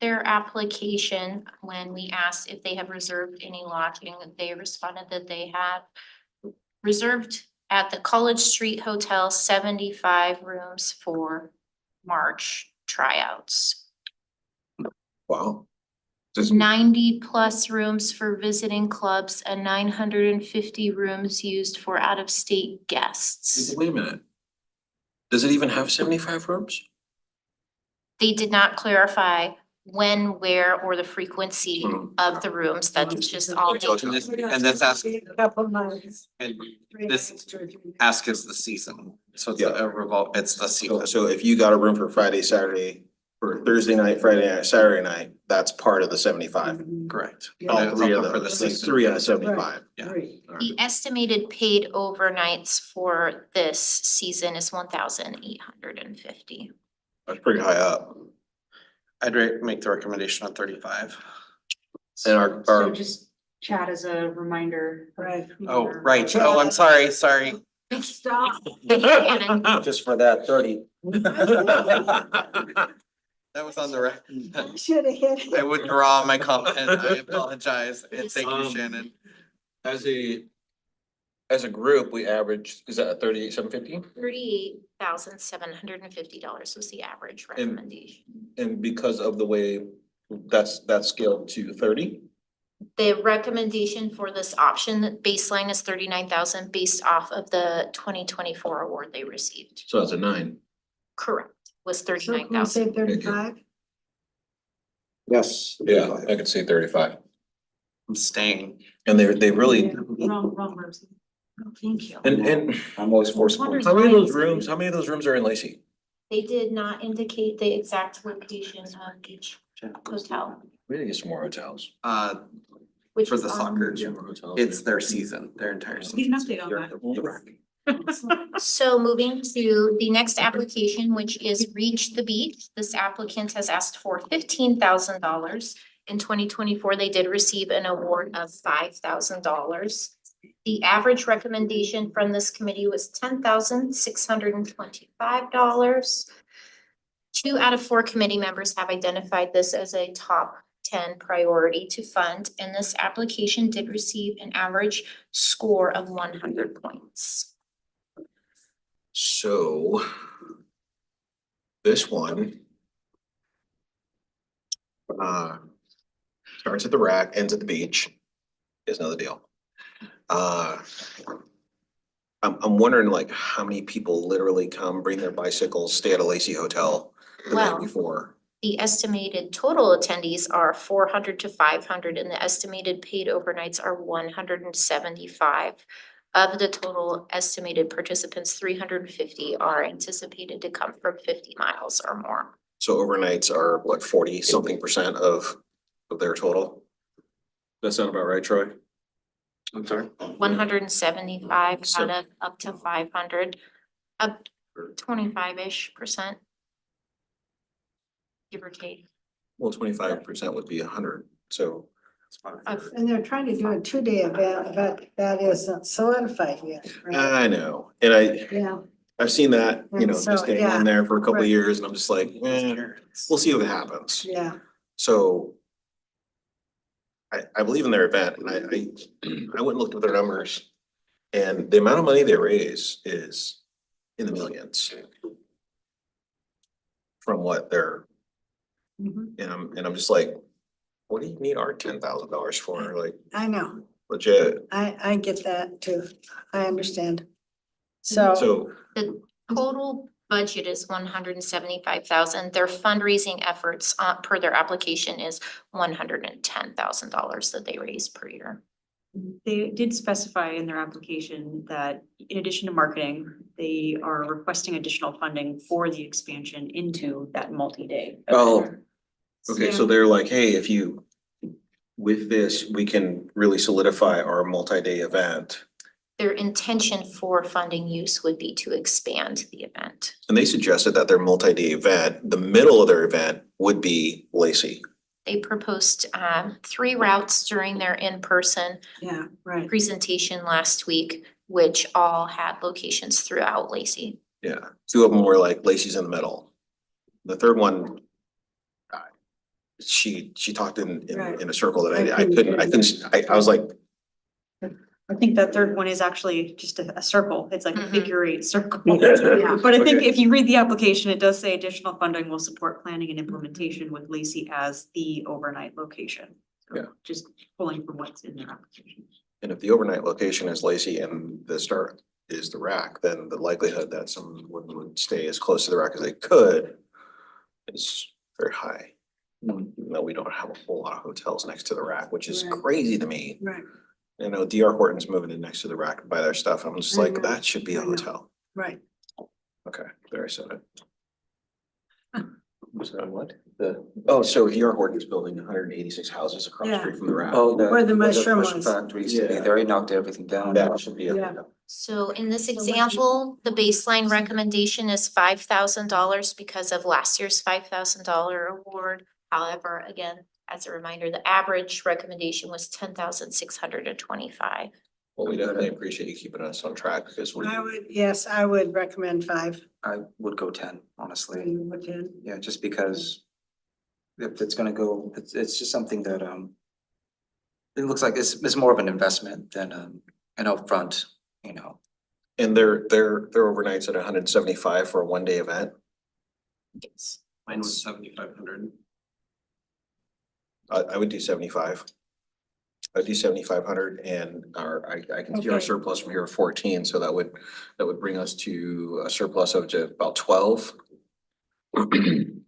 their application, when we asked if they have reserved any lodging, they responded that they have reserved at the College Street Hotel 75 rooms for March tryouts. Wow. 90 plus rooms for visiting clubs and 950 rooms used for out-of-state guests. Wait a minute. Does it even have 75 rooms? They did not clarify when, where, or the frequency of the rooms. That's just all. And this ask, Couple months. and this ask is the season, so it's a revolt, it's the season. So if you got a room for Friday, Saturday, for Thursday night, Friday night, Saturday night, that's part of the 75. Correct. Yeah. All But it's 3 of up for the those, like season. 3 out of 75. Yeah. Right. The estimated paid overnights for this season is 1,850. That's pretty high up. I'd make the recommendation on 35. And our, So just chat as a reminder. Right. Oh, right. Oh, I'm sorry. Stop. And Just for that 30. That was on the record. Should have hit it. I withdraw my comment. I apologize. And thank you, Shannon. As a group, we averaged, is that a 38,750? $38,750 was the average recommendation. And because of the way that's scaled to 30? The recommendation for this option, the baseline is 39,000 based off of the 2024 award they received. So that's a 9. Correct, was So can we say 39,000. 35? Yes. Yeah, I could say 35. I'm staying. And they really, Wrong person. Oh, thank you. and I'm always for sports. how many of those rooms are in Lacey? They did not indicate the exact location of each hotel, We need to get some more hotels. which For is the on. soccer, Some more hotels. it's their season, their entire season. Need an update on that. So moving to the next application, which is Reach the Beach. This applicant has asked for $15,000. In 2024, they did receive an award of $5,000. The average recommendation from this committee was $10,625. 2 out of 4 committee members have identified this as a top 10 priority to fund, and this application did receive an average score of 100 points. So this one starts at the rack, ends at the beach, is another deal. I'm wondering like how many people literally come, bring their bicycles, stay at a Lacey hotel the night Well, before. The estimated total attendees are 400 to 500, and the estimated paid overnights are 175. Of the total estimated participants, 350 are anticipated to come from 50 miles or more. So overnights are what, 40-something% of their total? That sound about right, Troy? I'm sorry? 175 out of up to 500, up 25-ish%. Give or take. Well, 25% would be 100, so. And they're trying to do a 2-day event, but that isn't solidified yet, right? I know, and Yeah, I've seen that, you know, And so, just getting yeah, on there for a couple of right. years, and I'm just like, we'll see what happens. yeah. So I believe in their event, and I went and looked at their numbers, and the amount of money they raise is in the millions. From what they're, Mhm. and I'm just like, what do you need our $10,000 for? Like, I know. legit. I get that too. I understand. So, So, The total budget is 175,000. Their fundraising efforts per their application is $110,000 that they raise per year. They did specify in their application that in addition to marketing, they are requesting additional funding for the expansion into that multi-day. oh, event. okay, so they're like, hey, if you, with this, we can really solidify our multi-day event. Their intention for funding use would be to expand the event. And they suggested that their multi-day event, the middle of their event would be Lacey. They proposed 3 routes during their in-person yeah, right. presentation last week, which all had locations throughout Lacey. Yeah, 2 of them were like Lacey's in the middle. The third one, she talked Right. in a circle that I I was like, I think that third one is actually just a circle. It's like a Mhm. figure 8 circle. Yeah. But I think Okay. if you read the application, it does say additional funding will support planning and implementation with Lacey as the overnight location. So Yeah. just pulling from what's in their application. and if the overnight location is Lacey and the start is the rack, then the likelihood that someone would stay as close to the rack as they could is very high. Even though we don't have a whole lot of hotels next to the rack, which is Right. crazy to me. Right, You know, DR Horton's moving in next to the rack to buy their stuff. I'm just I like, know. that should be a I know. hotel. right. Okay, there I said it. So what? So DR Horton's building 186 houses across the Yeah. street from the rack. Oh, Where the mushroom was. factory used to be, Yeah. they already knocked everything down. That should be a Yeah. hotel. So in this So what's- example, the baseline recommendation is $5,000 because of last year's $5,000 award. However, again, as a reminder, the average recommendation was 10,625. Well, we definitely appreciate you keeping us on track because we, Yes, I would recommend 5. I would go 10, honestly. You would then. Yeah, just because if it's gonna go, it's just something that, it looks like it's more of an investment than, an upfront, you know. and their overnights at 175 for a 1-day event. Yes. Mine was 7,500. I would do 75. I'd do 7,500 and I can see our Okay. surplus from here of 14, so that would bring us to a surplus of about 12. We can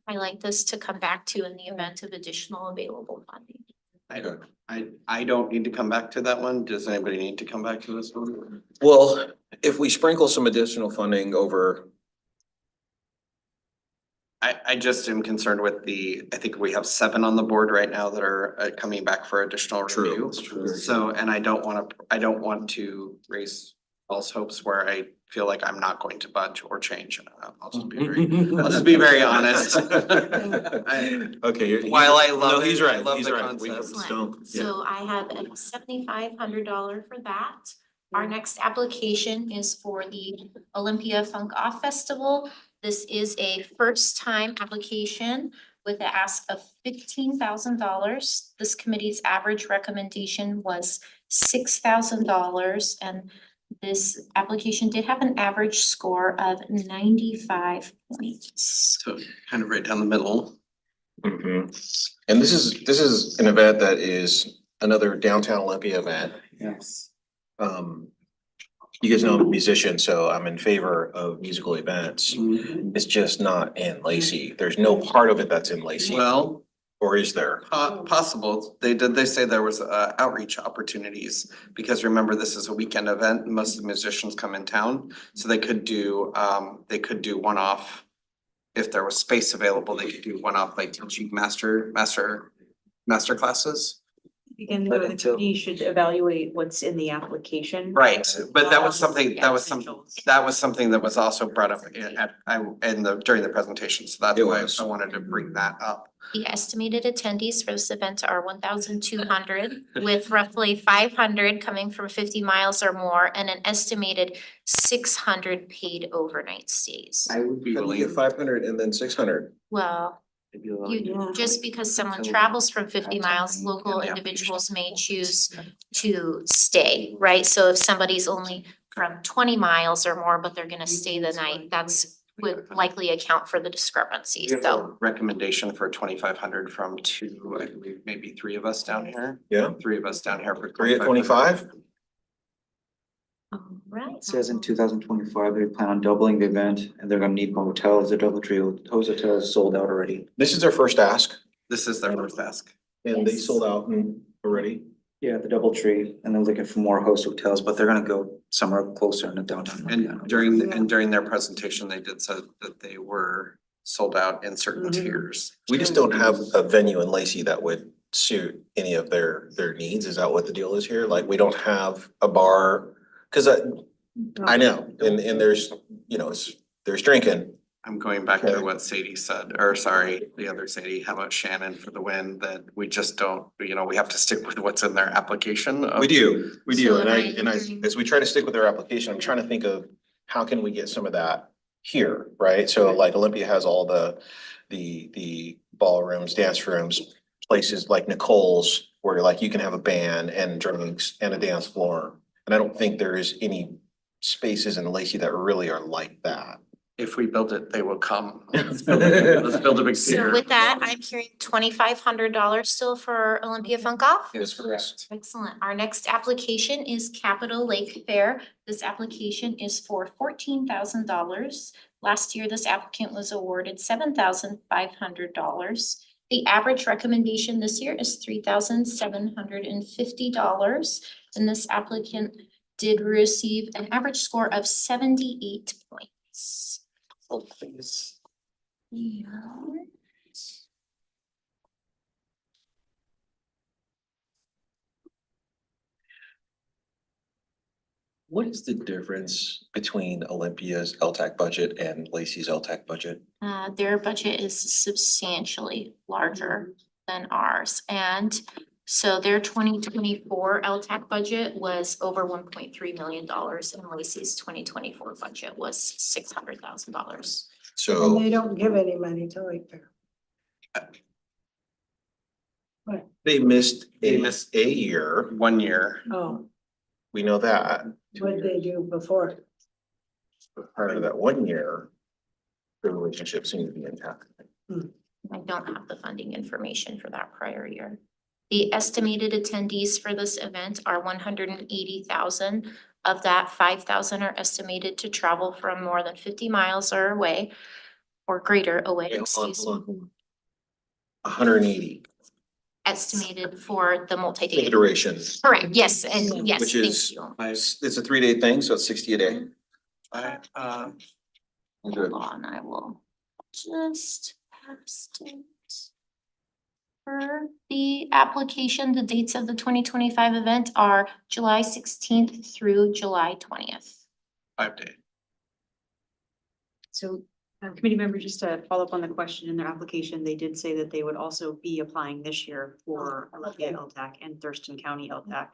highlight this to come back to in the event of additional available funding. I don't need to come back to that one. Does anybody need to come back to this one? Well, if we sprinkle some additional funding over, I just am concerned with I think we have 7 on the board right now that are coming back for additional True, review. it's true. So, and I don't want to raise false hopes where I feel like I'm not going to budge or change. I'll just be very honest. Okay, While I love no, it, he's I right, love he's the right. We concept. just don't, yeah. So I have a $7,500 for that. Our next application is for the Olympia Funk Off Festival. This is a first-time application with an ask of $15,000. This committee's average recommendation was $6,000, and this application did have an average score of 95 points. So kind of right down the middle. Mhm. And this is an event that is another downtown Olympia event. Yes. You guys know I'm a musician, so I'm in favor of musical events. It's just not in Lacey. There's no part of it that's in Lacey. Well, Or is there? possible. They say there was outreach opportunities, because remember, this is a weekend event, and most of the musicians come in town. So they could do one-off. If there was space available, they could do one-off, like teaching master classes. Again, But though, the until- committee should evaluate what's in the application. Right, but that was Um, something, that was something that was also brought up during the presentation, so that's It why was. I wanted to bring that up. The estimated attendees for this event are 1,200, with roughly 500 coming from 50 miles or more, and an estimated 600 paid overnight stays. I would be How do you willing. get 500 and then 600? Well, I'd be willing. just because someone travels from 50 miles, local individuals may choose to stay, right? So if somebody's only from 20 miles or more, but they're gonna stay the night, that's would likely account for the discrepancy, We have so. a recommendation for 2,500 from two, I believe, maybe three of us down here. Yeah, Three of us down here for 3 at 2,500. 25? Alright. It says in 2025, they plan on doubling the event and they're gonna need more hotels. The DoubleTree hotel is sold out already. This is their first ask This is their first ask. and they Yes. sold out already. Yeah, the DoubleTree, and they're looking for more host hotels, but they're gonna go somewhere closer in the downtown. And during their presentation, they did say that they were sold out in certain Mhm. tiers. We just don't have a venue in Lacey that would suit any of their needs. Is that what the deal is here? Like, we don't have a bar? Cause I know, and there's, there's drinking. I'm going back to Okay. what Sadie said, or sorry, the other Sadie, how about Shannon for the win, that we just don't, we have to stick with what's in their application. We do, So and am I and hearing- as we try to stick with their application, I'm trying to think of how can we get some of that here, right? So like Olympia has all the ballrooms, dance rooms, places like Nicole's where like you can have a band and drinks and a dance floor. And I don't think there is any spaces in Lacey that really are like that. If we build it, they will come. Let's build a big So theater. with that, I'm hearing $2,500 still for Olympia Funk Off. Yes, correct. Excellent. Our next application is Capitol Lake Fair. This application is for $14,000. Last year, this applicant was awarded $7,500. The average recommendation this year is $3,750. And this applicant did receive an average score of 78 points. Hold please. Yeah. What is the difference between Olympia's LTAC budget and Lacey's LTAC budget? Their budget is substantially larger than ours, and so their 2024 LTAC budget was over $1.3 million, and Lacey's 2024 budget was $600,000. And So they don't give any money to Lake Fair. they missed They a missed- year, 1 year. Oh, we know that. what did they do before? But part of that 1 year, the relationship seemed to be intact. I don't have the funding information for that prior year. The estimated attendees for this event are 180,000. Of that, 5,000 are estimated to travel from more than 50 miles or away or greater away, Wait, hold on, excuse hold me, on. 180 estimated for the for multi-day. the duration, Correct, yes, and yes, which thank is, you. it's a 3-day thing, so it's 60 a day. Hold on, I will just paste it. For the application, the dates of the 2025 event are July 16th through July 20th. 5 days. So, committee members, just to follow up on the question in their application, they did say that they would also be applying this year for Olympia LTAC and Thurston County LTAC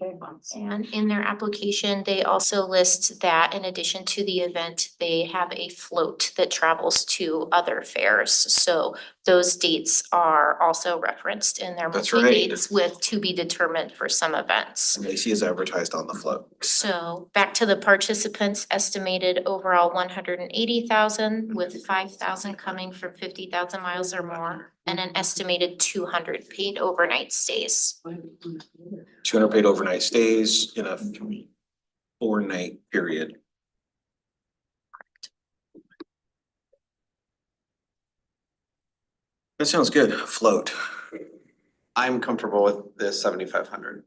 Okay. funds. And in their application, they also list that in addition to the event, they have a float that travels to other fairs. So those dates are also referenced in their That's monthly right. dates with to be determined for some events. And Lacey is advertised on the float. So back to the participants, estimated overall 180,000 with 5,000 coming from 50,000 miles or more. And an estimated 200 paid overnight stays. 200 paid overnight stays in a 4-night period. That sounds good. Float. I'm comfortable with the 7,500.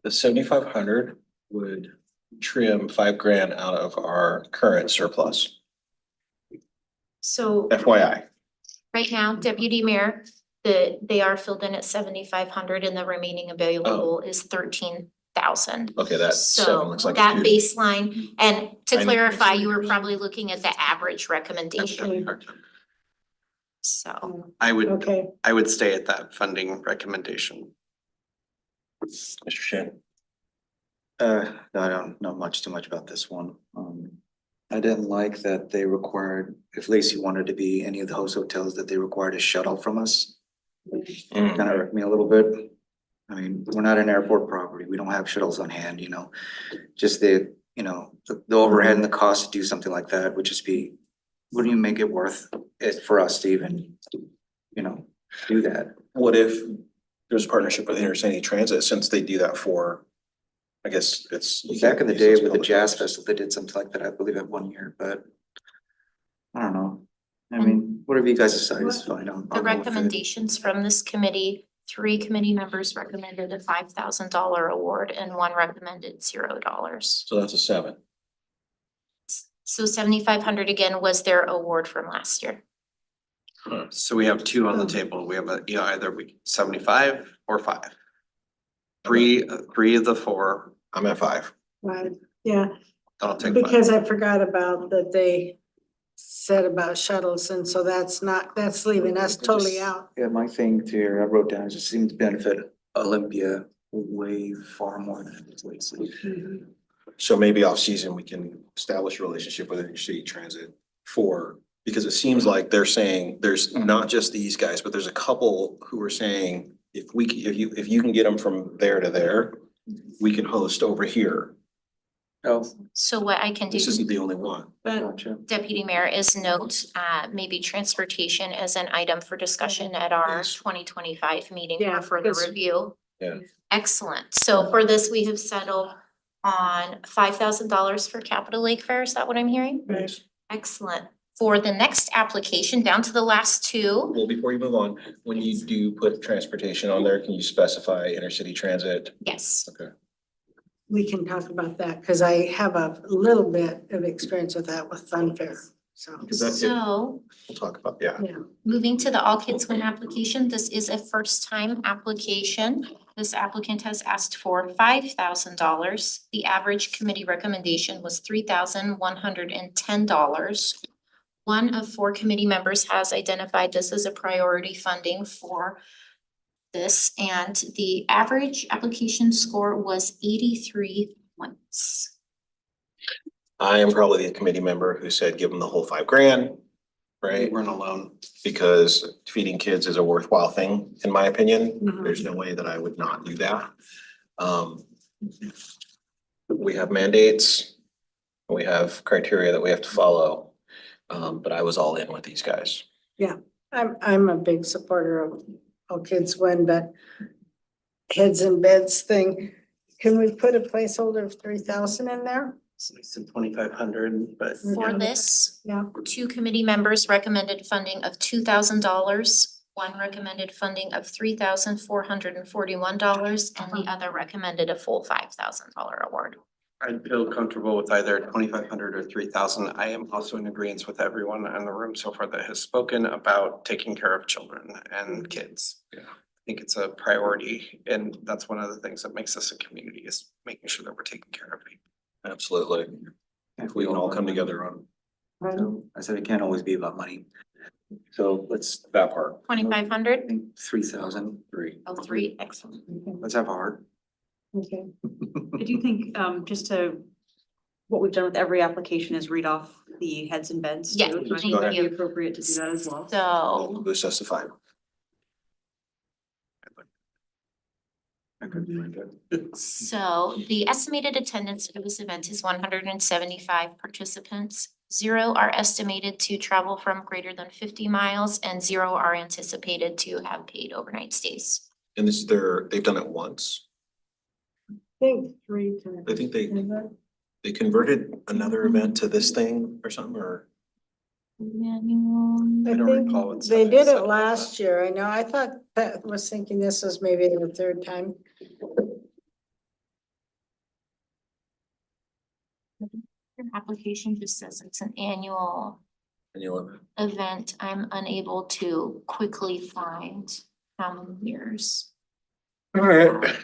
The 7,500 would trim $5,000 out of our current surplus. So FYI. right now, Deputy Mayor, they are filled in at 7,500 and the remaining available is 13,000. Okay, that 7 looks like a That 2. baseline, and to I know. clarify, you were probably looking at the average recommendation, so. I Okay, would stay at that funding recommendation. Mr. Shin. No, I don't know too much about this one. I didn't like that they required, if Lacey wanted to be any of the host hotels, that they required a shuttle from us. Kind of irked me a little bit. I mean, we're not an airport property. We don't have shuttles on hand, you know. Just the overhead and the cost to do something like that would just be, wouldn't even make it worth it for us to even, do that. What if there's a partnership with Intercity Transit, since they do that for, I guess it's. Back in the day with the Jazz Festival, they did something like that, I believe, at 1 year, but I don't know. I mean, whatever you guys decide is fine. I'll The go with it. recommendations from this committee, 3 committee members recommended a $5,000 award and 1 recommended $0. So that's a 7. So 7,500 again was their award from last year. So we have 2 on the table. We have either 75 or 5. Three of the 4, I'm at 5. right, yeah, I'll take 5. because I forgot about that they said about shuttles, and so that's leaving us totally out. Yeah, my thing here, I wrote down, is it seems to benefit Olympia way far more than it is Lacey. So maybe off season, we can establish a relationship with Intercity Transit because it seems like they're saying there's not just these guys, but there's a couple who are saying, if you can get them from there to there, we can host over here. Oh, So what I can do, This isn't the only one. gotcha. Deputy Mayor, is note maybe transportation as an item for discussion at our Yes. 2025 meeting Yeah, for further because- review. Yeah. Excellent. So for this, we have settled on $5,000 for Capital Lake Fair. Is that what I'm hearing? Right. Excellent. For the next application, down to the last 2. Well, before you move on, when you do put transportation on there, can you specify Intercity Transit? Yes. Okay. We can talk about that, because I have a little bit of experience with that with Fun Fair, so. Because that's it. So We'll talk about, yeah. moving to the All Kids Win application, this is a first time application. This applicant has asked for $5,000. The average committee recommendation was $3,110. 1 of 4 committee members has identified this as a priority funding for this, and the average application score was 83 points. I am probably the committee member who said, give them the whole $5,000, We right? weren't alone. Because feeding kids is a worthwhile thing, in my opinion. Mhm. There's no way that I would not do that. We have mandates, we have criteria that we have to follow. But I was all in with these guys. I'm a big supporter of All Kids Win, but heads and beds thing, can we put a placeholder of 3,000 in there? So we said 2,500, but. For this, Yeah. 2 committee members recommended funding of $2,000. 1 recommended funding of $3,441, and the other recommended a full $5,000 award. I'd feel comfortable with either 2,500 or 3,000. I am also in agreement with everyone in the room so far that has spoken about taking care of children and kids. Yeah. I think it's a priority, and that's one of the things that makes us a community, is making sure that we're taking care of people. Absolutely. If we can all come together on So I said it can't always be about money. So let's, that part. 2,500? I think 3,000. 3. Oh, 3, excellent. Let's have a heart. Okay, I do think, what we've done with every application is read off the heads and beds too. Yes, So I thank think it'd be you. appropriate to do that as well. So Boost us to 5. So the estimated attendance for this event is 175 participants. 0 are estimated to travel from greater than 50 miles and 0 are anticipated to have paid overnight stays. And they've done it once. think 3 times. I think they, Is it? they converted another event to this thing or something, or? Manual. I don't think recall what they stuff did said it about last that. year. I know. I thought that was thinking this was maybe the third time. Your application just says it's an annual Annual event. I'm unable to quickly find how many years. All right.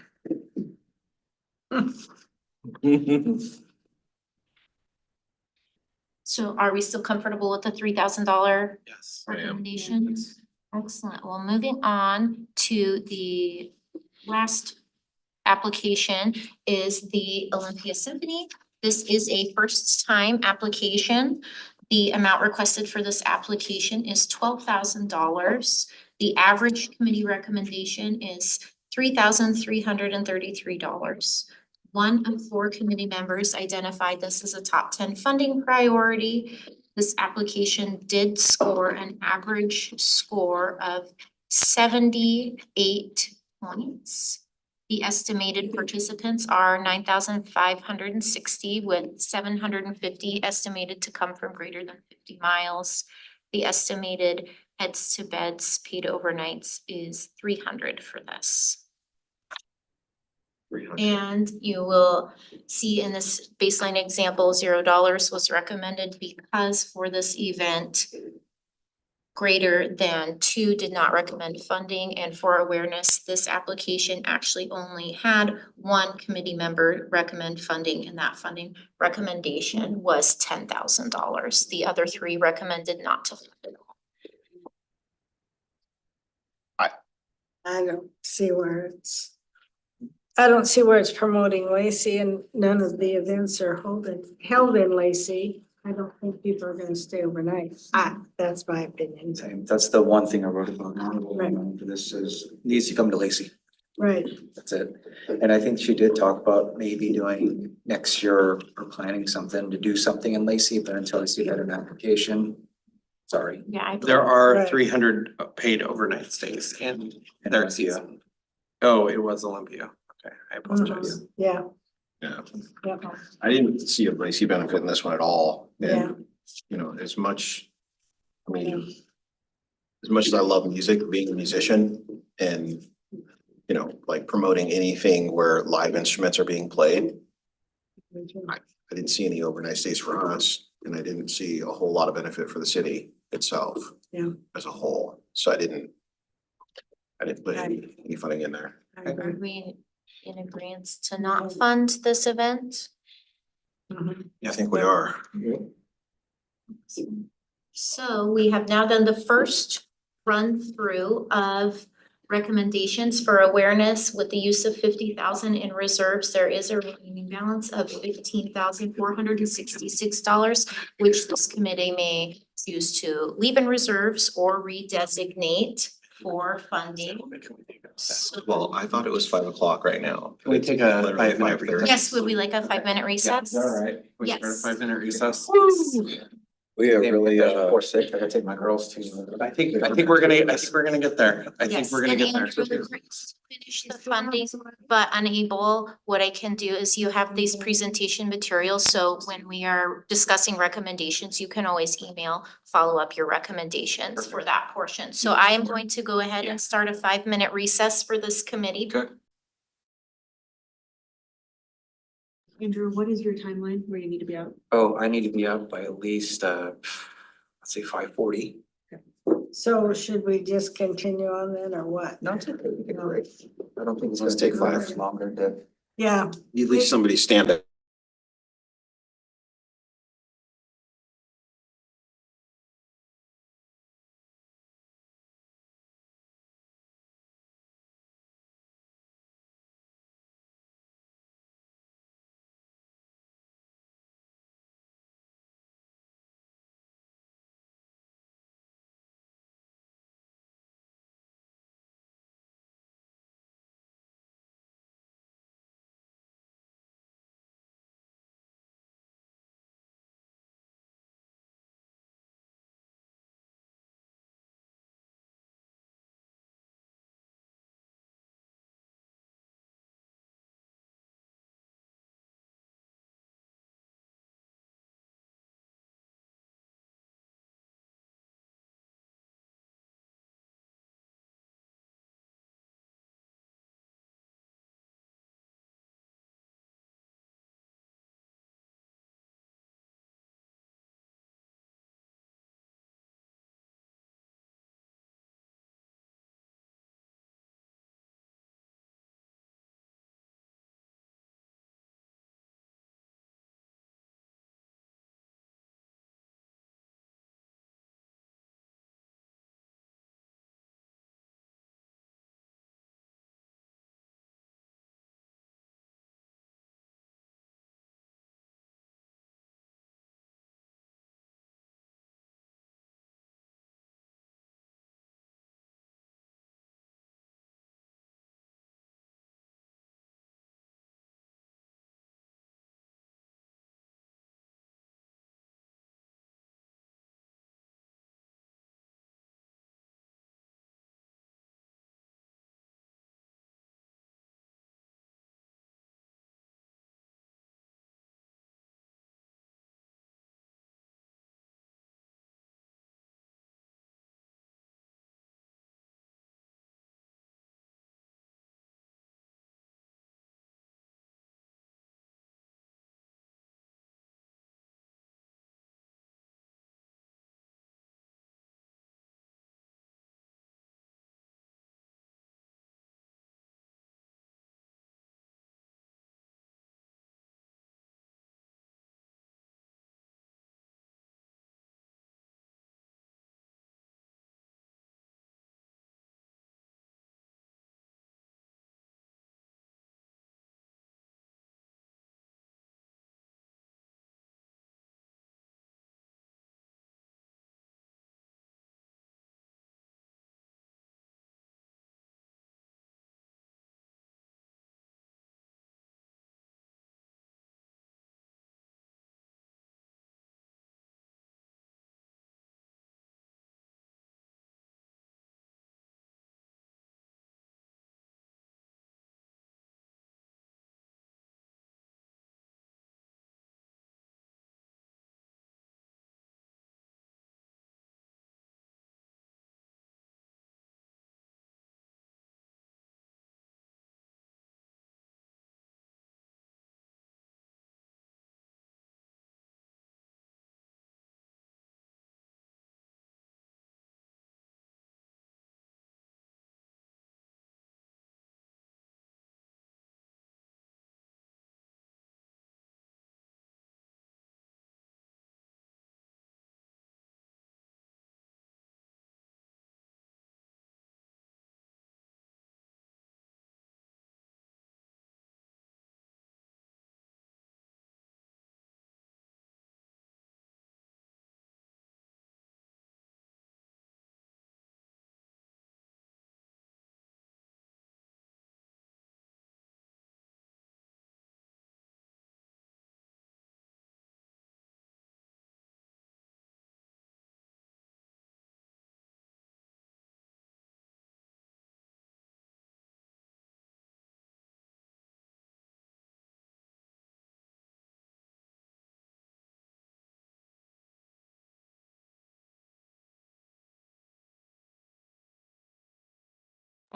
So are we still comfortable with the $3,000 Yes. I am. recommendations? Excellent. Well, moving on to the last application is the Olympia Symphony. This is a first time application. The amount requested for this application is $12,000. The average committee recommendation is $3,333. One of 4 committee members identified this as a top 10 funding priority. This application did score an average score of 78 points. The estimated participants are 9,560, with 750 estimated to come from greater than 50 miles. The estimated heads to beds paid overnights is 300 for this. And you will see in this baseline example, $0 was recommended because for this event, greater than 2 did not recommend funding. And for awareness, this application actually only had 1 committee member recommend funding, and that funding recommendation was $10,000. The other 3 recommended not to fund at all. I don't see where it's promoting Lacey, and none of the events are held in Lacey. I don't think people are gonna stay overnight. That's my opinion. Same. That's the one thing I wrote about. Right. For this is, needs to come to Lacey. Right. That's it. And I think she did talk about maybe doing next year or planning something to do something in Lacey, but until I see that in application. Sorry. Yeah, There are Right. 300 paid overnight stays in And their Olympia. season. Oh, it was Olympia. Okay, I apologize. Yeah, Yeah, yeah, I didn't see a Lacey benefit in this one at all. Yeah. And, you know, as much as I love music, being a musician and, you know, like promoting anything where live instruments are being played, I didn't see any overnight stays for us, and I didn't see a whole lot of benefit for the city itself. Yeah. As a whole, so I didn't put any funding in there. I Are agree. we in agreement to not fund this event? Mhm. Yeah, I think we are. So we have now done the first run through of recommendations for awareness. With the use of 50,000 in reserves, there is a remaining balance of $15,466, which this committee may choose to leave in reserves or redesignate for funding. So- Well, I thought it was 5 o'clock right now. Can we take a Literally 5-minute 5:30. recess? Yes, would we like a 5-minute recess? Can we start a Yes. 5-minute recess? We are really, before 6, I gotta take my girls to. I think we're gonna get there. I think Yes, we're gonna and get there. Andrew, finish the funding, but unable, what I can do is you have these presentation materials, so when we are discussing recommendations, you can always email, follow up your recommendations for that portion. So I am going to go ahead and start a 5-minute recess for this committee. Okay. Andrew, what is your timeline where you need to be out? Oh, I need to be up by at least, let's say 5:40. So should we just continue on then, or what? No, it's okay. We can break. I don't think it's Let's gonna take take 5. longer to. Yeah. At least somebody stand up.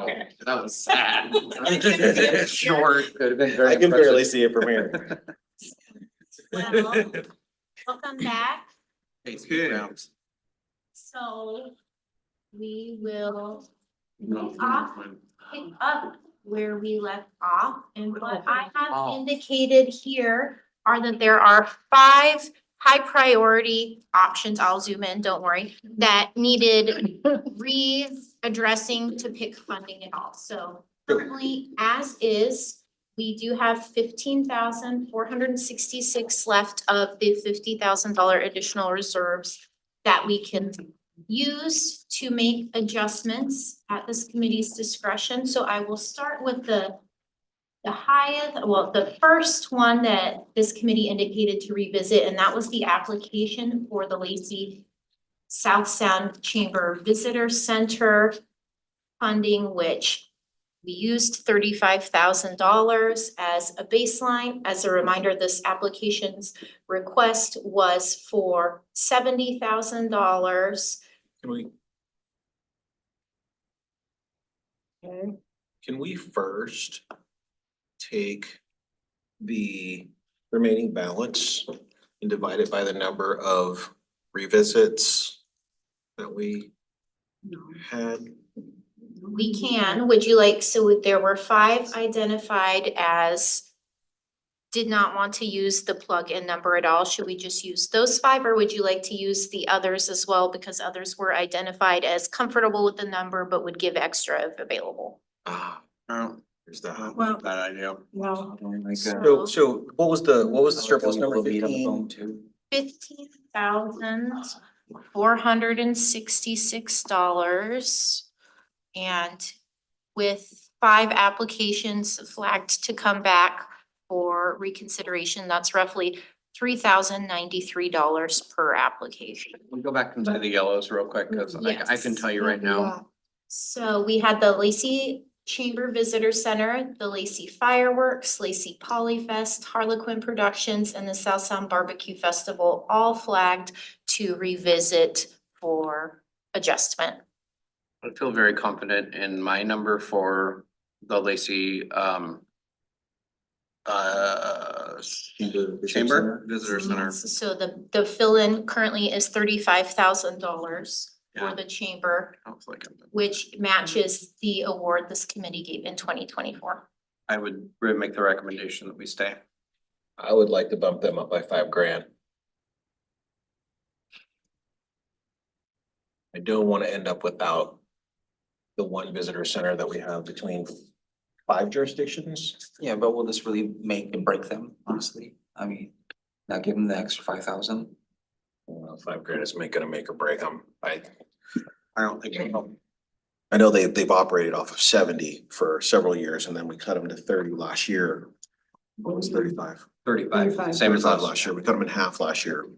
That was sad. Short. Could have been very I can barely impressive. see it from here. Well, welcome back. Grounds. So we will pick up where we left off. And what I have indicated here are that there are 5 high priority options. I'll zoom in, don't worry, that needed readdressing to pick funding at all. So currently, as is, we do have 15,466 left of the $50,000 additional reserves that we can use to make adjustments at this committee's discretion. So I will start with the highest, well, the first one that this committee indicated to revisit, and that was the application for the Lacey South Sound Chamber Visitor Center funding, which we used $35,000 as a baseline. As a reminder, this application's request was for $70,000. Can we first take the remaining balance and divide it by the number of revisits that we had? We can, would you like, so there were 5 identified as did not want to use the plug-in number at all. Should we just use those 5, or would you like to use the others as well? Because others were identified as comfortable with the number but would give extra if available. There's that. Well, Bad idea. well, So what was the surplus number, Meet on the 15? phone too. $15,466. And with 5 applications flagged to come back for reconsideration, that's roughly $3,093 per application. We'll go back into the yellows real quick, cause I can tell you right now. So we had the Lacey Chamber Visitor Center, the Lacey Fireworks, Lacey Polyfest, Harlequin Productions, and the South Sound Barbecue Festival, all flagged to revisit for adjustment. I feel very confident in my number for the Lacey Chamber Visitor Center. So the fill-in currently is $35,000 for the chamber, I was like, which matches the award this committee gave in 2024. I would make the recommendation that we stay. I would like to bump them up by $5,000. I don't want to end up without the one visitor center that we have between 5 jurisdictions. Yeah, but will this really make and break them, honestly? I mean, not give them the extra 5,000? Well, $5,000 is gonna make or break them. I don't think it will. I know they've operated off of 70 for several years, and then we cut them to 30 last year. What was 35? 35, 35. same as 35 last year. We cut them in half last year.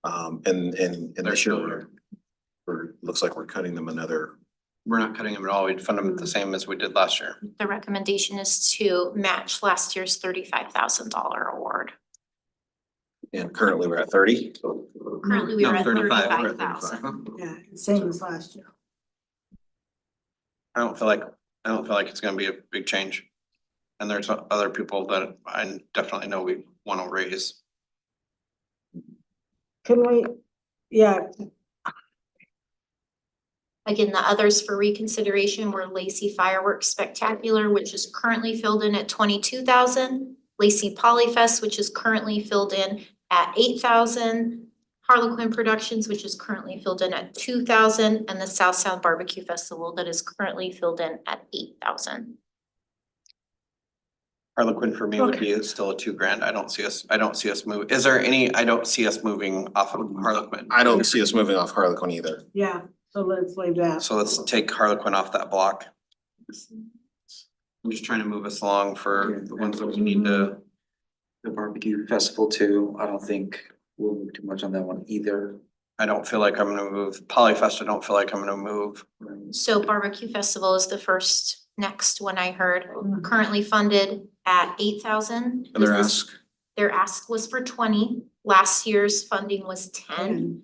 And They're this still year, here. looks like we're cutting them another. We're not cutting them at all. We'd fund them the same as we did last year. The recommendation is to match last year's $35,000 award. And currently we're at 30. Currently, we No, are at 35, we're at 35,000. yeah, same as last year. I don't feel like it's gonna be a big change. And there's other people that I definitely know we wanna raise. Can we, yeah, Again, the others for reconsideration were Lacey Fireworks Spectacular, which is currently filled in at 22,000. Lacey Polyfest, which is currently filled in at 8,000. Harlequin Productions, which is currently filled in at 2,000, and the South Sound Barbecue Festival that is currently filled in at 8,000. Harlequin for me would be still a $2,000. I don't see us move. Is there any, I don't see us moving off of Harlequin. I don't see us moving off Harlequin either. yeah, so let's leave that. So let's take Harlequin off that block. I'm just trying to move us along for the ones that we need to. The barbecue festival too, I don't think we'll move too much on that one either. I don't feel like I'm gonna move. Polyfest, I don't feel like I'm gonna move. So Barbecue Festival is the first next one I heard, currently funded at 8,000. And their ask, Their ask was for 20. Last year's funding was 10.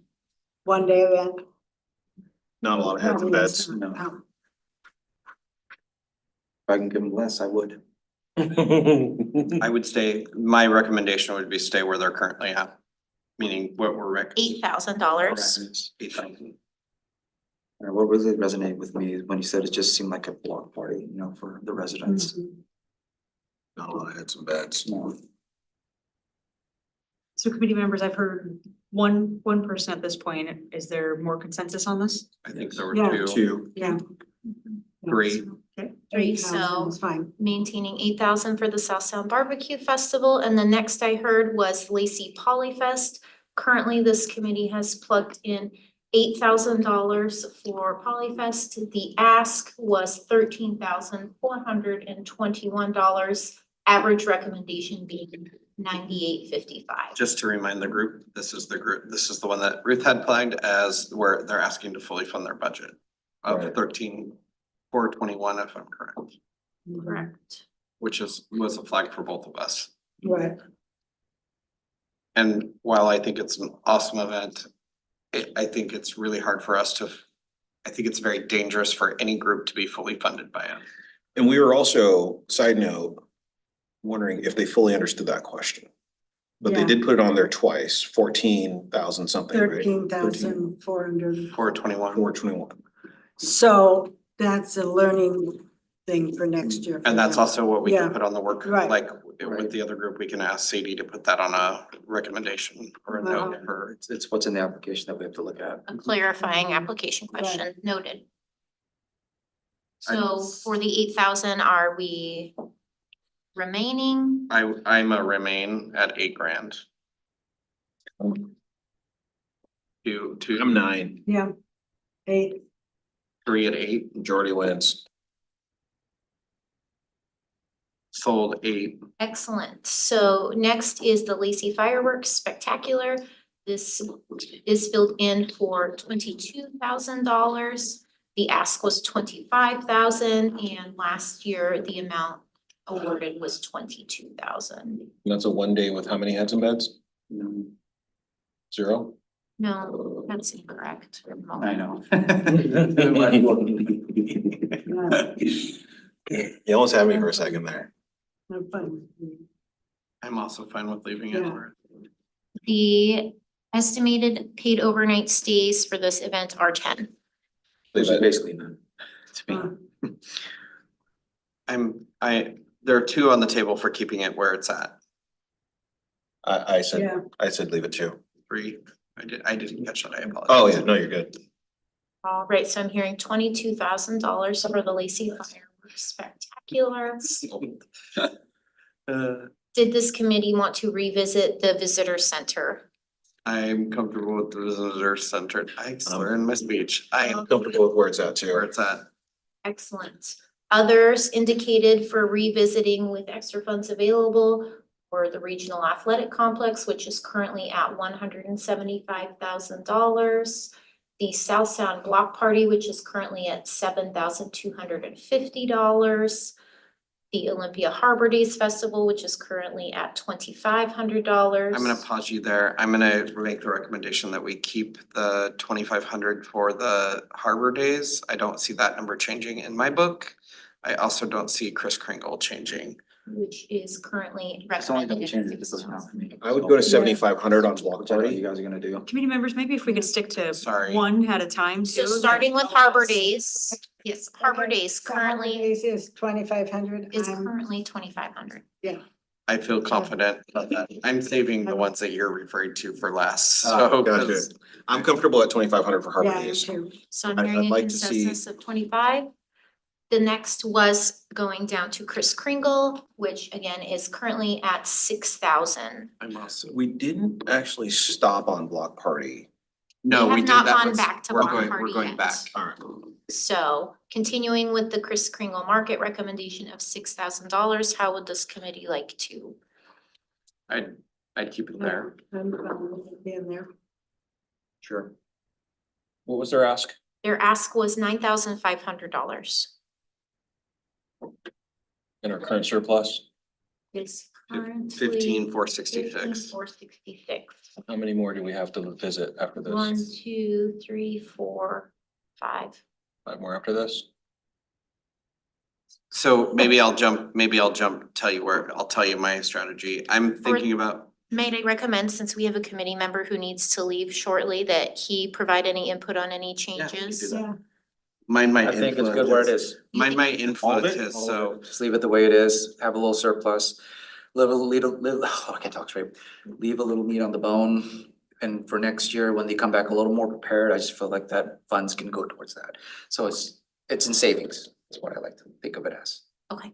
One day event. not a lot of heads and beds. No. I can give them less, I would. I would stay, my recommendation would be stay where they're currently at. Meaning what we're $8,000. 8,000. What really resonated with me is when you said it just seemed like a block party, you know, for the residents. Not a lot of heads and beds. No. So committee members, I've heard one person at this point. Is there more consensus on this? I think there were Yeah. two. Two. Yeah. Three. Okay. 3, 8,000 so is fine. maintaining 8,000 for the South Sound Barbecue Festival, and the next I heard was Lacey Polyfest. Currently, this committee has plugged in $8,000 for Polyfest. The ask was $13,421. Average recommendation being $98.55. Just to remind the group, this is the one that Ruth had flagged as where they're asking to fully fund their budget of Right. 13,421, if I'm correct, Correct. which was a flag for both of us. Right. And while I think it's an awesome event, I think it's really hard for us I think it's very dangerous for any group to be fully funded by it. And we were also, side note, wondering if they fully understood that question. But they Yeah. did put it on there twice, 14,000 something, right? 13,400. 421. 421. So that's a learning thing for next year. And that's also what we Yeah. can put on the work, Right. like with the other group, we can ask Sadie to put that on a recommendation or a note Wow. for. It's what's in the application that we have to look at. A clarifying application question, noted. So for the 8,000, are we remaining? I'm a remain at $8,000. Two, I'm 9, Yeah. 8. 3 at 8, majority wins. sold 8. Excellent. So next is the Lacey Fireworks Spectacular. This is filled in for $22,000. The ask was $25,000, and last year the amount awarded was $22,000. That's a 1 day with how many heads and beds? 0? No, that's incorrect. I know. You almost had me for a second there. No fun. I'm also fine with leaving it Yeah. where. The estimated paid overnight stays for this event are 10. Which is basically none, to me. There are 2 on the table for keeping it where it's at. I said, Yeah. I said leave it 2. 3, I didn't catch that, I apologize. Oh, yeah, no, you're good. All right, so I'm hearing $22,000 for the Lacey Fireworks Spectacular. Did this committee want to revisit the visitor center? I'm comfortable with the visitor center. I swear in my speech, I am I'm comfortable with where it's at where too. it's at. Excellent. Others indicated for revisiting with extra funds available for the regional athletic complex, which is currently at $175,000. The South Sound Block Party, which is currently at $7,250. The Olympia Harbor Days Festival, which is currently at $2,500. I'm gonna pause you there. I'm gonna make the recommendation that we keep the 2,500 for the Harbor Days. I don't see that number changing in my book. I also don't see Chris Kringle changing. Which is currently It's only gonna recommended. change if this doesn't happen for me. I would go to 7,500 on block Which I know you party. guys are gonna do. Committee members, maybe if we could stick to Sorry. one at a time So too. starting with Harbor Days, yes, Harbor Days So Harbor currently Days is 2,500. is currently 2,500. I feel confident about that. I'm saving the ones that you're referring to for last, Ah, so. gotcha. 'cause I'm comfortable at 2,500 for Harbor Yeah, me Days. too. So I'm I'd hearing a like to see- consensus of 25. The next was going down to Chris Kringle, which again is currently at 6,000. I'm also, We didn't actually stop on block party. no, have we did not that gone with- back to we're block going- party We're going yet. back. All right. So continuing with the Chris Kringle market recommendation of $6,000, how would this committee like to? I'd keep it there. I'm fine with it being there. Sure. What was their ask? Their ask was $9,500. In our current surplus? It's currently 15,466. 15,466. How many more do we have to visit after 1, 2, 3, 4, 5. 5 more after this? So maybe I'll jump, tell you my strategy. I'm thinking about, Might I recommend, since we have a committee member who needs to leave shortly, that he provide any input on any Yeah, we can do changes? that. Yeah, mine might I think it's influence good where it his- is. Mine might All influence of it? his, so. Just leave it the way it is, have a little surplus, I can't talk straight. Leave a little meat on the bone. And for next year, when they come back a little more prepared, I just feel like that funds can go towards that. So it's in savings, is what I like to think of it as. Okay.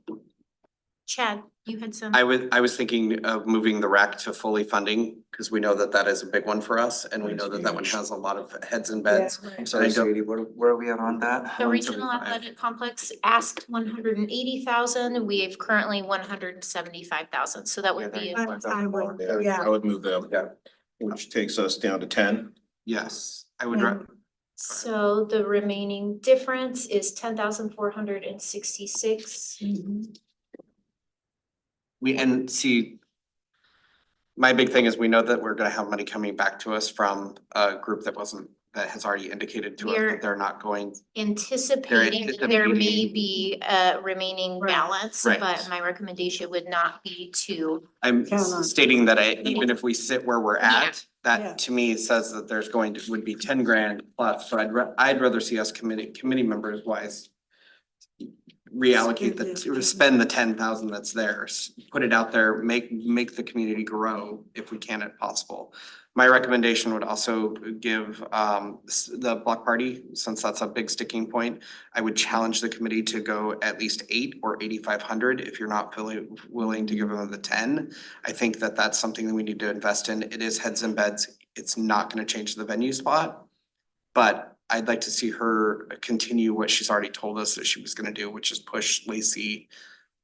Chad, you had some. I was thinking of moving the RAC to fully funding, because we know that that is a big one for us, and we know that that one has a lot of heads and yeah, beds. right. I'm sorry, I don't- Sadie, where are we at on that? The regional 175. athletic complex asked 180,000. We have currently 175,000, so that would be. I would, yeah. I would move them. Yeah. Which takes us down to 10. Yes, I would, Yeah. So the remaining difference is 10,466. Mhm. and see. My big thing is we know that we're gonna have money coming back to us from a group that has already indicated to us We're- that they're not going. Anticipating that there may anticipating- be a remaining Right. balance, Right. but my recommendation would not be to. I'm Count on it. stating that even if we sit where we're Yeah. at, that to me says that there's would be 10 grand plus, so I'd rather see us committee members wise. Reallocate spend the 10,000 that's there, put it out there, make the community grow if we can if possible. My recommendation would also give the block party, since that's a big sticking point. I would challenge the committee to go at least 8 or 8,500 if you're not willing to give them the 10. I think that that's something that we need to invest in. It is heads and beds. It's not gonna change the venue spot. But I'd like to see her continue what she's already told us that she was gonna do, which is push the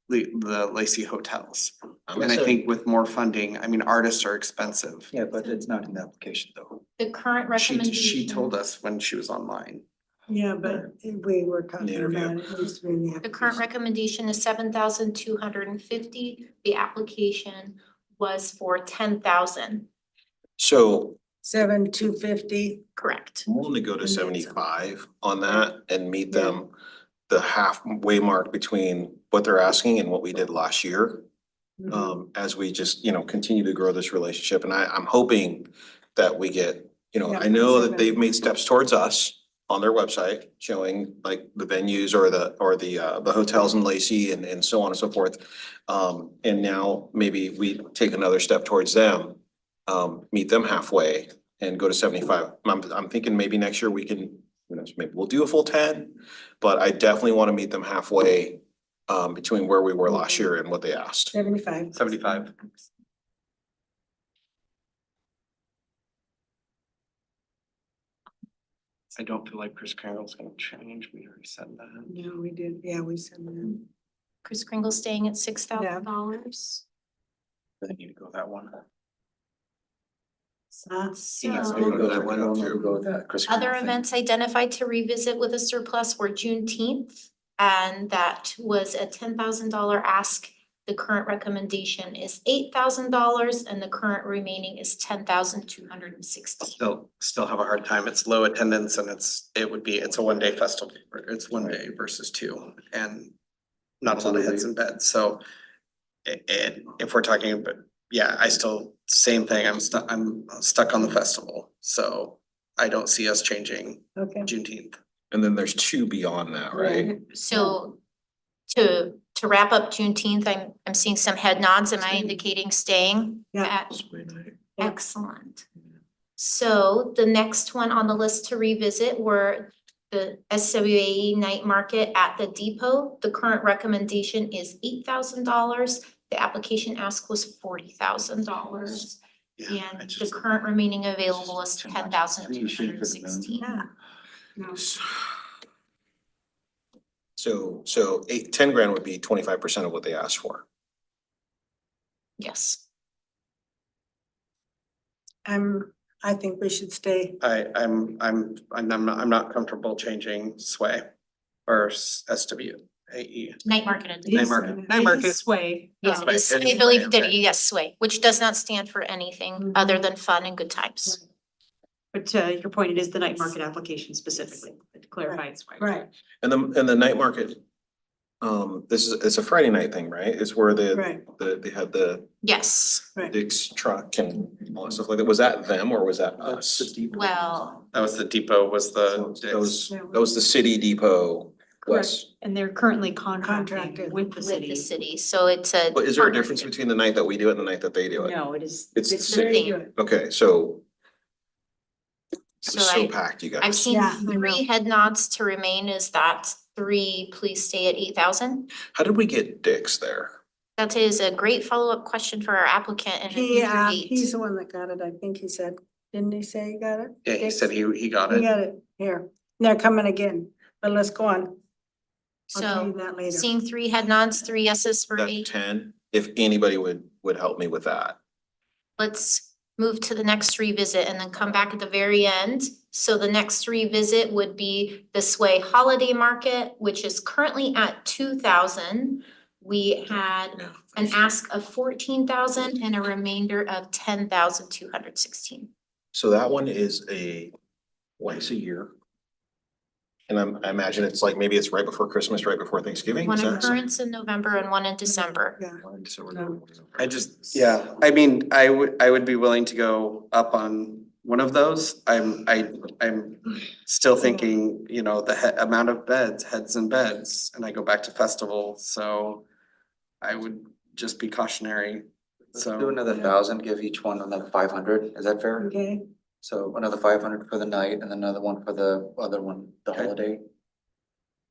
Lacey hotels. And I think with more funding, I mean, artists are expensive. Yeah, but it's not in the application though. The current recommendation. She told us when she was online. Yeah, but we were talking interview. about it needs to be in the The current application. recommendation is 7,250. The application was for 10,000, So 7,250. correct? I'm willing to go to And then some. 75 on that and meet Yeah. them the halfway mark between what they're asking and what we did last year. Mhm. As we just, continue to grow this relationship. And I'm hoping that we get, Yeah, I know that 7. they've made steps towards us on their website showing like the venues or the hotels in Lacey and so on and so forth. And now maybe we take another step towards them, meet them halfway and go to 75. I'm thinking maybe next year we can, maybe we'll do a full 10, but I definitely want to meet them halfway between where we were last year and what they asked. 75. 75. I don't feel like Chris Carroll's gonna change. We already said that. No, we did, yeah, we said that. Chris Kringle staying at $6,000. I need to go that one. Huh? So. Go that one up too. Go with that, Chris. Other Christopher thing. events identified to revisit with a surplus were Juneteenth, and that was a $10,000 ask. The current recommendation is $8,000 and the current remaining is 10,260. Still have a hard time. It's low attendance and it's a 1-day festival. It's 1 day versus 2 and not a lot of heads in bed. So and if we're talking about, yeah, same thing. I'm stuck on the festival. So I don't see us changing Okay. Juneteenth. And then there's 2 beyond that, right? So to wrap up Juneteenth, I'm seeing some head nods. Am I indicating staying? Yeah. Excellent. So the next one on the list to revisit were the SWAE night market at the depot. The current recommendation is $8,000. The application ask was $40,000. And the current remaining available is 10,216. Yeah. No. So 10 grand would be 25% of what they asked for. Yes. I think we should stay. I'm not comfortable changing sway or SWAE. Night market at the Night Yes. market. Night market. Sway. Yes, Sway. it's- It I is believe sway, that, okay. yes, sway, which does not stand for anything Mhm. other than fun and good times. But your point, it is the night market application specifically, to clarify it's why. Right. And the night market, It's a Friday night thing, right? It's where Right. they had the Yes, Right. Dick's truck and all that stuff like that. Was that them or was that us? well, That was the depot, was the That was the city depot west. And they're currently contracted Contracted with the with city. the city, so it's a. But is there a difference partnership. between the night that we do it and the night that they do it? No, it is. It's the the same. same. Okay, so it So was so I, packed, you guys. I've seen Yeah, I 3 know. head nods to remain. Is that 3, please stay at 8,000? How did we get Dick's there? That is a great follow-up question for our applicant and a future date. He's the one that got it, I think he said. Didn't he say he got it? Yeah, he said he got He it. got it, here. They're coming again, but let's go on. I'll tell you So that later. seeing 3 head nods, 3 yeses for That 8. 10, if anybody would help me with that. Let's move to the next revisit and then come back at the very end. So the next revisit would be the Sway Holiday Market, which is currently at 2,000. We had Yeah. an ask of 14,000 and a remainder of 10,216. So that one is twice a year. And I imagine it's like, maybe it's right before Christmas, right before Thanksgiving. One Is that something? occurrence in November and one in December. Yeah. I just, yeah, I mean, I would be willing to go up on one of those. I'm still thinking, you know, the amount of beds, heads and beds, and I go back to festival, so I would just be cautionary, Let's so. do another 1,000, give each one another 500, is that fair? Okay, So another 500 for the night and another one for the other one, the Okay. holiday.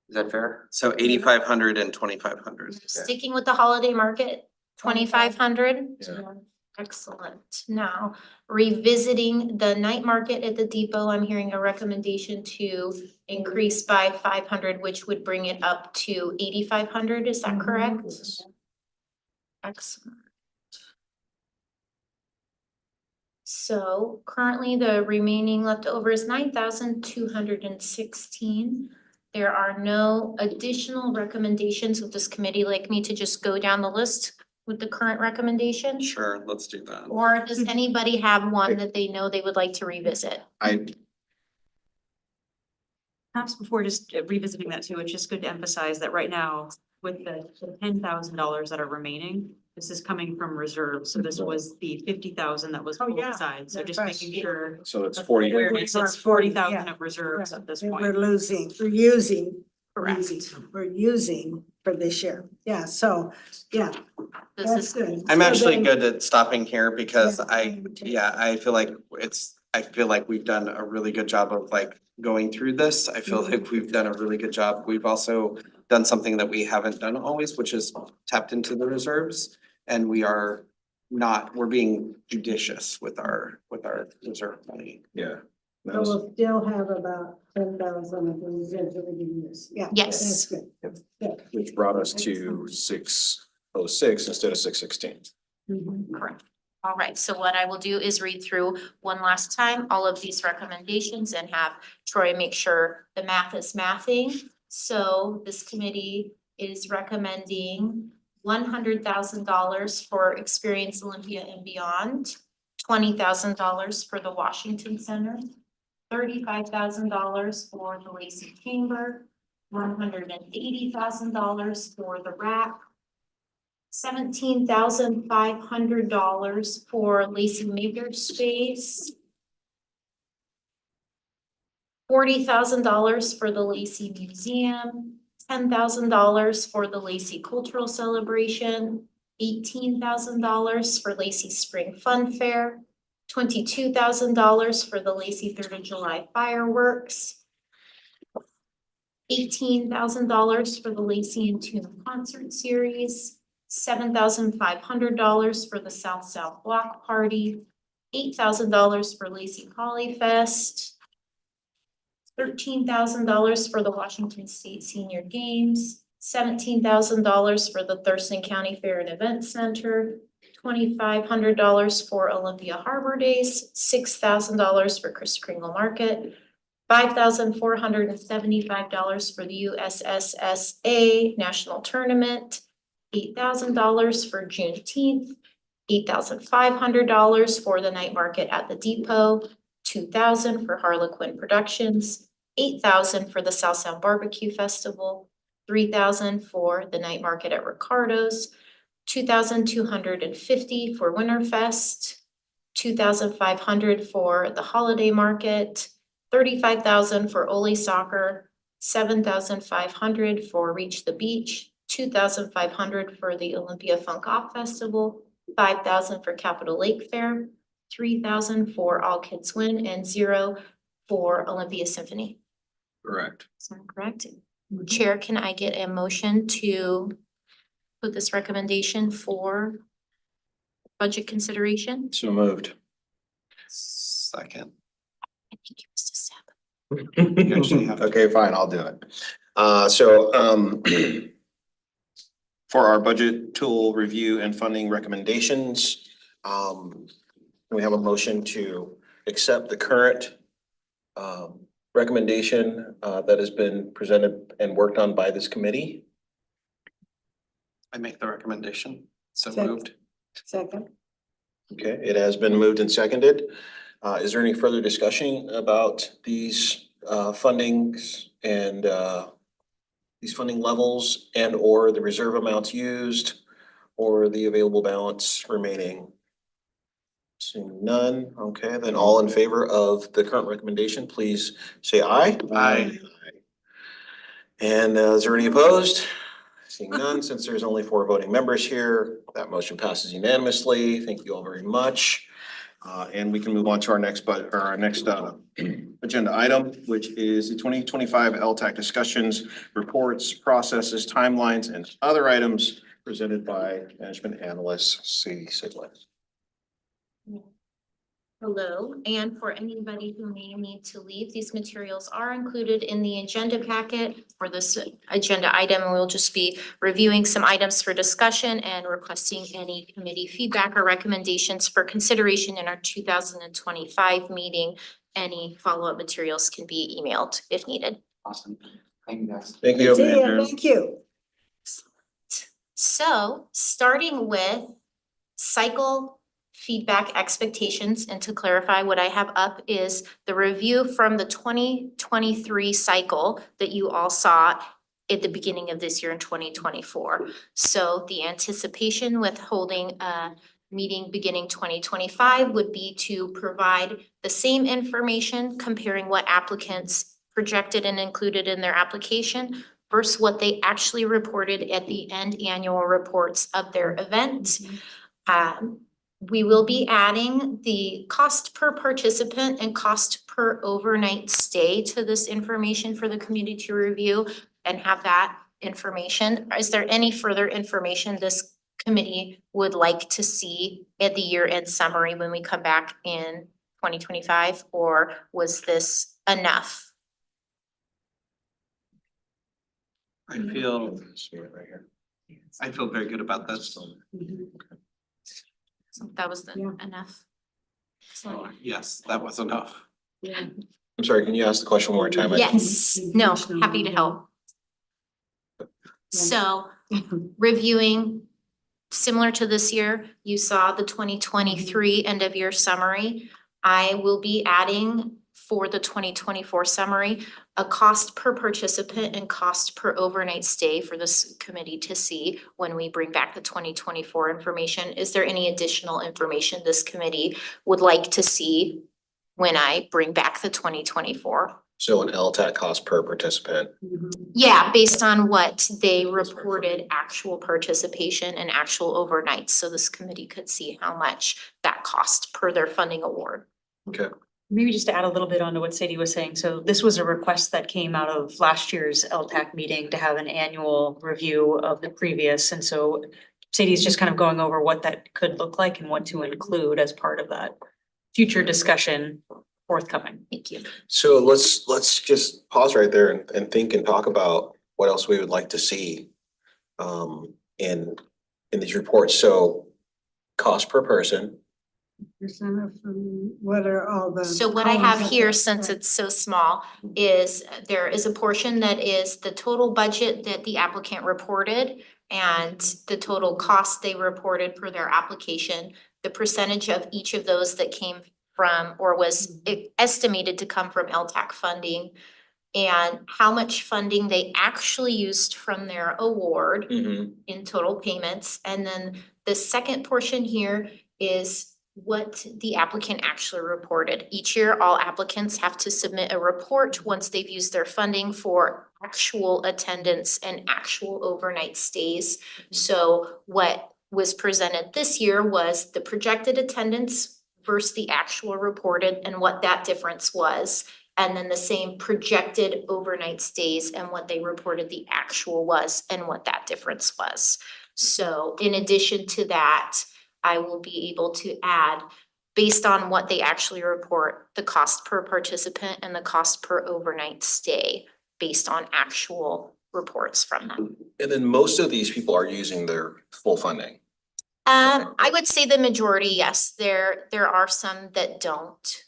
Is that fair? So 8,500 and 2,500. Sticking with the holiday market, 2,500. Yeah. Excellent. Now, revisiting the night market at the depot, I'm hearing a recommendation to increase by 500, which would bring it up to 8,500. Is that correct? Excellent. So currently the remaining leftover is 9,216. There are no additional recommendations. Would this committee like me to just go down the list with the current recommendations? Sure, let's do that. Or does anybody have one that they know they would like to revisit? Perhaps before just revisiting that too, it's just good to emphasize that right now with the $10,000 that are remaining, this is coming from reserves. So this was the 50,000 that was Oh, pulled yeah. aside. So just That's making sure So it's 40. awareness, it's 40,000 of reserves Right. at this We're point. we're using for this year. Yeah, so, yeah, This that's is good. I'm So actually then- good at stopping here because Yeah, I am too. feel like I feel like we've done a really good job of like going through this. I feel like we've done a really good job. We've also done something that we haven't done always, which is tapped into the reserves. And we're being judicious with our reserve money. Yeah. So That was- we'll still have about 10,000 of the reserves that we can use. Yeah. Yes. That's good. Good. Which brought us to 606 instead of 616. Mhm. correct. All right, so what I will do is read through one last time all of these recommendations and have Troy make sure the math is mathing. So this committee is recommending $100,000 for Experience Olympia and Beyond, $20,000 for the Washington Center, $35,000 for the Lacey Chamber, $180,000 for the RAC, $17,500 for Lacey Makerspace, $40,000 for the Lacey Museum, $10,000 for the Lacey Cultural Celebration, $18,000 for Lacey Spring Fun Fair, $22,000 for the Lacey 3rd of July fireworks, $18,000 for the Lacey and Tune Concert Series, $7,500 for the South South Block Party, $8,000 for Lacey Poly Fest, $13,000 for the Washington State Senior Games, $17,000 for the Thurston County Fair and Event Center, $2,500 for Olympia Harbor Days, $6,000 for Kris Kringle Market, $5,475 for the USSSA National Tournament, $8,000 for Juneteenth, $8,500 for the night market at the depot, $2,000 for Harlequin Productions, $8,000 for the South Sound Barbecue Festival, $3,000 for the night market at Ricardo's, $2,250 for Winterfest, $2,500 for the holiday market, $35,000 for Ole Soccer, $7,500 for Reach the Beach, $2,500 for the Olympia Funk Off Festival, $5,000 for Capitol Lake Fair, $3,000 for All Kids Win, and $0 for Olympia Symphony. Correct. Is that correct? Chair, can I get a motion to put this recommendation for budget consideration? So moved. Second. I think you must have said. You actually have to. Okay, fine, I'll do it. For our budget tool review and funding recommendations, we have a motion to accept the current recommendation that has been presented and worked on by this committee. I make the recommendation. So Second. moved. Second. Okay, it has been moved and seconded. Is there any further discussion about these fundings and these funding levels and or the reserve amounts used or the available balance remaining? Seeing none, okay, then all in favor of the current recommendation, please say aye. Aye. And is there any opposed? Seeing none, since there's only 4 voting members here, that motion passes unanimously. Thank you all very much. And we can move on to our next agenda item, which is the 2025 LTAC discussions, reports, processes, timelines, and other items presented by Management Analyst C. Sidley. Hello, and for anybody who may need to leave, these materials are included in the agenda packet for this agenda item. We'll just be reviewing some items for discussion and requesting any committee feedback or recommendations for consideration in our 2025 meeting. Any follow-up materials can be emailed if needed. Awesome. Thank you guys. Thank you. See ya, thank you. So starting with cycle feedback expectations, and to clarify, what I have up is the review from the 2023 cycle that you all saw at the beginning of this year in 2024. So the anticipation with holding a meeting beginning 2025 would be to provide the same information comparing what applicants projected and included in their application versus what they actually reported at the end annual reports of their event. We will be adding the cost per participant and cost per overnight stay to this information for the community to review and have that information. Is there any further information this committee would like to see at the year-end summary when we come back in 2025, or was this enough? I feel See it right here. very good about this. So that was Yeah. enough. So yes, that was enough. Yeah. I'm sorry, can you ask the question one more time? Yes, no, happy to help. So reviewing, similar to this year, you saw the 2023 end of year summary. I will be adding for the 2024 summary, a cost per participant and cost per overnight stay for this committee to see when we bring back the 2024 information. Is there any additional information this committee would like to see when I bring back the 2024? So an LTAC cost per participant. Yeah, based on what they reported actual participation and actual overnights, so this committee could see how much that cost per their funding award. Okay. Maybe just to add a little bit onto what Sadie was saying. So this was a request that came out of last year's LTAC meeting to have an annual review of the previous. And so Sadie's just kind of going over what that could look like and what to include as part of that future discussion forthcoming. Thank you. So let's just pause right there and think and talk about what else we would like to see in these reports. So cost per person. What are all the? So what I have here, since it's so small, is there is a portion that is the total budget that the applicant reported and the total cost they reported per their application, the percentage of each of those that came from or was estimated to come from LTAC funding, and how much funding they actually used from their award in total payments. And then the second portion here is what the applicant actually reported. Each year, all applicants have to submit a report once they've used their funding for actual attendance and actual overnight stays. So what was presented this year was the projected attendance versus the actual reported and what that difference was. And then the same projected overnight stays and what they reported the actual was and what that difference was. So in addition to that, I will be able to add, based on what they actually report, the cost per participant and the cost per overnight stay based on actual reports from them. And then most of these people are using their full funding. I would say the majority, yes. There are some that don't,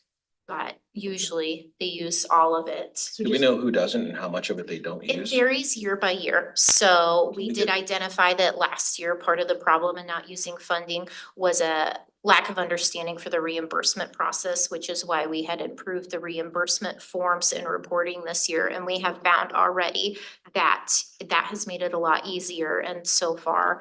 but usually they use all of it. Do we know who doesn't and how much of it they don't It use? varies year by year. So we We did did- identify that last year, part of the problem in not using funding was a lack of understanding for the reimbursement process, which is why we had improved the reimbursement forms and reporting this year. And we have found already that that has made it a lot easier. And so far,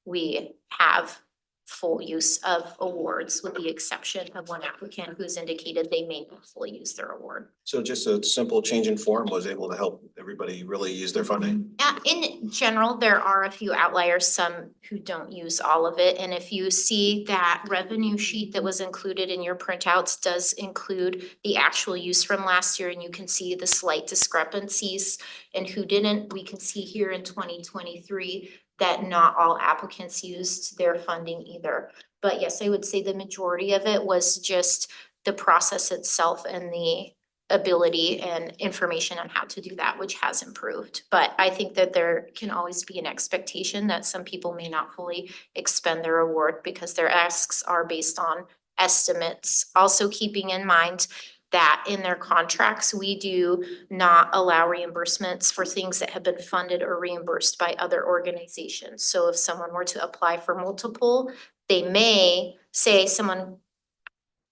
we have full use of awards with the exception of one applicant who's indicated they may not fully use their award. So just a simple change in form was able to help everybody really use their funding. In general, there are a few outliers, some who don't use all of it. And if you see that revenue sheet that was included in your printouts does include the actual use from last year, and you can see the slight discrepancies and who didn't. We can see here in 2023 that not all applicants used their funding either. But yes, I would say the majority of it was just the process itself and the ability and information on how to do that, which has improved. But I think that there can always be an expectation that some people may not fully expend their award because their asks are based on estimates. Also keeping in mind that in their contracts, we do not allow reimbursements for things that have been funded or reimbursed by other organizations. So if someone were to apply for multiple, they may say someone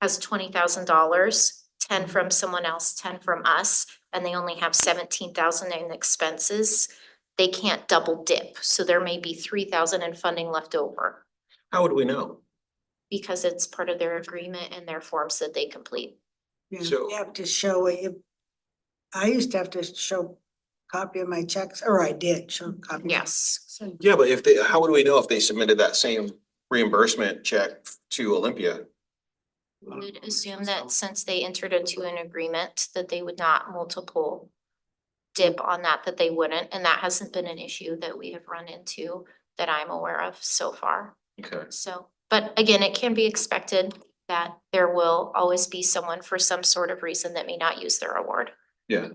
has $20,000, 10 from someone else, 10 from us, and they only have 17,000 in expenses. They can't double dip, so there may be 3,000 in funding left over How would we know? because it's part of their agreement and their forms that they complete. Yeah, So- you have to show it. I used to have to show copy of my checks, or I did show a copy. of my Yes. checks. Yeah, but if they, how would we know if they submitted that same reimbursement check to Olympia? We would assume that since they entered into an agreement that they would not multiple dip on that they wouldn't, and that hasn't been an issue that we have run into that I'm aware of so far. Okay. So, but again, it can be expected that there will always be someone for some sort of reason that may not use their award. Yeah,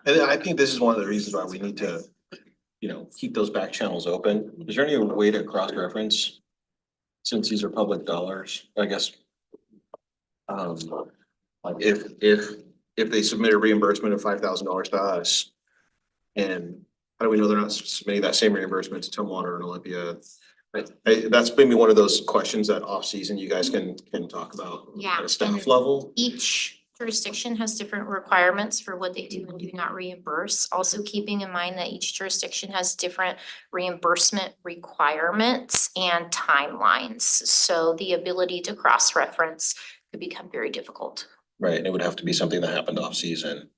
and I think this is one of the reasons why we need to, keep those back channels open. Is there any way to cross-reference? Since these are public dollars, I guess. Like if they submit a reimbursement of $5,000 to us. And how do we know they're not submitting that same reimbursement to Tumwater and Olympia? That's maybe one of those questions that off-season you guys can talk about Yeah, at a staff and- level. Each jurisdiction has different requirements for what they do and do not reimburse. Also keeping in mind that each jurisdiction has different reimbursement requirements and timelines. So the ability to cross-reference could become very difficult. Right, and it would have to be something that happened off-season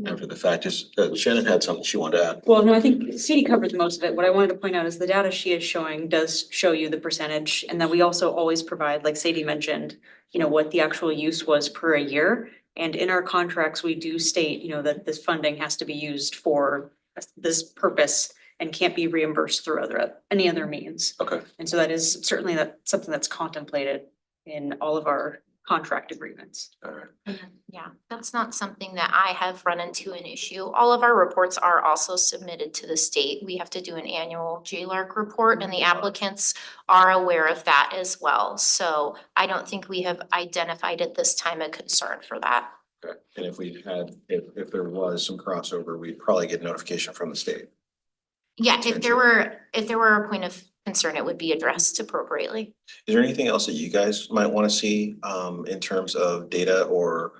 after the fact. Just Shannon had something she wanted to add. Well, no, I think CD covered most of it. What I wanted to point out is the data she is showing does show you the percentage. And then we also always provide, like Sadie mentioned, what the actual use was per a year. And in our contracts, we do state, that this funding has to be used for this purpose and can't be reimbursed through any other means. Okay. And so that is certainly something that's contemplated in all of our contract agreements. All right. Yeah, that's not something that I have run into an issue. All of our reports are also submitted to the state. We have to do an annual JLARC report and the applicants are aware of that as well. So I don't think we have identified at this time a concern for that. Okay, and if there was some crossover, we'd probably get notification from the state. Yeah, if there were a point of concern, it would be addressed appropriately. Is there anything else that you guys might want to see in terms of data or,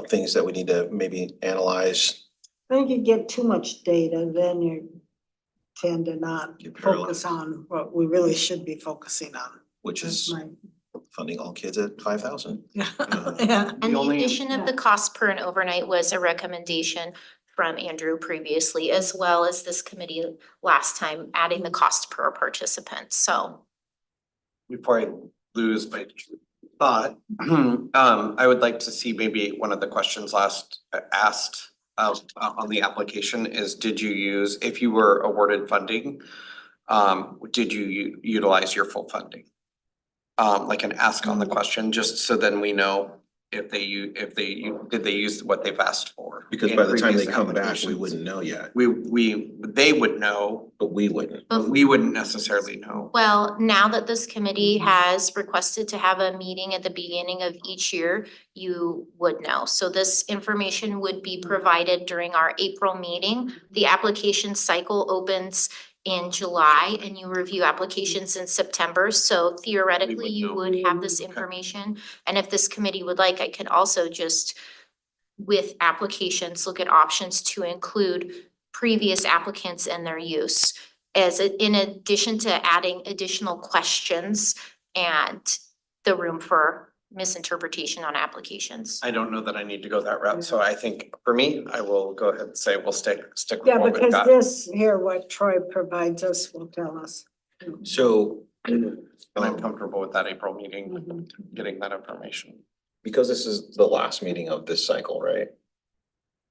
things that we need to maybe analyze I think you get too much data, then you tend to not Get focus paralyzed. on what we really should be focusing on. Which That's is my, funding all kids at 5,000. yeah. And the only- addition of the cost per an overnight was a recommendation from Andrew previously, as well as this committee last time, adding the cost per participant, so. Before I lose my thought, I would like to see maybe one of the questions asked on the application is, did you use, if you were awarded funding, did you utilize your full funding? Like an ask on the question, just so then we know if they did they use what they've asked for? Because in by the time they previous come back, we applications? wouldn't know yet, They would know, but we wouldn't. but we wouldn't necessarily know. Well, now that this committee has requested to have a meeting at the beginning of each year, you would know. So this information would be provided during our April meeting. The application cycle opens in July and you review applications in September. So theoretically, you know. would have this information. And if this committee would like, I could also just, with applications, look at options to include previous applicants and their use in addition to adding additional questions and the room for misinterpretation on applications. I don't know that I need to go that route, so I think for me, I will go ahead and say we'll stick with Yeah, what we've because got. this here, what Troy provides us will tell us. So, And I'm comfortable with that April meeting, Mhm. getting that information. because this is the last meeting of this cycle, right?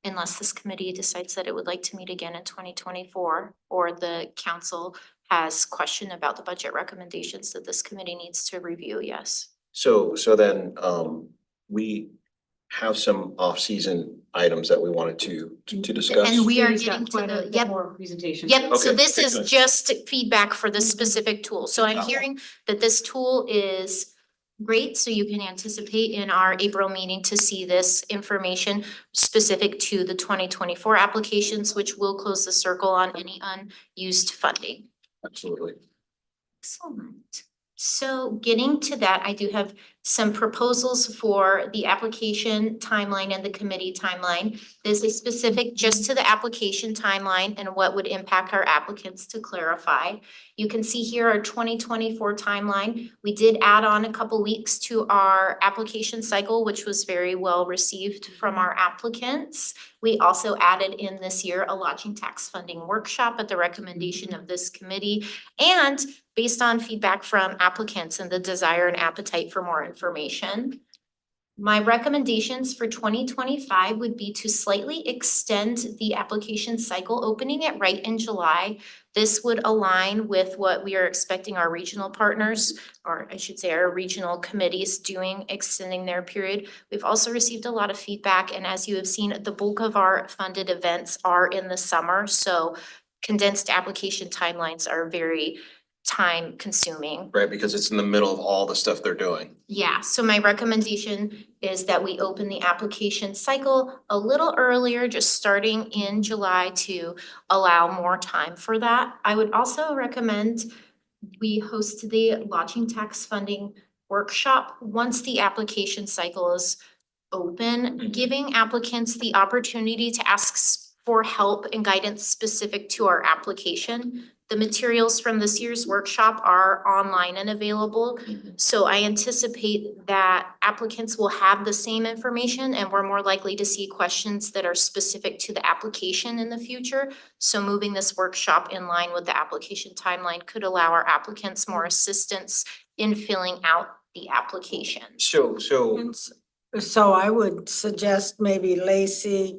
Unless this committee decides that it would like to meet again in 2024, or the council has question about the budget recommendations that this committee needs to review, yes. So then, we have some off-season items that we wanted to discuss. And we are Katie's got getting to quite a the, bit yep, more presentation. yep, so Okay, this is excellent. just feedback for this Mhm. specific tool. So I'm Okay. hearing that this tool is great, so you can anticipate in our April meeting to see this information specific to the 2024 applications, which will close the circle on any unused funding. Absolutely. Excellent. So getting to that, I do have some proposals for the application timeline and the committee timeline. This is specific just to the application timeline and what would impact our applicants to clarify. You can see here our 2024 timeline. We did add on a couple weeks to our application cycle, which was very well received from our applicants. We also added in this year a lodging tax funding workshop at the recommendation of this committee. And based on feedback from applicants and the desire and appetite for more information, my recommendations for 2025 would be to slightly extend the application cycle, opening it right in July. This would align with what we are expecting our regional partners, or I should say our regional committees doing, extending their period. We've also received a lot of feedback, and as you have seen, the bulk of our funded events are in the summer, so condensed application timelines are very time consuming. Right, because it's in the middle of all the stuff they're doing. Yeah, so my recommendation is that we open the application cycle a little earlier, just starting in July to allow more time for that. I would also recommend we host the lodging tax funding workshop once the application cycle is open, giving applicants the opportunity to ask for help and guidance specific to our application. The materials from this year's workshop are online and available. So I anticipate that applicants will have the same information and we're more likely to see questions that are specific to the application in the future. So moving this workshop in line with the application timeline could allow our applicants more assistance in filling out the application. So, So I would suggest maybe Lacey,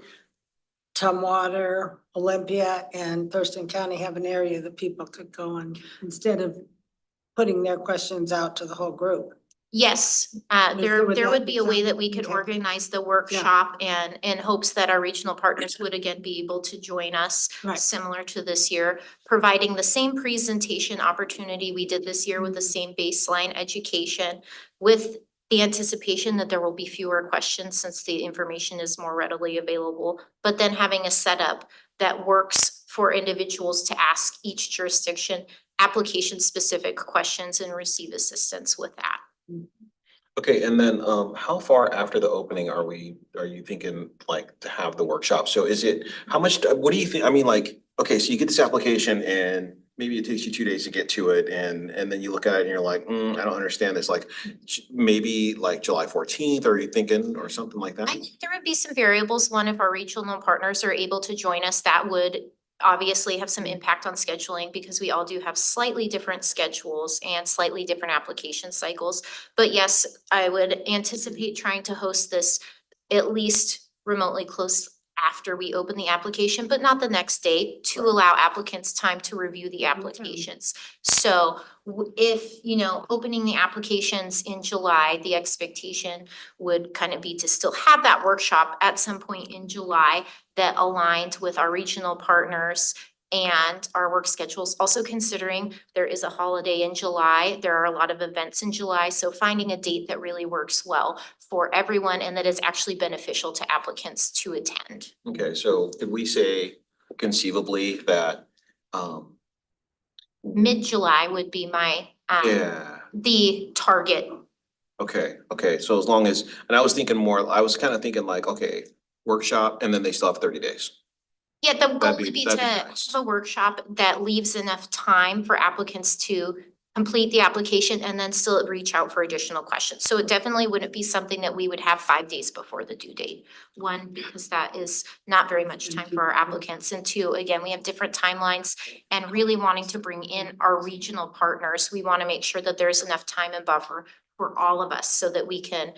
Tumwater, Olympia, and Thurston County have an area that people could go in instead of putting their questions out to the whole group. Yes, Would there that would be a way sound- that we could okay. organize the workshop and in hopes that our regional partners would again be able to join us Right. similar to this year, providing the same presentation opportunity we did this year with the same baseline education, with the anticipation that there will be fewer questions since the information is more readily available, but then having a setup that works for individuals to ask each jurisdiction application-specific questions and receive assistance with that. Okay, and then how far after the opening are you thinking like to have the workshop? So is it, how much, what do you think? I mean, like, okay, so you get this application and maybe it takes you 2 days to get to it and then you look at it and you're like, I don't understand this, like maybe like July 14th, are you thinking, or something like that? I think there would be some variables. One, if our regional partners are able to join us, that would obviously have some impact on scheduling because we all do have slightly different schedules and slightly different application cycles. But yes, I would anticipate trying to host this at least remotely close after we open the application, but not the next day, to allow applicants time to review the applications. So if, opening the applications in July, the expectation would kind of be to still have that workshop at some point in July that aligned with our regional partners and our work schedules. Also considering there is a holiday in July, there are a lot of events in July, so finding a date that really works well for everyone and that is actually beneficial to applicants to attend. Okay, so if we say conceivably that, Mid-July would be my yeah, the target. okay, so as long as, and I was thinking more, I was kind of thinking like, okay, workshop and then they still have 30 days. Yeah, the goal That'd would be that'd to nice. have a workshop that leaves enough time for applicants to complete the application and then still reach out for additional questions. So it definitely wouldn't be something that we would have 5 days before the due date. One, because that is not very much time for our applicants. And two, again, we have different timelines and really wanting to bring in our regional partners. We want to make sure that there's enough time and buffer for all of us so that we can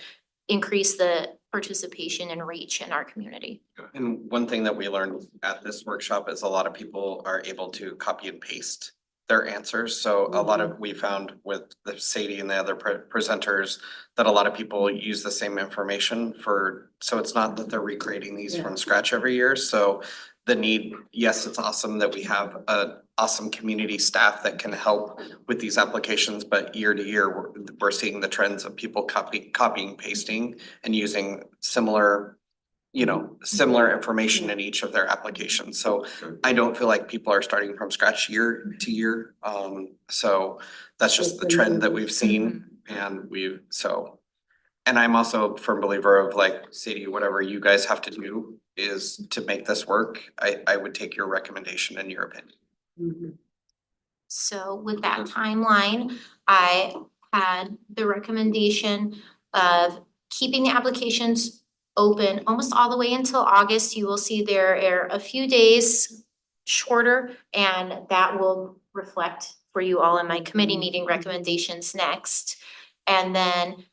increase the participation and reach in our community. And one thing that we learned at this workshop is a lot of people are able to copy and paste their answers. So a lot of, we found with the Sadie and the other presenters that a lot of people use the same information for, so it's not that they're recreating these from scratch every year. So the need, yes, it's awesome that we have a awesome community staff that can help with these applications, but year to year, we're seeing the trends of people copying, pasting and using similar information in each of their applications. So I don't feel like people are starting from scratch year to year. So that's just the trend that we've seen and and I'm also a firm believer of like, Sadie, whatever you guys have to do is to make this work. I would take your recommendation and your opinion. So with that timeline, I had the recommendation of keeping the applications open almost all the way until August. You will see there are a few days shorter, and that will reflect for you all in my committee meeting recommendations next. And then,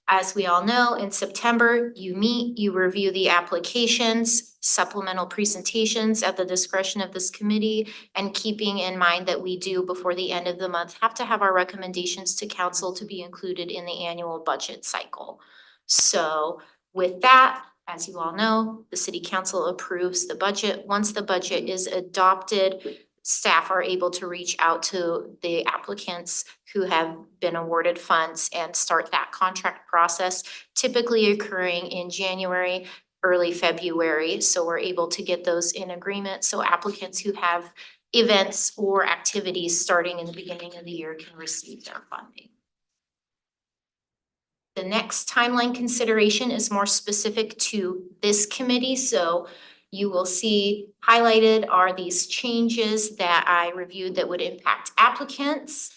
as we all know, in September, you meet, you review the applications, supplemental presentations at the discretion of this committee, and keeping in mind that we do, before the end of the month, have to have our recommendations to council to be included in the annual budget cycle. So with that, as you all know, the city council approves the budget. Once the budget is adopted, staff are able to reach out to the applicants who have been awarded funds and start that contract process, typically occurring in January, early February. So we're able to get those in agreement. So applicants who have events or activities starting in the beginning of the year can receive their funding. The next timeline consideration is more specific to this committee. So you will see highlighted are these changes that I reviewed that would impact applicants.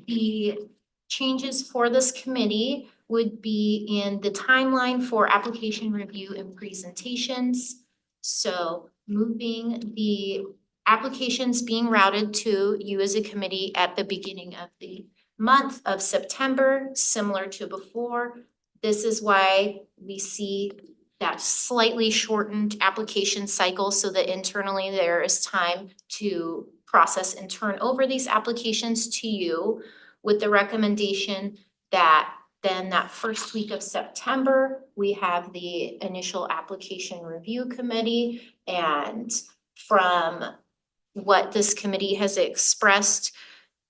The changes for this committee would be in the timeline for application review and presentations. So moving the applications being routed to you as a committee at the beginning of the month of September, similar to before. This is why we see that slightly shortened application cycle so that internally there is time to process and turn over these applications to you, with the recommendation that then that first week of September, we have the initial application review committee. And from what this committee has expressed,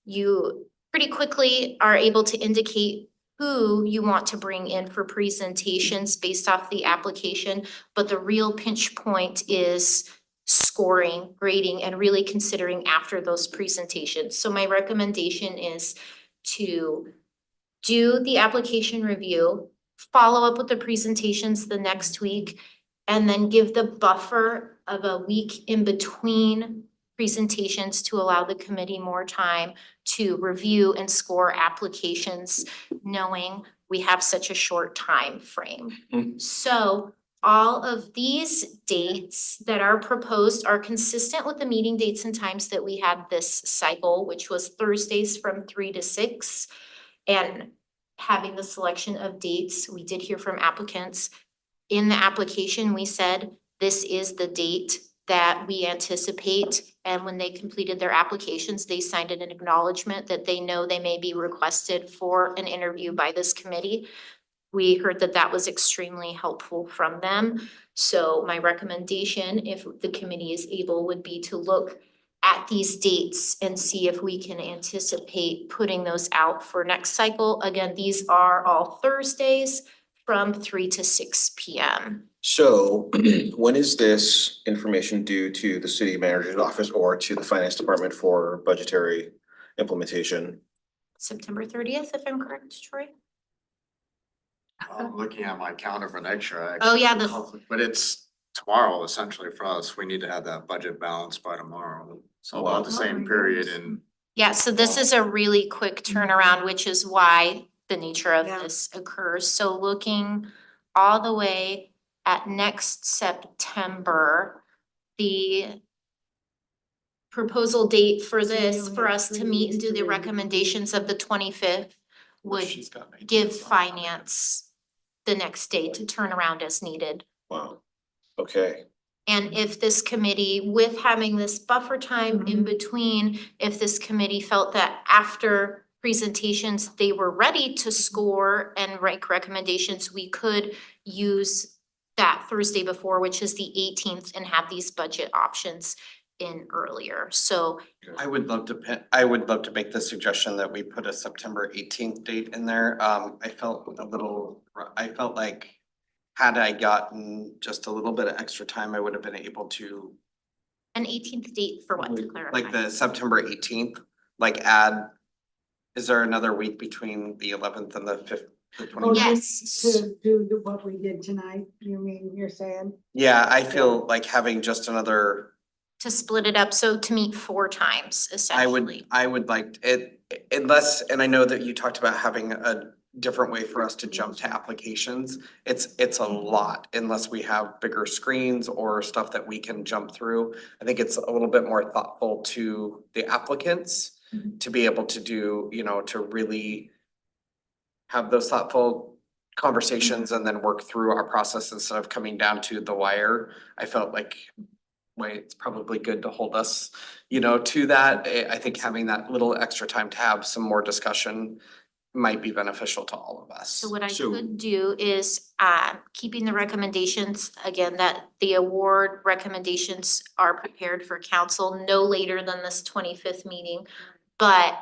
you pretty quickly are able to indicate who you want to bring in for presentations based off the application. But the real pinch point is scoring, grading, and really considering after those presentations. So my recommendation is to do the application review, follow up with the presentations the next week, and then give the buffer of a week in between presentations to allow the committee more time to review and score applications, knowing we have such a short time frame. So all of these dates that are proposed are consistent with the meeting dates and times that we had this cycle, which was Thursdays from 3 to 6. And having the selection of dates, we did hear from applicants. In the application, we said, this is the date that we anticipate. And when they completed their applications, they signed an acknowledgement that they know they may be requested for an interview by this committee. We heard that that was extremely helpful from them. So my recommendation, if the committee is able, would be to look at these dates and see if we can anticipate putting those out for next cycle. Again, these are all Thursdays from 3 to 6 p.m. So when is this information due to the city manager's office or to the finance department for budgetary implementation? September 30th, if I'm correct, Troy? I'm looking at my calendar for next year. Oh, yeah, But it's tomorrow essentially for us. We need to have that budget balanced by tomorrow. So about the same period and Yeah, so this is a really quick turnaround, which is why the nature of this occurs. So looking all the way at next September, the proposal date for this, for us to meet and do the recommendations of the 25th would give finance the next day to turn around as needed. Wow, okay. And if this committee, with having this buffer time in between, if this committee felt that after presentations, they were ready to score and rank recommendations, we could use that Thursday before, which is the 18th, and have these budget options in earlier. So I would love to make the suggestion that we put a September 18th date in there. I felt like had I gotten just a little bit of extra time, I would have been able to, an 18th date for what, to clarify? like the September 18th, is there another week between the 11th and the 5th? The 20th? Yes. To do what we did tonight, you mean, you're saying? Yeah, I feel like having just another, To split it up, so to meet 4 times essentially. I would like it, unless, and I know that you talked about having a different way for us to jump to applications. It's a lot unless we have bigger screens or stuff that we can jump through. I think it's a little bit more thoughtful to the applicants to be able to do, to really have those thoughtful conversations and then work through our process instead of coming down to the wire. I felt like it's probably good to hold us, to that. I think having that little extra time to have some more discussion might be beneficial to all of us. So what I So- could do is keeping the recommendations, again, that the award recommendations are prepared for council no later than this 25th meeting. But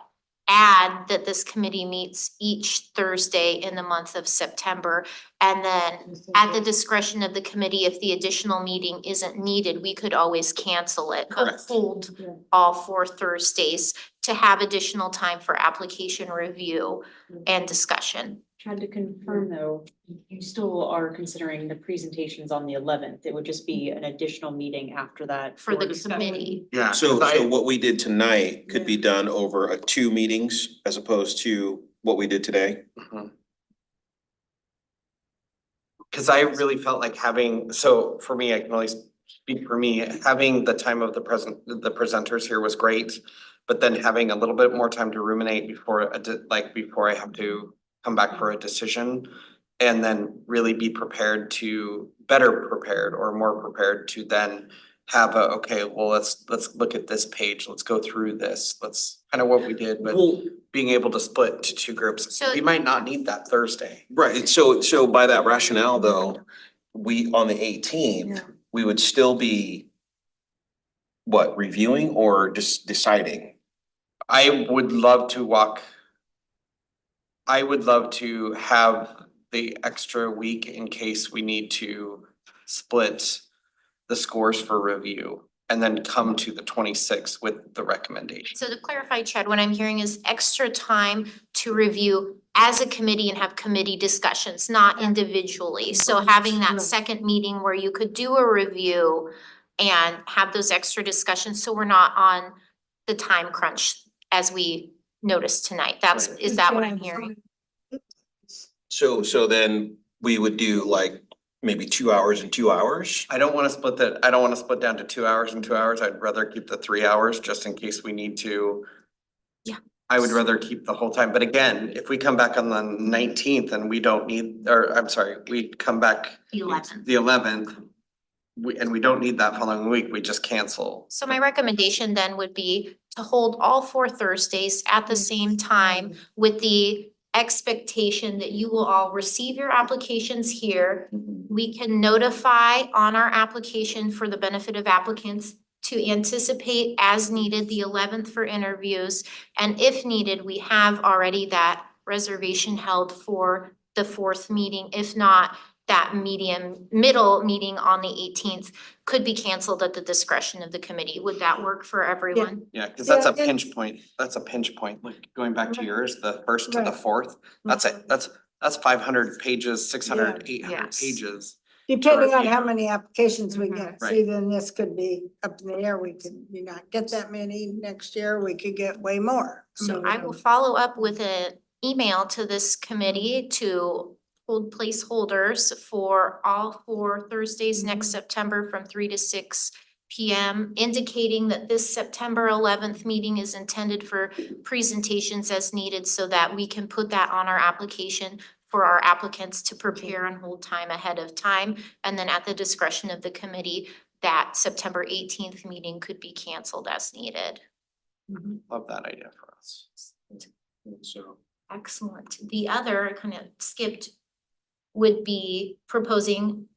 add that this committee meets each Thursday in the month of September. And then at the discretion of the committee, if the additional meeting isn't needed, we could always cancel it. But Correct. hold all 4 Thursdays to have additional time for application review and discussion. Tried to confirm though, you still are considering the presentations on the 11th. It would just be an additional meeting after that. For the discussion. committee. Yeah. So what we did tonight could be done over 2 meetings as opposed to what we did today? Cause I really felt like so for me, I can only speak for me, having the time of the presenters here was great. But then having a little bit more time to ruminate before I have to come back for a decision. And then really be better prepared or more prepared to then have let's look at this page, let's go through this, let's kind of what we did, but being able to split to 2 groups, So- we might not need that Thursday. Right, so by that rationale though, we, on the 18th, we would still be reviewing or just deciding? I would love to have the extra week in case we need to split the scores for review and then come to the 26th with the recommendation. So to clarify, Chad, what I'm hearing is extra time to review as a committee and have committee discussions, not individually. So having that second meeting where you could do a review and have those extra discussions, so we're not on the time crunch as we noticed tonight. Is that what I'm hearing? So then we would do like maybe 2 hours and 2 hours? I don't wanna split down to 2 hours and 2 hours. I'd rather keep the 3 hours just in case we need to. Yeah. I would rather keep the whole time, but again, if we come back on the 19th and we don't need, or I'm sorry, we come back The 11th. the 11th. We don't need that following week, we just cancel. So my recommendation then would be to hold all 4 Thursdays at the same time with the expectation that you will all receive your applications here. We can notify on our application for the benefit of applicants to anticipate as needed the 11th for interviews. And if needed, we have already that reservation held for the 4th meeting. If not, that middle meeting on the 18th could be canceled at the discretion of the committee. Would that work for everyone? Yeah, cause that's a Yeah, pinch point, like going back to yours, the first to the fourth, that's 500 pages, 600, 800 Yes. pages. Depending on how many applications we get, Right. see, then this could be up in the air, we could not get that many next year, we could get way more. So I will follow up with an email to this committee to hold placeholders for all 4 Thursdays next September from 3 to 6 PM, indicating that this September 11th meeting is intended for presentations as needed so that we can put that on our application for our applicants to prepare and hold time ahead of time. And then at the discretion of the committee, that September 18th meeting could be canceled as needed. Love that idea for us. So. Excellent. The other kind of skipped would be proposing,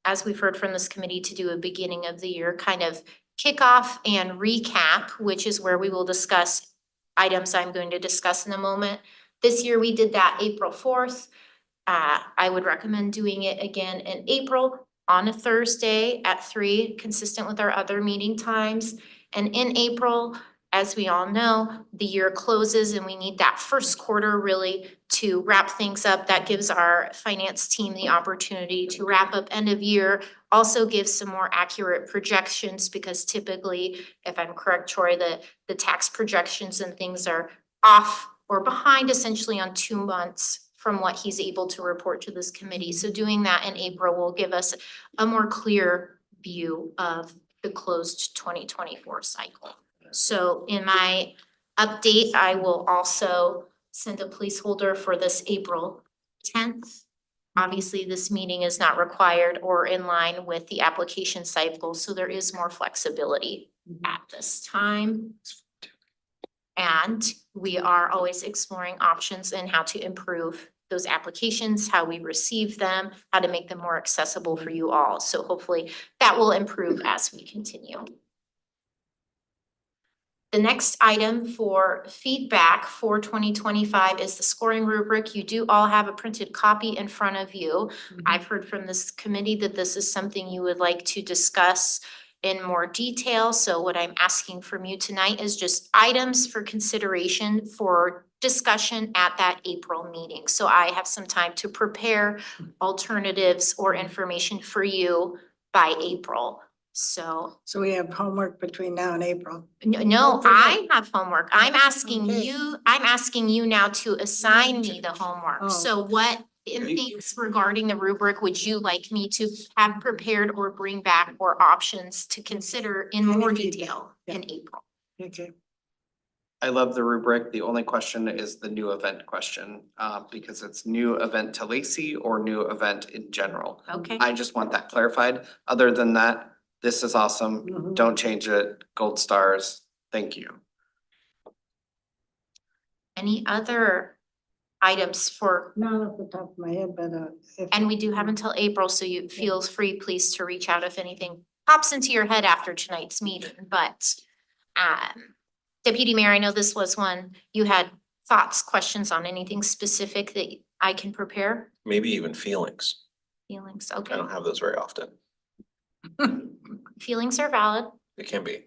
as we've heard from this committee, to do a beginning of the year kind of kickoff and recap, which is where we will discuss items I'm going to discuss in a moment. This year we did that April 4th. I would recommend doing it again in April on a Thursday at 3, consistent with our other meeting times. And in April, as we all know, the year closes and we need that first quarter really to wrap things up. That gives our finance team the opportunity to wrap up end of year. Also gives some more accurate projections because typically, if I'm correct, Troy, the tax projections and things are off or behind essentially on 2 months from what he's able to report to this committee. So doing that in April will give us a more clear view of the closed 2024 cycle. So in my update, I will also send a placeholder for this April 10th. Obviously, this meeting is not required or in line with the application cycle, so there is more flexibility at this time. And we are always exploring options and how to improve those applications, how we receive them, how to make them more accessible for you all. So hopefully that will improve as we continue. The next item for feedback for 2025 is the scoring rubric. You do all have a printed copy in front of you. I've heard from this committee that this is something you would like to discuss in more detail. So what I'm asking from you tonight is just items for consideration for discussion at that April meeting. So I have some time to prepare alternatives or information for you by April. So we have homework between now and April. no, I have homework. I'm asking Okay. you now to assign me the Oh. homework. So what things regarding the rubric would you like me to have prepared or bring back or options to consider in more detail in April? Okay. I love the rubric. The only question is the new event question, because it's new event to Lacey or new event in general. Okay, I just want that clarified. Other than that, this is awesome. Mhm. Don't change it. Gold stars. Thank you. any other items for, Not off the top of my head, but if. and we do have until April, so you feel free, please, to reach out if anything pops into your head after tonight's meeting, but Deputy Mayor, I know this was one, you had thoughts, questions on anything specific that I can prepare? Maybe even feelings. Feelings, I okay. don't have those very often. Feelings are valid. It can be.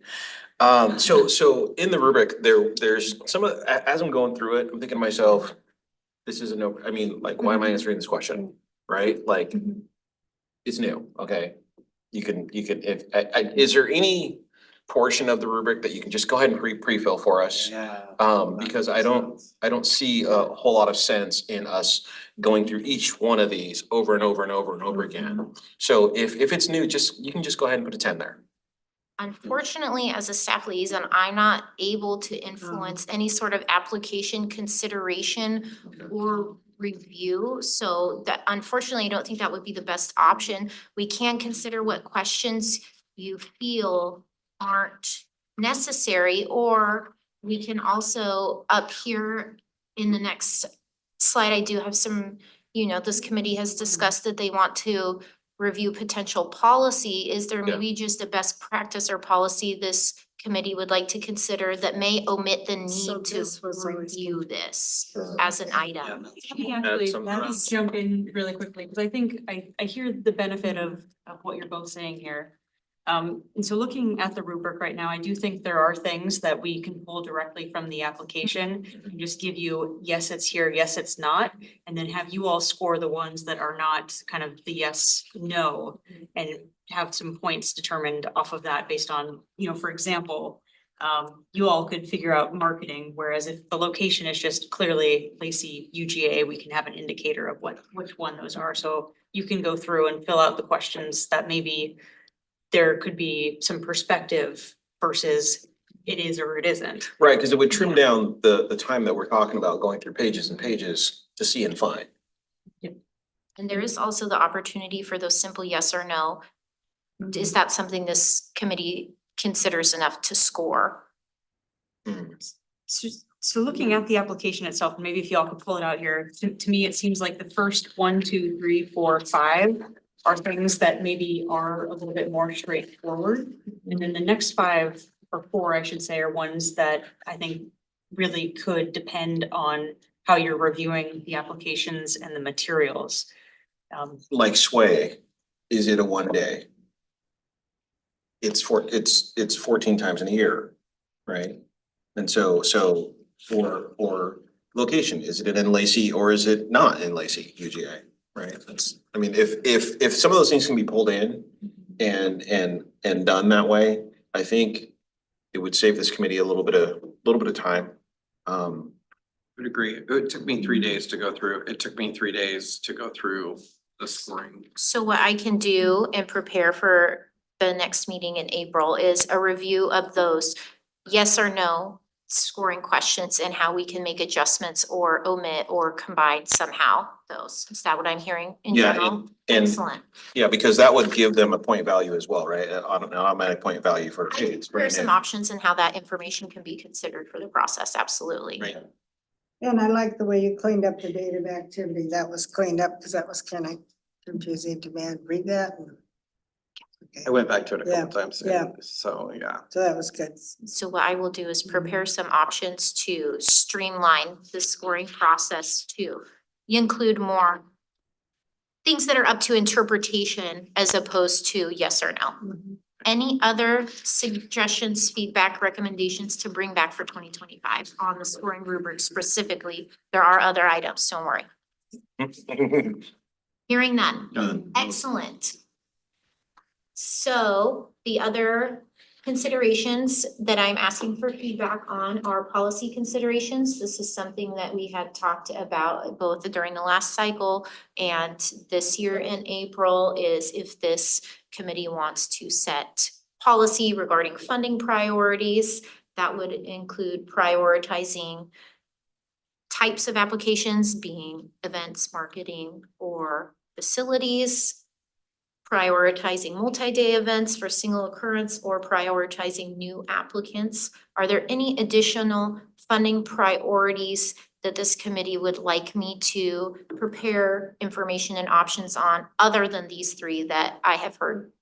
So in the rubric, there's some of, as I'm going through it, I'm thinking to myself, this is a no, I mean, like, why am I answering this question, right? Like, Mhm. it's new, okay? You can, if, is there any portion of the rubric that you can just go ahead and pre-fill for us? Yeah. Because I don't see a whole lot of sense in us going through each one of these over and over and over and over again. So if it's new, you can just go ahead and put a 10 there. Unfortunately, as a staff liaison, I'm not able to influence any sort of application consideration or review. So that unfortunately, I don't think that would be the best option. We can consider what questions you feel aren't necessary, or we can also up here in the next slide, I do have some, this committee has discussed that they want to review potential policy. Is there Yeah. maybe just a best practice or policy this committee would like to consider that may omit the So need to this was always review this Sure. as an item? some Let me trust. jump in really quickly, because I think I hear the benefit of what you're both saying here. And so looking at the rubric right now, I do think there are things that we can pull directly from the application and just give you, yes, it's here, yes, it's not. And then have you all score the ones that are not kind of the yes, no, and have some points determined off of that based on, for example, you all could figure out marketing, whereas if the location is just clearly Lacey UGA, we can have an indicator of which one those are. So you can go through and fill out the questions that maybe there could be some perspective versus it is or it isn't. Right, because it would trim down the time that we're talking about going through pages and pages to see and find. And there is also the opportunity for those simple yes or no. Is that something this committee considers enough to score? So looking at the application itself, maybe if y'all could pull it out here, to me, it seems like the first 1, 2, 3, 4, 5 are things that maybe are a little bit more straightforward. And then the next 5 or 4, I should say, are ones that I think really could depend on how you're reviewing the applications and the materials. Like Sway, is it a 1 day? It's 14 times in a year, right? And so for location, is it in Lacey or is it not in Lacey, UGA, right? I mean, if some of those things can be pulled in and done that way, I think it would save this committee a little bit of time. Would agree. It took me 3 days to go through. It took me 3 days to go through the scoring. So what I can do and prepare for the next meeting in April is a review of those yes or no scoring questions and how we can make adjustments or omit or combine somehow those. Is that what I'm hearing in Yeah, general? and Excellent. yeah, because that would give them a point value as well, right? An automatic point value for, I hey, think it's there are brand some new. options and how that information can be considered for the process, absolutely. Right. And I like the way you cleaned up the date of activity. That was cleaned up because that was kind of confusing to me. I'd read that. Okay, I went back to it a Yeah, couple times. yeah. So, yeah. so that was good. So what I will do is prepare some options to streamline the scoring process too. You include more things that are up to interpretation as opposed to yes or no. Mhm. Any other suggestions, feedback, recommendations to bring back for 2025 on the scoring rubric specifically? There are other items, don't worry. Hearing none. Done. Excellent. So the other considerations that I'm asking for feedback on are policy considerations. This is something that we had talked about both during the last cycle and this year in April, is if this committee wants to set policy regarding funding priorities. That would include prioritizing types of applications, being events, marketing, or facilities, prioritizing multi-day events for single occurrence, or prioritizing new applicants. Are there any additional funding priorities that this committee would like me to prepare information and options on other than these 3 that I have heard?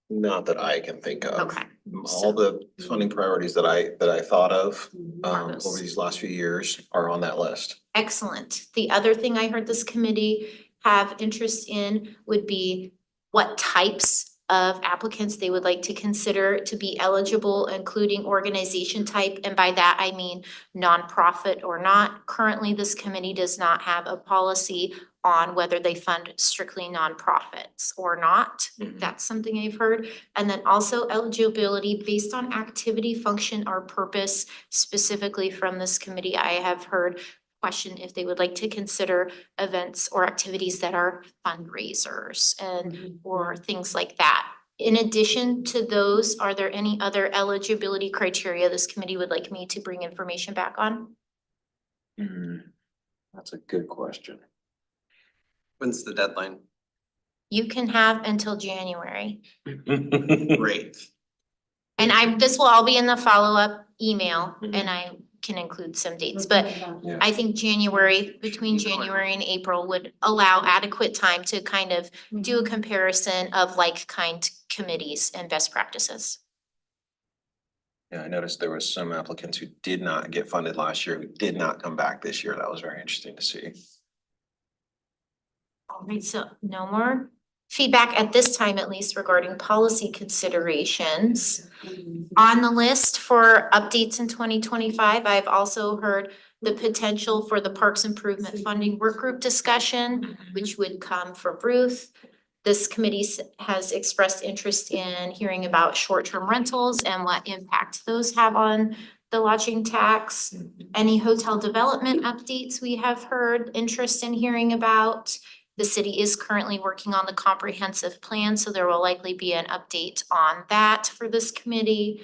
Not that I can think of. Okay. All the funding priorities that I thought of Are over those- these last few years are on that list. Excellent. The other thing I heard this committee have interest in would be what types of applicants they would like to consider to be eligible, including organization type, and by that I mean nonprofit or not. Currently, this committee does not have a policy on whether they fund strictly nonprofits or not. That's something I've heard. And then also eligibility based on activity, function, or purpose. Specifically from this committee, I have heard question if they would like to consider events or activities that are fundraisers and or things like that. In addition to those, are there any other eligibility criteria this committee would like me to bring information back on? That's a good question. When's the deadline? You can have until January. Great. And this will all be in the follow-up email and I can include some dates, but I think between January and April would allow adequate time to kind of do a comparison of like-kind committees and best practices. Yeah, I noticed there was some applicants who did not get funded last year, who did not come back this year. That was very interesting to see. All right, so no more feedback at this time, at least regarding policy considerations. On the list for updates in 2025, I've also heard the potential for the Parks Improvement Funding Work Group discussion, which would come from Ruth. This committee has expressed interest in hearing about short-term rentals and what impact those have on the lodging tax. Any hotel development updates we have heard interest in hearing about. The city is currently working on the comprehensive plan, so there will likely be an update on that for this committee.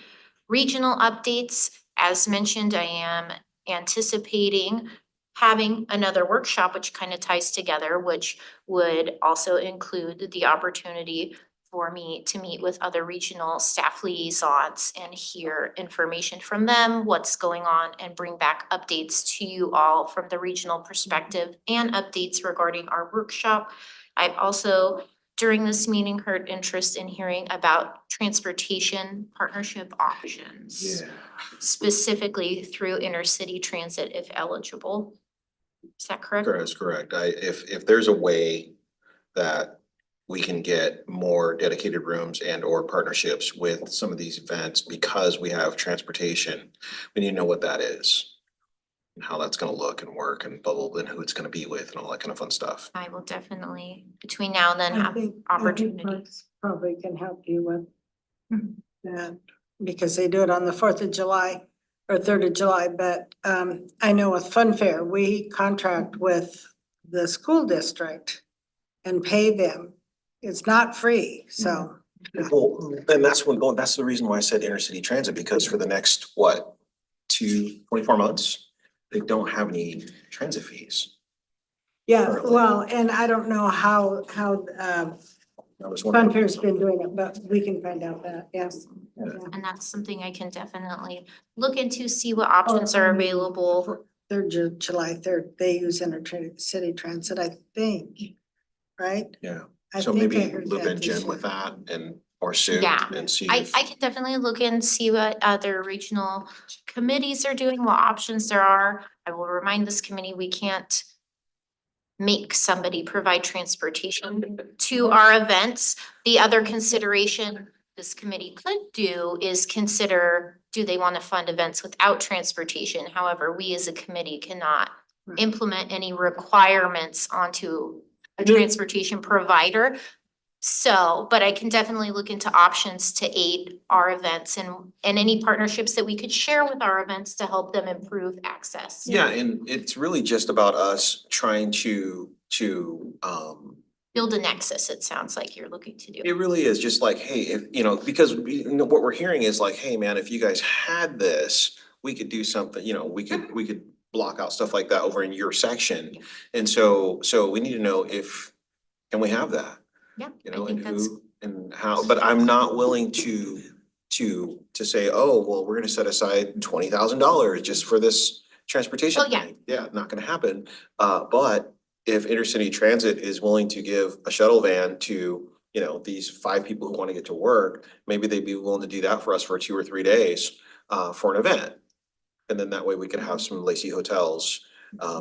Regional updates, as mentioned, I am anticipating having another workshop, which kind of ties together, which would also include the opportunity for me to meet with other regional staff liaisons and hear information from them, what's going on, and bring back updates to you all from the regional perspective and updates regarding our workshop. I've also, during this meeting, heard interest in hearing about transportation partnership options. Specifically through intercity transit if eligible. Is that correct? That's correct. If there's a way that we can get more dedicated rooms and or partnerships with some of these events because we have transportation, we need to know what that is. And how that's gonna look and work and blah, blah, blah, and who it's gonna be with and all that kind of fun stuff. I will definitely, between now and then, I have think opportunities. Parks probably can help you with Mhm. that, because they do it on the 4th of July or 3rd of July, but I know with Fun Fair, we contract with the school district and pay them. It's not free, so. Well, and that's the reason why I said intercity transit, because for the next, 24 months, they don't have any transit fees. Yeah, Currently. well, and I don't know how I was Fun wondering. Fair's been doing it, but we can find out that, yes. Yeah. And that's something I can definitely look into, see what options are available. 3rd of July 3rd, they use city transit, I think, right? Yeah, I so think I maybe heard loop that in this Jen year. with that or Sue Yeah. and see I if. can definitely look and see what other regional committees are doing, what options there are. I will remind this committee, we can't make somebody provide transportation to our events. The other consideration this committee could do is consider, do they want to fund events without transportation? However, we as a committee cannot implement any requirements onto a transportation provider. So, but I can definitely look into options to aid our events and any partnerships that we could share with our events to help them improve access. Yeah, and it's really just about us trying to Build a nexus, it sounds like you're looking to do. it really is just like, hey, if, because what we're hearing is like, hey, man, if you guys had this, we could do something, we could block out stuff like that over in your section. And so we need to know can we have that? Yeah, I And think that's, who and how, but I'm not willing to say, oh, well, we're gonna set aside $20,000 just for this transportation Oh, yeah. thing. Yeah, not gonna happen. But if intercity transit is willing to give a shuttle van to, these 5 people who wanna get to work, maybe they'd be willing to do that for us for 2 or 3 days for an event. And then that way we could have some Lacey hotels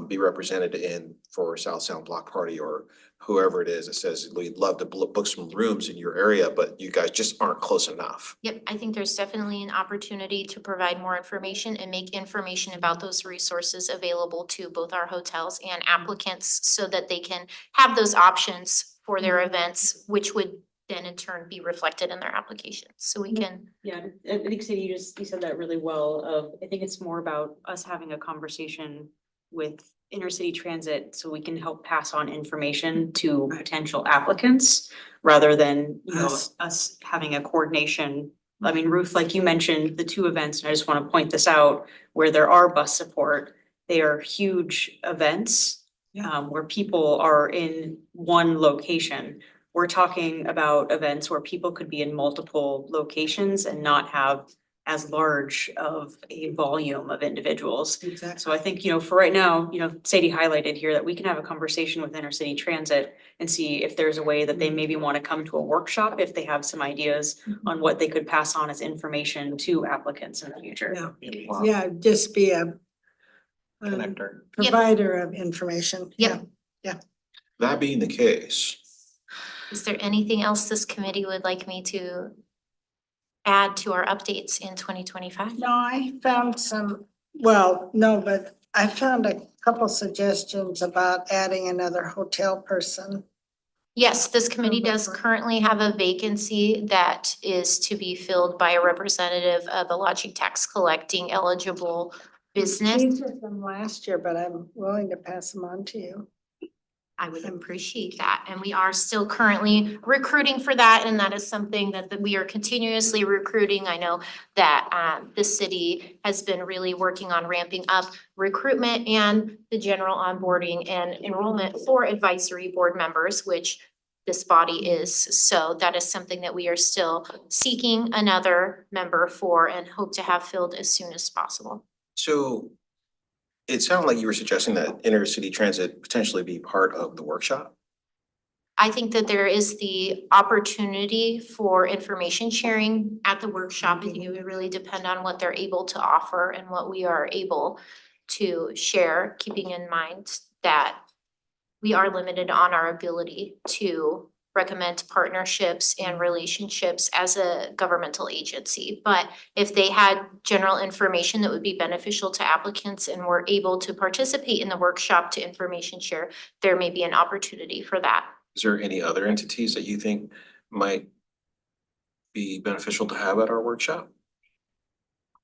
be represented in for South Sound Block Party or whoever it is that says, we'd love to book some rooms in your area, but you guys just aren't close enough. Yep, I think there's definitely an opportunity to provide more information and make information about those resources available to both our hotels and applicants so that they can have those options for their events, which would then in turn be reflected in their applications. So we can, Yeah, I think Sadie, you said that really well of, I think it's more about us having a conversation with intercity transit so we can help pass on information to potential applicants rather than, you know, us having a coordination. I mean, Ruth, like you mentioned, the two events, and I just want to point this out, where there are bus support, they are huge events where people are in one location. We're talking about events where people could be in multiple locations and not have as large of a volume of individuals. Exactly. So I think, you know, for right now, you know, Sadie highlighted here that we can have a conversation with intercity transit and see if there's a way that they maybe want to come to a workshop, if they have some ideas on what they could pass on as information to applicants in the future. Yeah, yeah, just be a Connector. provider of information. Yep. That being the case, is there anything else this committee would like me to add to our updates in 2025? No, I found some, well, no, but I found a couple suggestions about adding another hotel person. Yes, this committee does November. currently have a vacancy that is to be filled by a representative of a lodging tax collecting eligible business. These are from last year, but I'm willing to pass them on to you. I would appreciate that, and we are still currently recruiting for that, and that is something that we are continuously recruiting. I know that the city has been really working on ramping up recruitment and the general onboarding and enrollment for advisory board members, which this body is. So that is something that we are still seeking another member for and hope to have filled as soon as possible. so it sounded like you were suggesting that intercity transit potentially be part of the workshop. I think that there is the opportunity for information sharing at the workshop. I think it would really depend on what they're able to offer and what we are able to share, keeping in mind that we are limited on our ability to recommend partnerships and relationships as a governmental agency. But if they had general information that would be beneficial to applicants and were able to participate in the workshop to information share, there may be an opportunity for that. Is there any other entities that you think might be beneficial to have at our workshop?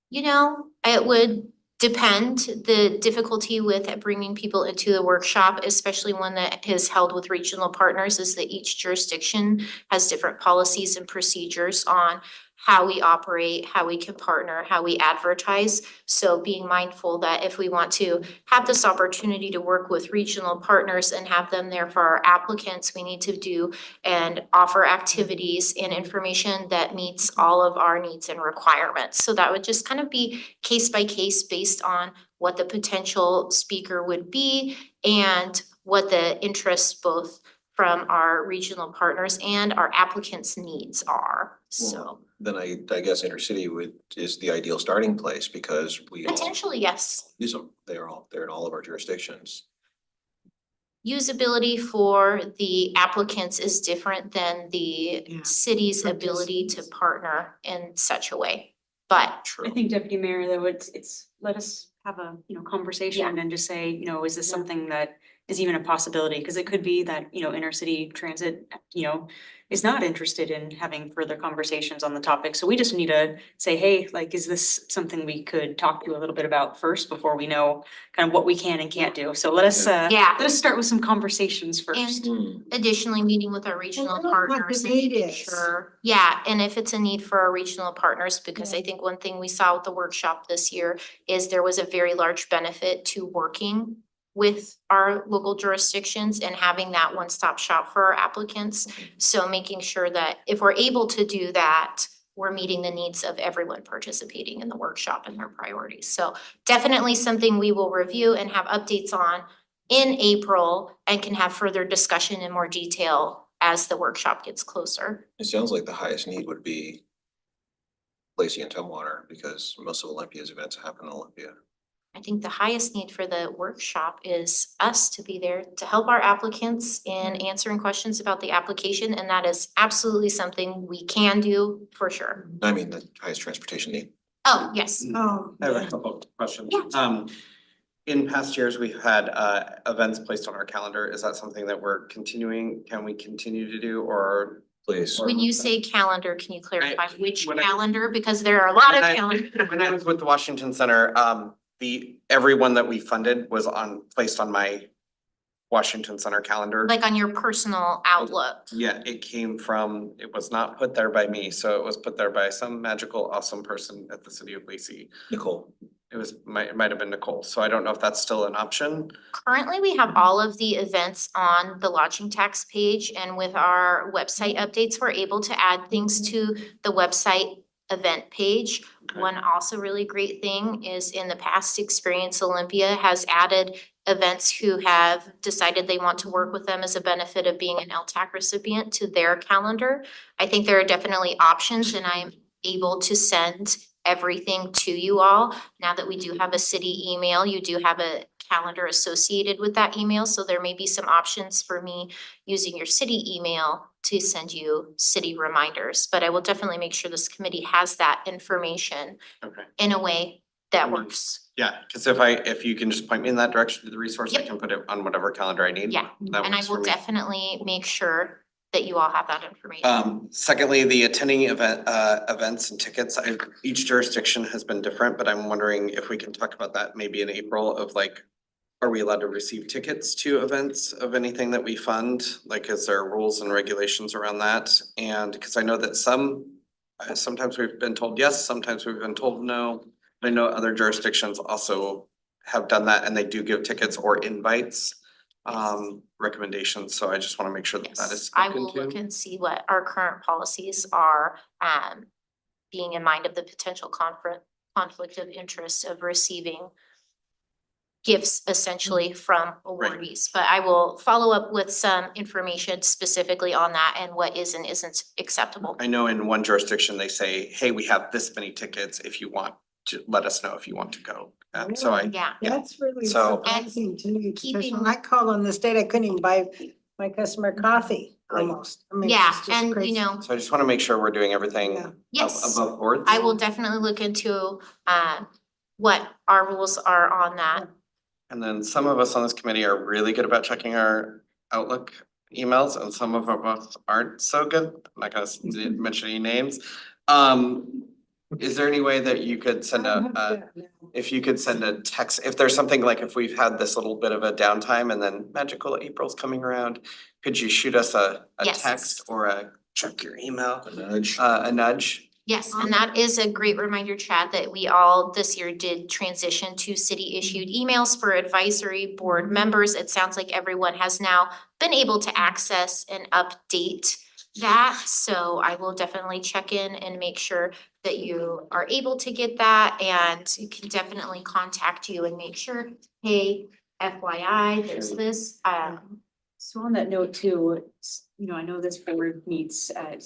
You know, it would depend, the difficulty with bringing people into the workshop, especially one that is held with regional partners, is that each jurisdiction has different policies and procedures on how we operate, how we can partner, how we advertise. So being mindful that if we want to have this opportunity to work with regional partners and have them there for our applicants, we need to do and offer activities and information that meets all of our needs and requirements. So that would just kind of be case by case based on what the potential speaker would be and what the interests both from our regional partners and our applicants' needs are, so. Then I guess intercity is the ideal starting place because we all Potentially, yes. use them. They're in all of our jurisdictions. Usability for the applicants is different than the city's ability to partner in such a way, but. I think Deputy Mayor, though, it's, let us have a, you know, conversation and just say, you know, is this something that is even a possibility? Cause it could be that, you know, intercity transit, you know, is not interested in having further conversations on the topic. So we just need to say, hey, like, is this something we could talk to a little bit about first before we know kind of what we can and can't do? So let us start with some conversations first. And additionally, meeting with our regional Well, what the partners and need making is. sure, yeah, and if it's a need for our regional partners, because I think one thing we saw with the workshop this year is there was a very large benefit to working with our local jurisdictions and having that one-stop shop for our applicants. So making sure that if we're able to do that, we're meeting the needs of everyone participating in the workshop and their priorities. So definitely something we will review and have updates on in April and can have further discussion in more detail as the workshop gets closer. It sounds like the highest need would be Lacey and Tumwater because most of Olympia's events happen in Olympia. I think the highest need for the workshop is us to be there to help our applicants in answering questions about the application, and that is absolutely something we can do for sure. I mean, the highest transportation need. Oh, yes. Oh, I have a yeah. couple of questions. Yeah. In past years, we've had events placed on our calendar. Is that something that we're continuing? Can we continue to do or? Please. When you say calendar, can you clarify which when I- calendar? Because there are a lot of When I- calendars. When I was with the Washington Center, everyone that we funded was placed on my Washington Center calendar. Like on your personal Outlook. Yeah, it was not put there by me, so it was put there by some magical, awesome person at the city of Lacey. Nicole. It might have been Nicole, so I don't know if that's still an option. Currently, we have all of the events on the lodging tax page, and with our website updates, we're able to add things to the website event page. Okay. One also really great thing is in the past experience, Olympia has added events who have decided they want to work with them as a benefit of being an LTAC recipient to their calendar. I think there are definitely options, and I'm able to send everything to you all. Now that we do have a city email, you do have a calendar associated with that email, so there may be some options for me using your city email to send you city reminders, but I will definitely make sure this committee has that information Okay. in a way that works. Yeah, cause if you can just point me in that direction to the resource, I Yep. can put it on whatever calendar I need. Yeah, That and I works for will me. definitely make sure that you all have that information. Secondly, the attending events and tickets, each jurisdiction has been different, but I'm wondering if we can talk about that maybe in April of like, are we allowed to receive tickets to events of anything that we fund? Like, is there rules and regulations around that? And, cause I know that sometimes we've been told yes, sometimes we've been told no. I know other jurisdictions also have done that and they do give tickets or invites, recommendations, so I just wanna make sure that that is Yes, I spoken will look to. and see what our current policies are, being in mind of the potential conflict of interest of receiving gifts essentially from awardees, but I will follow up with some information specifically on that and what is and isn't acceptable. I know in one jurisdiction, they say, hey, we have this many tickets, if you want to, let us know if you want to go. So Yeah, That's really So- surprising to me, because keeping- when I called on this date, I couldn't even buy my customer coffee Right. almost. I mean, yeah, it's just and you crazy. know, So I just wanna make sure we're doing everything Yeah. yes, above board. I will definitely look into what our rules are on that. And then some of us on this committee are really good about checking our Outlook emails and some of us aren't so good. I'm not gonna mention any names. Is there any way that you could send if you could send a text, if there's something like if we've had this little bit of a downtime and then magical April's coming around, could you shoot us a Yes. text or a check your email, A nudge. a nudge? Yes, and that is a great reminder, Chad, that we all this year did transition to city issued emails for advisory board members. It sounds like everyone has now been able to access and update that. So I will definitely check in and make sure that you are able to get that, and you can definitely contact you and make sure, hey, FYI, there's this, So on that note too, I know this board meets at,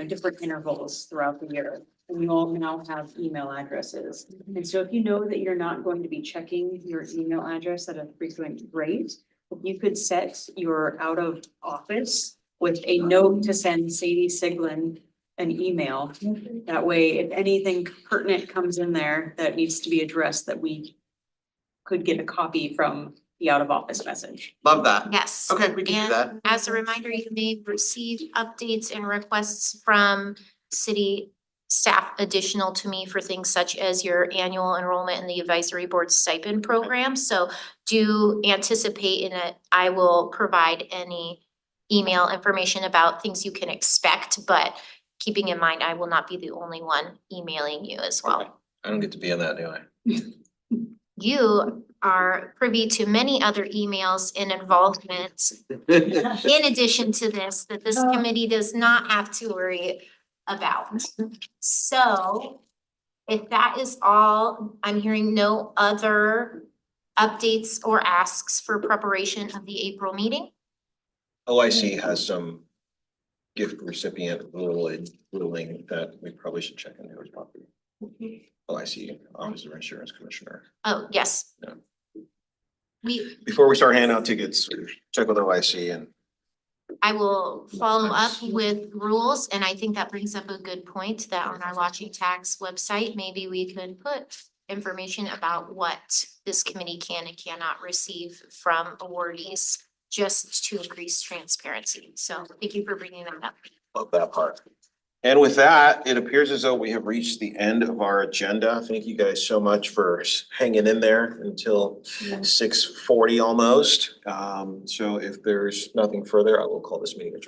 different intervals throughout the year. And you all now have email addresses. And so if you know that you're not going to be checking your email address at a frequent rate, if you could set your out of office with a note to send Sadie Siglin an email. That way, if anything pertinent comes in there that needs to be addressed, that we could get a copy from the out of office message. Love that. yes. Okay, we can do that. And as a reminder, you may receive updates and requests from city staff additional to me for things such as your annual enrollment in the advisory board stipend program. So do anticipate in it, I will provide any email information about things you can expect, but keeping in mind, I will not be the only one emailing you as well. I don't get to be in that, do I? You are privy to many other emails and involvement in addition to this, that this committee does not have to worry about. So if that is all, I'm hearing no other updates or asks for preparation of the April meeting. OIC has some gift recipient ruling that we probably should check into as well. LIC, Office of Insurance Commissioner. Oh, yes. Yeah. We, Before we start handing out tickets, check with OIC and I will follow up with rules, and I think that brings up a good point that on our lodging tax website, maybe we could put information about what this committee can and cannot receive from awardees, just to increase transparency. So thank you for bringing that up. love that part. And with that, it appears as though we have reached the end of our agenda. Thank you guys so much for hanging in there until 6:40 almost. So if there's nothing further, I will call this meeting adjourned.